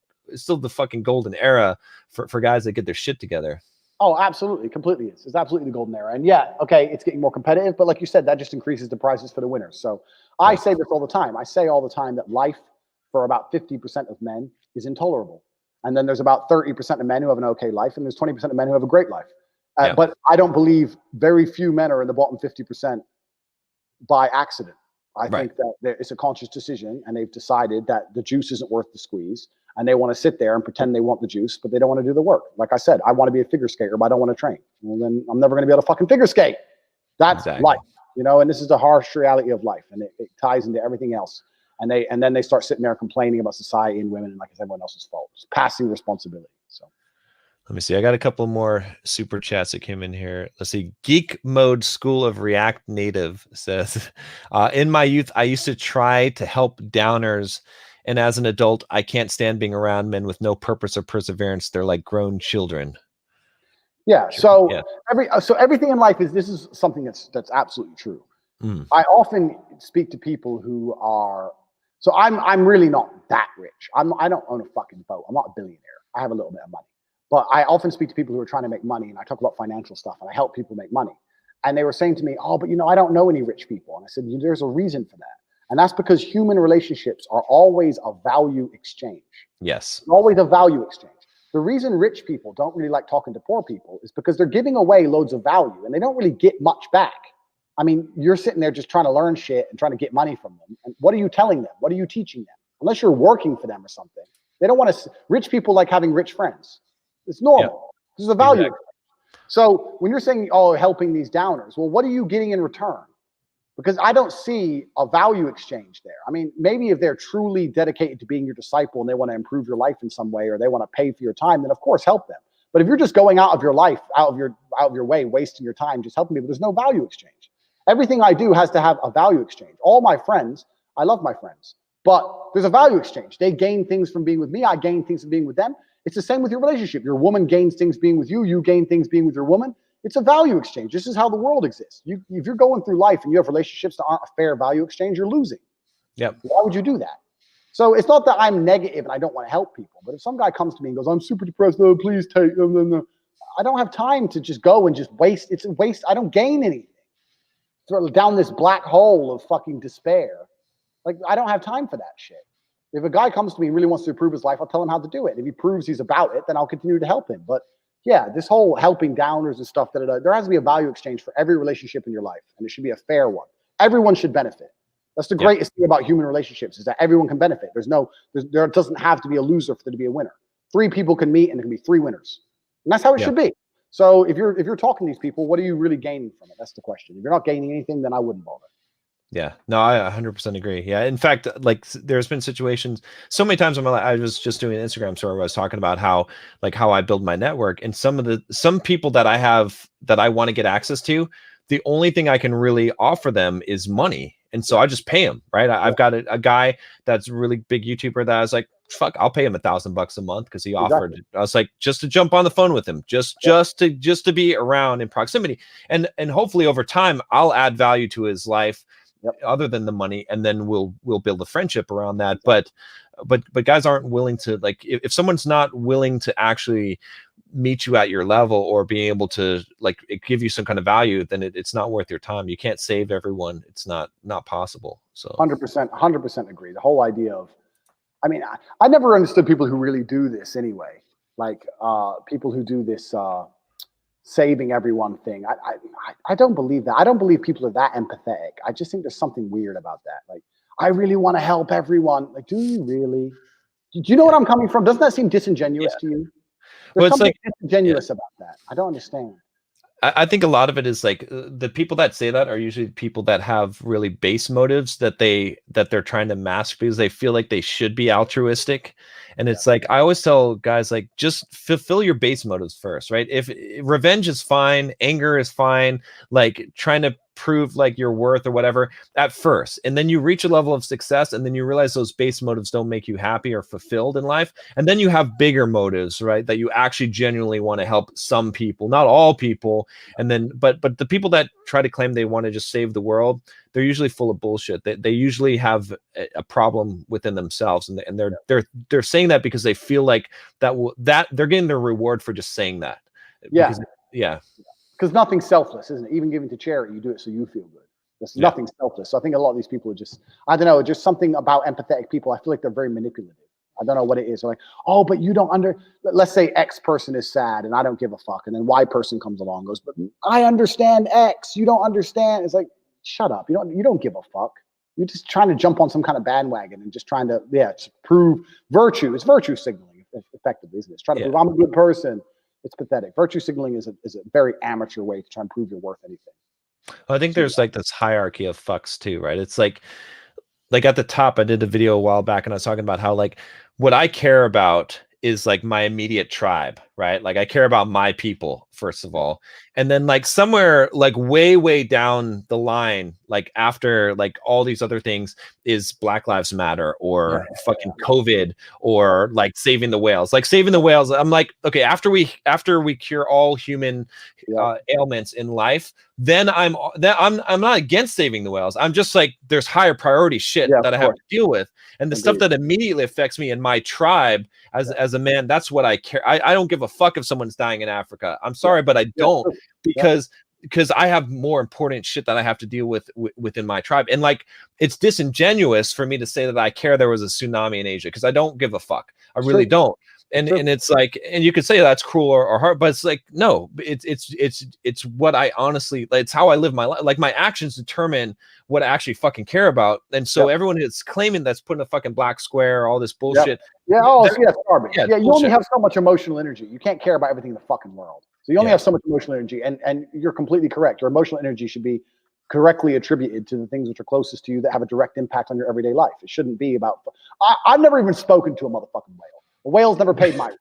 the fucking golden era for guys that get their shit together. Oh, absolutely. Completely is. It's absolutely the golden era. And yeah, okay, it's getting more competitive, but like you said, that just increases the prizes for the winners. So I say this all the time. I say all the time that life for about 50% of men is intolerable. And then there's about 30% of men who have an okay life, and there's 20% of men who have a great life. But I don't believe very few men are in the bottom 50% by accident. I think that it's a conscious decision, and they've decided that the juice isn't worth the squeeze. And they want to sit there and pretend they want the juice, but they don't want to do the work. Like I said, I want to be a figure skater, but I don't want to train. Well, then I'm never going to be able to fucking figure skate. That's life, you know, and this is the harsh reality of life. And it ties into everything else. And then they start sitting there complaining about society and women, and like it's everyone else's fault. It's passing responsibility. So let me see. I got a couple more super chats that came in here. Let's see. Geek Mode School of React Native says, in my youth, I used to try to help downers. And as an adult, I can't stand being around men with no purpose or perseverance. They're like grown children. Yeah. So everything in life this is something that's absolutely true. I often speak to people who are, so I'm really not that rich. I don't own a fucking boat. I'm not a billionaire. I have a little bit of money, but I often speak to people who are trying to make money, and I talk about financial stuff, and I help people make money. And they were saying to me, oh, but I don't know any rich people. And I said, there's a reason for that. And that's because human relationships are always a value exchange. Yes. Always a value exchange. The reason rich people don't really like talking to poor people is because they're giving away loads of value and they don't really get much back. I mean, you're sitting there just trying to learn shit and trying to get money from them. And what are you telling them? What are you teaching them? Unless you're working for them or something. They don't want to. Rich people like having rich friends. It's normal. This is a value. Exactly. So when you're saying, oh, helping these downers, well, what are you getting in return? Because I don't see a value exchange there. I mean, maybe if they're truly dedicated to being your disciple and they want to improve your life in some way, or they want to pay for your time, then of course help them. But if you're just going out of your life, out of your way, wasting your time, just helping people, there's no value exchange. Everything I do has to have a value exchange. All my friends, I love my friends, but there's a value exchange. They gain things from being with me. I gain things from being with them. It's the same with your relationship. Your woman gains things being with you. You gain things being with your woman. It's a value exchange. This is how the world exists. If you're going through life and you have relationships that aren't a fair value exchange, you're losing. Yep. Why would you do that? So it's not that I'm negative and I don't want to help people, but if some guy comes to me and goes, I'm super depressed, oh, please take them. I don't have time to just go and just waste. It's a waste. I don't gain anything. Sort of down this black hole of fucking despair. Like, I don't have time for that shit. If a guy comes to me and really wants to improve his life, I'll tell him how to do it. If he proves he's about it, then I'll continue to help him. But yeah, this whole helping downers and stuff, there has to be a value exchange for every relationship in your life, and it should be a fair one. Everyone should benefit. That's the greatest thing about human relationships, is that everyone can benefit. There doesn't have to be a loser for there to be a winner. 3 people can meet and there can be 3 winners. And that's how it should be. So if you're talking to these people, what are you really gaining from it? That's the question. If you're not gaining anything, then I wouldn't bother. Yeah, no, I 100% agree. Yeah, in fact, like there's been situations so many times in my life. I was just doing an Instagram story where I was talking about how I build my network, and some people that I have that I want to get access to, the only thing I can really offer them is money, and so I just pay them. Right, I've got a guy that's a really big YouTuber that I was like, fuck, I'll pay him $1,000 a month because he offered. I was like, just to jump on the phone with him, just to be around in proximity, and hopefully over time I'll add value to his life. Other than the money, and then we'll build a friendship around that. But guys aren't willing to, like, if someone's not willing to actually meet you at your level or being able to like give you some kind of value, then it's not worth your time. You can't save everyone. It's not possible. So 100% agree. The whole idea of, I mean, I never understood people who really do this anyway. Like people who do this saving everyone thing. I don't believe that. I don't believe people are that empathetic. I just think there's something weird about that. Like, I really want to help everyone. Like, do you really? Do you know what I'm coming from? Doesn't that seem disingenuous to you? There's something disingenuous about that. I don't understand. I think a lot of it is like the people that say that are usually people that have really base motives that they're trying to mask because they feel like they should be altruistic. And it's like, I always tell guys, like, just fulfill your base motives first, right? If revenge is fine, anger is fine, like trying to prove like your worth or whatever at first, and then you reach a level of success, and then you realize those base motives don't make you happy or fulfilled in life, and then you have bigger motives, right, that you actually genuinely want to help some people, not all people. And then but the people that try to claim they want to just save the world, they're usually full of bullshit. They usually have a problem within themselves, and they're saying that because they feel like that they're getting their reward for just saying that. Because nothing's selfless, isn't it? Even giving to charity, you do it so you feel good. There's nothing selfless. So I think a lot of these people are just, I don't know, just something about empathetic people. I feel like they're very manipulative. I don't know what it is. They're like, oh, but you don't let's say X person is sad and I don't give a fuck. And then Y person comes along and goes, but I understand X. You don't understand. It's like, shut up. You don't give a fuck. You're just trying to jump on some kind of bandwagon and just trying to, prove virtue. It's virtue signaling, effectively, isn't it? It's trying to prove I'm a good person. It's pathetic. Virtue signaling is a very amateur way to try and prove you're worth anything. I think there's like this hierarchy of fucks too, right? It's like at the top, I did a video a while back and I was talking about how like what I care about is like my immediate tribe, right? Like I care about my people, first of all. And then like somewhere like way down the line, like after like all these other things is Black Lives Matter or fucking COVID or like saving the whales. Like saving the whales, I'm like, okay, after we cure all human ailments in life, then I'm not against saving the whales. I'm just like, there's higher priority shit that I have to deal with. And the stuff that immediately affects me and my tribe as a man, that's what I care. I don't give a fuck if someone's dying in Africa. I'm sorry, but I don't because I have more important shit that I have to deal with within my tribe. And like, it's disingenuous for me to say that I care there was a tsunami in Asia because I don't give a fuck. I really don't. And it's like, and you could say that's cruel or hard, but it's like, no, it's what I honestly, it's how I live my life. Like my actions determine what I actually fucking care about. And so everyone is claiming that's putting a fucking black square, all this bullshit. It's garbage. You only have so much emotional energy. You can't care about everything in the fucking world. So you only have so much emotional energy, and you're completely correct. Your emotional energy should be correctly attributed to the things which are closest to you that have a direct impact on your everyday life. It shouldn't be about, I've never even spoken to a motherfucking whale. A whale's never paid my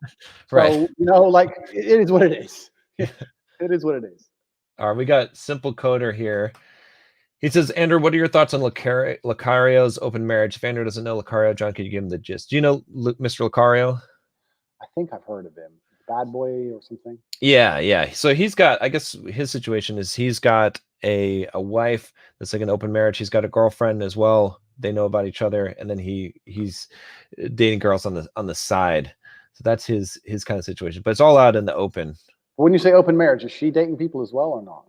rent. So, Right. like, it is what it is. It is what it is. All right, we got Simple Coder here. He says, Andrew, what are your thoughts on Lucario's open marriage? If Andrew doesn't know Lucario, John, can you give him the gist? Do you know Mr. Lucario? I think I've heard of him. Bad boy or something. Yeah. So he's got, I guess his situation is he's got a wife that's like an open marriage. He's got a girlfriend as well. They know about each other, and then he's dating girls on the side. So that's his kind of situation. But it's all out in the open. When you say open marriage, is she dating people as well or not?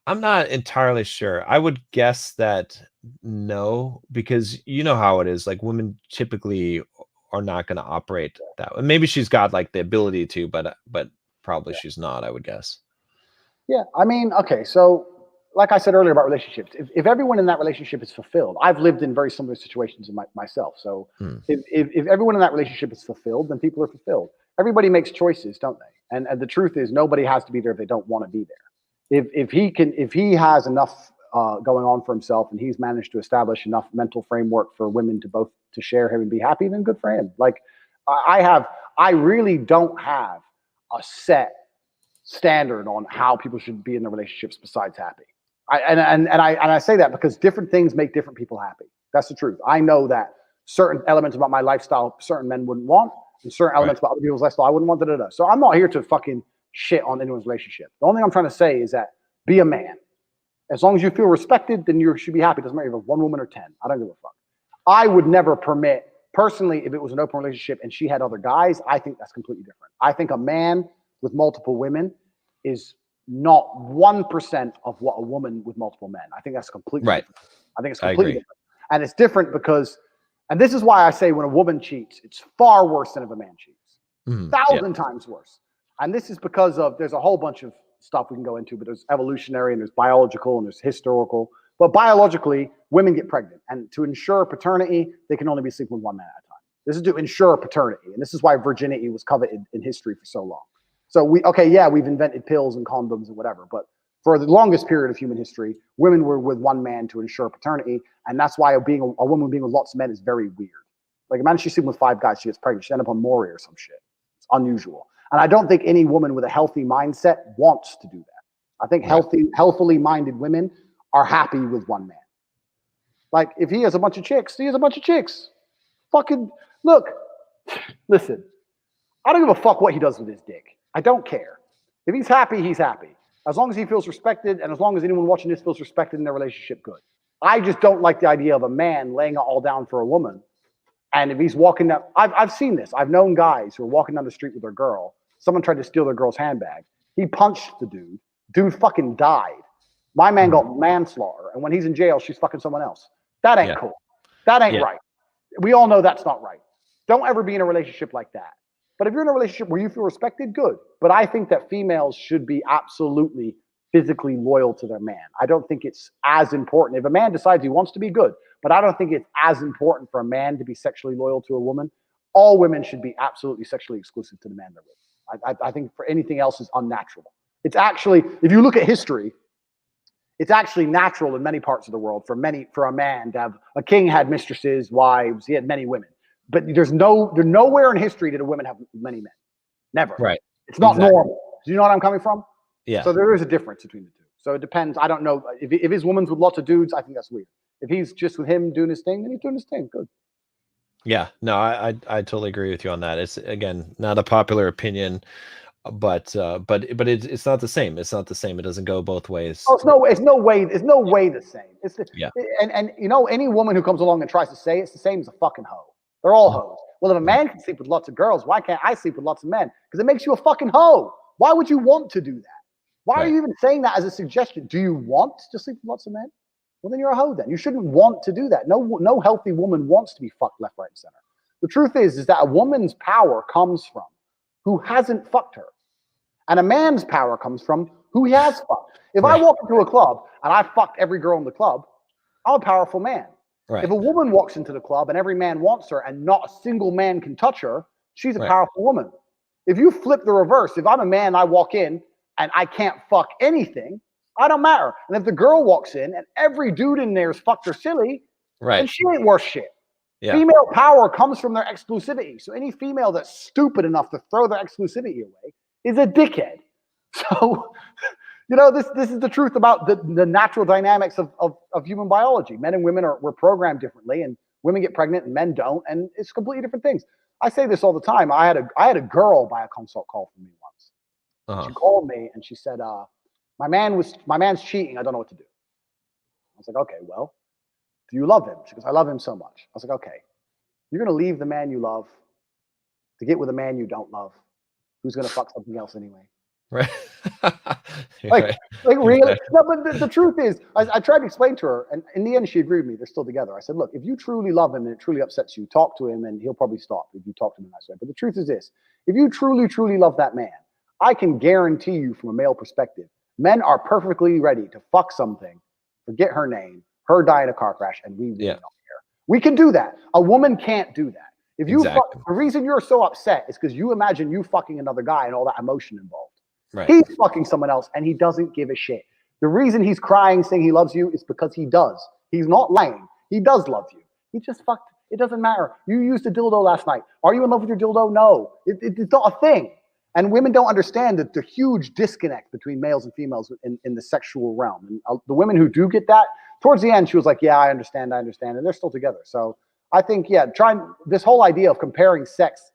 I'm not entirely sure. I would guess that no, because you know how it is. Like women typically are not going to operate that way. Maybe she's got like the ability to, but probably she's not, I would guess. Yeah, I mean, okay, so like I said earlier about relationships, if everyone in that relationship is fulfilled, I've lived in very similar situations in myself. So if everyone in that relationship is fulfilled, then people are fulfilled. Everybody makes choices, don't they? And the truth is, nobody has to be there if they don't want to be there. If he has enough going on for himself and he's managed to establish enough mental framework for women to share him and be happy, then good for him. Like I really don't have a set standard on how people should be in their relationships besides happy. I say that because different things make different people happy. That's the truth. I know that certain elements about my lifestyle certain men wouldn't want, and certain elements about other people's lifestyle I wouldn't want. So I'm not here to fucking shit on anyone's relationship. The only thing I'm trying to say is that be a man. As long as you feel respected, then you should be happy. It doesn't matter if you're 1 woman or 10. I don't give a fuck. I would never permit, personally, if it was an open relationship and she had other guys, I think that's completely different. I think a man with multiple women is not 1% of what a woman with multiple men. I think that's completely different. I think it's completely different. And it's different because, and this is why I say when a woman cheats, it's far worse than if a man cheats. 1,000 times worse. And this is because there's a whole bunch of stuff we can go into, but there's evolutionary and there's biological and there's historical. But biologically, women get pregnant. And to ensure paternity, they can only be sleeping with one man at a time. This is to ensure paternity. And this is why virginity was coveted in history for so long. So we've invented pills and condoms and whatever. But for the longest period of human history, women were with one man to ensure paternity. And that's why a woman being with lots of men is very weird. Like imagine she's sleeping with 5 guys, she gets pregnant, she ends up on Maury or some shit. It's unusual. And I don't think any woman with a healthy mindset wants to do that. I think healthily minded women are happy with one man. Like if he has a bunch of chicks, he has a bunch of chicks. Fucking look, listen, I don't give a fuck what he does with his dick. I don't care. If he's happy, he's happy. As long as he feels respected and as long as anyone watching this feels respected in their relationship, good. I just don't like the idea of a man laying it all down for a woman. And if he's walking down, I've seen this. I've known guys who are walking down the street with their girl. Someone tried to steal their girl's handbag. He punched the dude. Dude fucking died. My man got manslaughter. And when he's in jail, she's fucking someone else. That ain't cool. That ain't right. We all know that's not right. Don't ever be in a relationship like that. But if you're in a relationship where you feel respected, good. But I think that females should be absolutely physically loyal to their man. I don't think it's as important. If a man decides he wants to be, good. But I don't think it's as important for a man to be sexually loyal to a woman. All women should be absolutely sexually exclusive to the man they're with. I think for anything else is unnatural. It's actually, if you look at history, it's actually natural in many parts of the world for a man to have, a king had mistresses, wives, he had many women. But there's nowhere in history did a woman have many men. Never. Right. It's not normal. Do you know what I'm coming from? Yeah. So there is a difference between the two. So it depends. I don't know. If his woman's with lots of dudes, I think that's weird. If he's just with him doing his thing, then he's doing his thing. Good. Yeah. No, I totally agree with you on that. It's again not a popular opinion, but it's not the same. It's not the same. It doesn't go both ways. Oh, it's no way the same. And you know, any woman who comes along and tries to say it's the same as a fucking hoe. They're all hoes. Well, if a man can sleep with lots of girls, why can't I sleep with lots of men? Because it makes you a fucking hoe. Why would you want to do that? Why are you even saying that as a suggestion? Do you want to sleep with lots of men? Well, then you're a hoe then. You shouldn't want to do that. No healthy woman wants to be fucked left, right, and center. The truth is that a woman's power comes from who hasn't fucked her. And a man's power comes from who he has fucked. If I walk into a club and I fucked every girl in the club, I'm a powerful man. Right. If a woman walks into the club and every man wants her and not a single man can touch her, she's a powerful woman. If you flip the reverse, if I'm a man and I walk in and I can't fuck anything, I don't matter. And if the girl walks in and every dude in there is fucked her silly, then she ain't worth shit. Yeah. Female power comes from their exclusivity. So any female that's stupid enough to throw their exclusivity away is a dickhead. So, this is the truth about the natural dynamics of human biology. Men and women we're programmed differently, and women get pregnant and men don't, and it's completely different things. I say this all the time. I had a girl buy a consult call from me once. Uh-huh. She called me and she said, my man's cheating. I don't know what to do. I was like, okay, well, do you love him? She goes, I love him so much. I was like, okay, you're going to leave the man you love to get with a man you don't love, who's going to fuck something else anyway. Right. like really? No, but the truth is, I tried to explain to her, and in the end, she agreed with me. They're still together. I said, look, if you truly love him and it truly upsets you, talk to him, and he'll probably stop if you talk to him in a nice way. But the truth is this: if you truly, truly love that man, I can guarantee you, from a male perspective, men are perfectly ready to fuck something, forget her name, her die in a car crash, and we really don't care. We can do that. A woman can't do that. If you fuck, the reason you're so upset is because you imagine you fucking another guy and all that emotion involved. Right. He's fucking someone else and he doesn't give a shit. The reason he's crying saying he loves you is because he does. He's not lying. He does love you. He just fucked. It doesn't matter. You used a dildo last night. Are you in love with your dildo? No. It's not a thing. And women don't understand the huge disconnect between males and females in the sexual realm. And the women who do get that, towards the end, she was like, yeah, I understand. And they're still together. So I think, this whole idea of comparing sex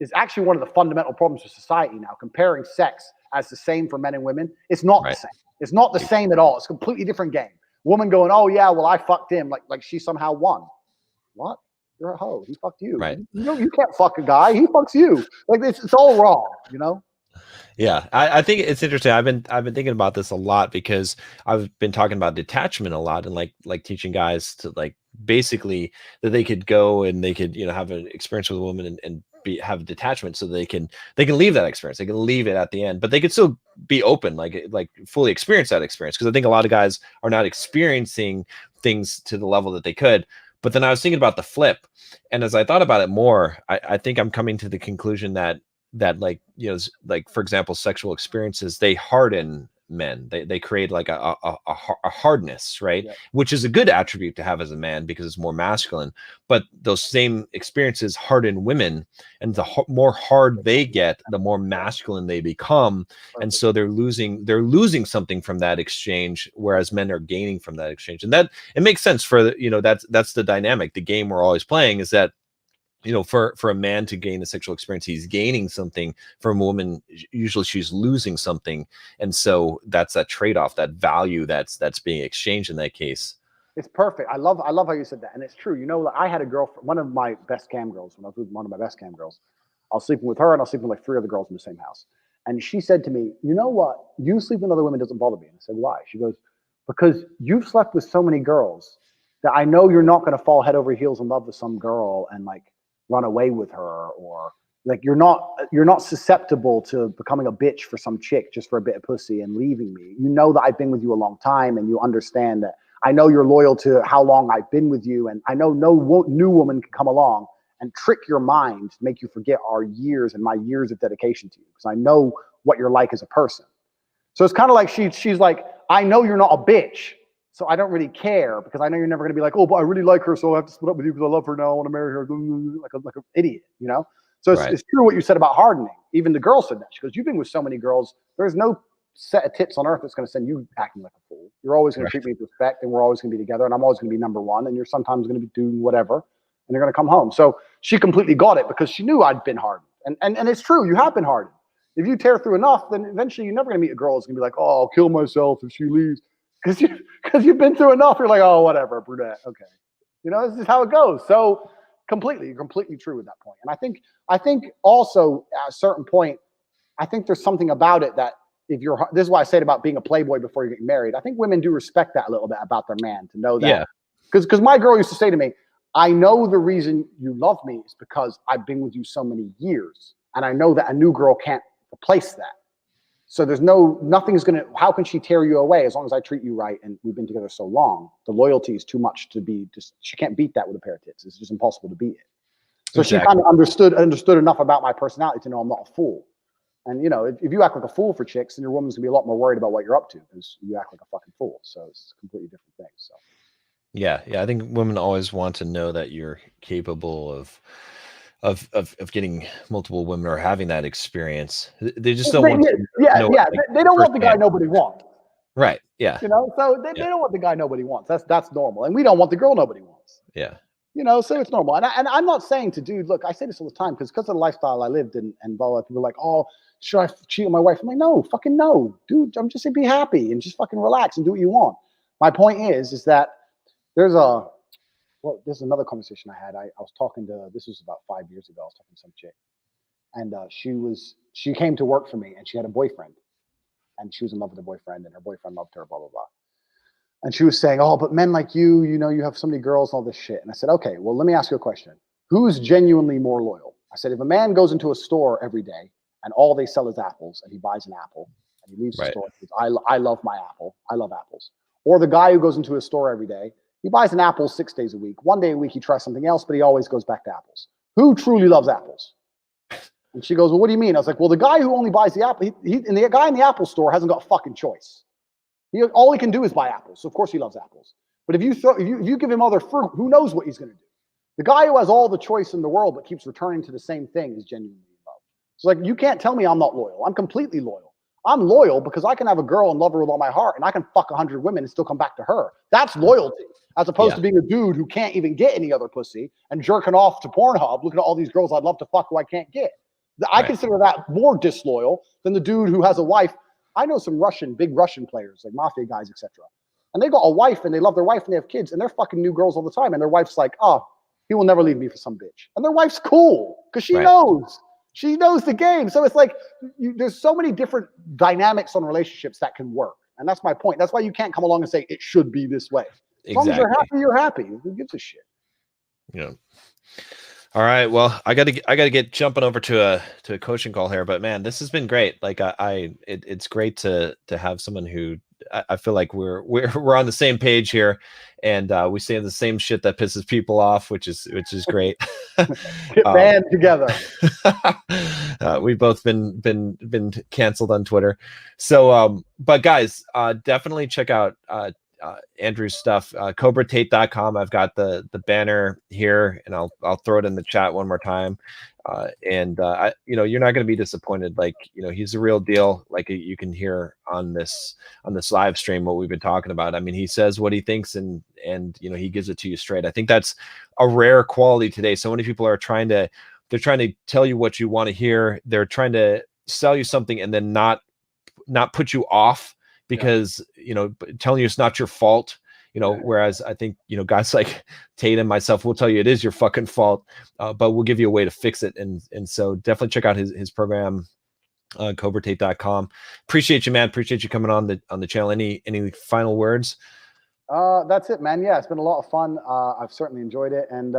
is actually one of the fundamental problems of society now. Comparing sex as the same for men and women. It's not the same. It's not the same at all. It's a completely different game. Woman going, oh yeah, well I fucked him, like she somehow won. What? You're a hoe. He fucked you. Right. You can't fuck a guy. He fucks you. Like it's all wrong, Yeah, I think it's interesting. I've been thinking about this a lot because I've been talking about detachment a lot and like teaching guys to basically that they could go and they could have an experience with a woman and have detachment so they can leave that experience. They can leave it at the end, but they could still be open, like fully experience that experience. Because I think a lot of guys are not experiencing things to the level that they could. But then I was thinking about the flip, and as I thought about it more, I think I'm coming to the conclusion that for example, sexual experiences, they harden men. They create like a hardness, right? Yeah. Which is a good attribute to have as a man because it's more masculine. But those same experiences harden women, and the more hard they get, the more masculine they become. And so they're losing something from that exchange, whereas men are gaining from that exchange. And that it makes sense for that's the dynamic. The game we're always playing is that for a man to gain a sexual experience, he's gaining something. From a woman, usually she's losing something. And so that's that trade-off, that value that's being exchanged in that case. It's perfect. I love how you said that. And it's true. I had a girlfriend, one of my best cam girls, when I was with one of my best cam girls. I was sleeping with her and I was sleeping with like 3 other girls in the same house. And she said to me, you know what? You sleep with other women doesn't bother me. And I said, why? She goes, because you've slept with so many girls that I know you're not going to fall head over heels in love with some girl and run away with her, or you're not susceptible to becoming a bitch for some chick just for a bit of pussy and leaving me. You know that I've been with you a long time, and you understand that I know you're loyal to how long I've been with you, and I know no new woman can come along and trick your mind to make you forget our years and my years of dedication to you, because I know what you're like as a person. So it's kind of like she's like, I know you're not a bitch, so I don't really care, because I know you're never going to be like, oh, but I really like her, so I have to split up with you because I love her now. I want to marry her, like an idiot, So it's true what you said about hardening. Even the girl said that. She goes, you've been with so many girls. There's no set of tits on earth that's going to send you acting like a fool. You're always going to treat me with respect, and we're always going to be together, and I'm always going to be number one, and you're sometimes going to be doing whatever, and you're going to come home. So she completely got it because she knew I'd been hardened. And it's true. You have been hardened. If you tear through enough, then eventually you're never going to meet a girl who's going to be like, oh, I'll kill myself if she leaves. Because you've been through enough, you're like, oh, whatever, brunette, okay. This is how it goes. So you're completely true at that point. And I think also at a certain point, I think there's something about it that this is why I said about being a playboy before you're getting married. I think women do respect that a little bit about their man, to know that. Yeah. Because my girl used to say to me, I know the reason you love me is because I've been with you so many years, and I know that a new girl can't replace that. So nothing's going to, how can she tear you away as long as I treat you right and we've been together so long? The loyalty is too much to be she can't beat that with a pair of tits. It's just impossible to beat it. So exactly. She kind of understood enough about my personality to know I'm not a fool. And, if you act like a fool for chicks, then your woman's going to be a lot more worried about what you're up to because you act like a fucking fool. So it's a completely different thing. So. Yeah, yeah. I think women always want to know that you're capable of getting multiple women or having that experience. They just don't want to Yeah, know it yeah. like They don't want the guy firsthand. nobody wants. Right. Yeah. You know, so they Yeah. don't want the guy nobody wants. That's normal, and we don't want the girl nobody wants. Yeah. You know, so it's normal. And I'm not saying to dude, look, I say this all the time because of the lifestyle I lived and blah, blah, people are like, oh, should I cheat on my wife? I'm like, no, fucking no, dude. I'm just saying be happy and just fucking relax and do what you want. My point is that there's this is another conversation I had. I was talking to, this was about 5 years ago. I was talking to some chick, and she came to work for me, and she had a boyfriend, and she was in love with her boyfriend, and her boyfriend loved her, blah blah blah. And she was saying, oh, but men like you know, you have so many girls, all this shit. And I said, okay, well, let me ask you a question. Who's genuinely more loyal? I said, if a man goes into a store every day and all they sell is apples, and he buys an apple and he leaves the Right. store, he says, I love my apple. I love apples. Or the guy who goes into a store every day, he buys an apple 6 days a week. 1 day a week, he tries something else, but he always goes back to apples. Who truly loves apples? And she goes, well, what do you mean? I was like, well, the guy who only buys the apple, and the guy in the Apple store hasn't got a fucking choice. All he can do is buy apples. So of course he loves apples. But if you give him other fruit, who knows what he's going to do? The guy who has all the choice in the world but keeps returning to the same thing is genuinely in love. So like, you can't tell me I'm not loyal. I'm completely loyal. I'm loyal because I can have a girl and love her with all my heart, and I can fuck 100 women and still come back to her. That's loyalty, as opposed to being a dude who can't even get any other pussy and jerking off to Pornhub, looking at all these girls I'd love to fuck who I can't get. I consider that more disloyal than the dude who has a wife. I know some big Russian players, like mafia guys, etc. And they got a wife and they love their wife and they have kids and they're fucking new girls all the time. And their wife's like, oh, he will never leave me for some bitch. And their wife's cool because she knows. She knows the game. So it's like, there's so many different dynamics on relationships that can work. And that's my point. That's why you can't come along and say it should be this way. As long as you're happy, you're happy. Who gives a shit? Yeah. All right. Well, I gotta get jumping over to a coaching call here, but man, this has been great. Like it's great to have someone who I feel like we're on the same page here, and we say the same shit that pisses people off, which is great. Get banned together. We've both been canceled on Twitter. So, but guys, definitely check out Andrew's stuff, cobratate.com. I've got the banner here, and I'll throw it in the chat one more time. And you're not going to be disappointed. Like, he's the real deal. Like you can hear on this live stream what we've been talking about. I mean, he says what he thinks, and he gives it to you straight. I think that's a rare quality today. So many people are trying to tell you what you want to hear. They're trying to sell you something and then not put you off because telling you it's not your fault. Whereas I think, guys like Tate and myself will tell you it is your fucking fault, but we'll give you a way to fix it. And so definitely check out his program, cobratate.com. Appreciate you, man. Appreciate you coming on the channel. Any final words? That's it, man. Yeah, it's been a lot of fun. I've certainly enjoyed it. And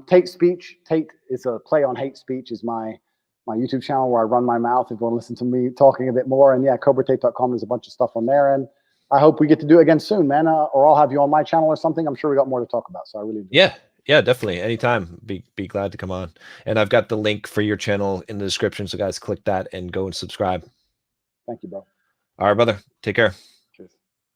Tate Speech. Tate is a play on hate speech, is my YouTube channel where I run my mouth if you want to listen to me talking a bit more. And yeah, cobratate.com, there's a bunch of stuff on there. And I hope we get to do it again soon, man. Or I'll have you on my channel or something. I'm sure we got more to talk about. So I really enjoy it. Yeah, definitely. Anytime. Be glad to come on. And I've got the link for your channel in the description. So guys, click that and go and subscribe. Thank you, bro. All right, brother. Take care.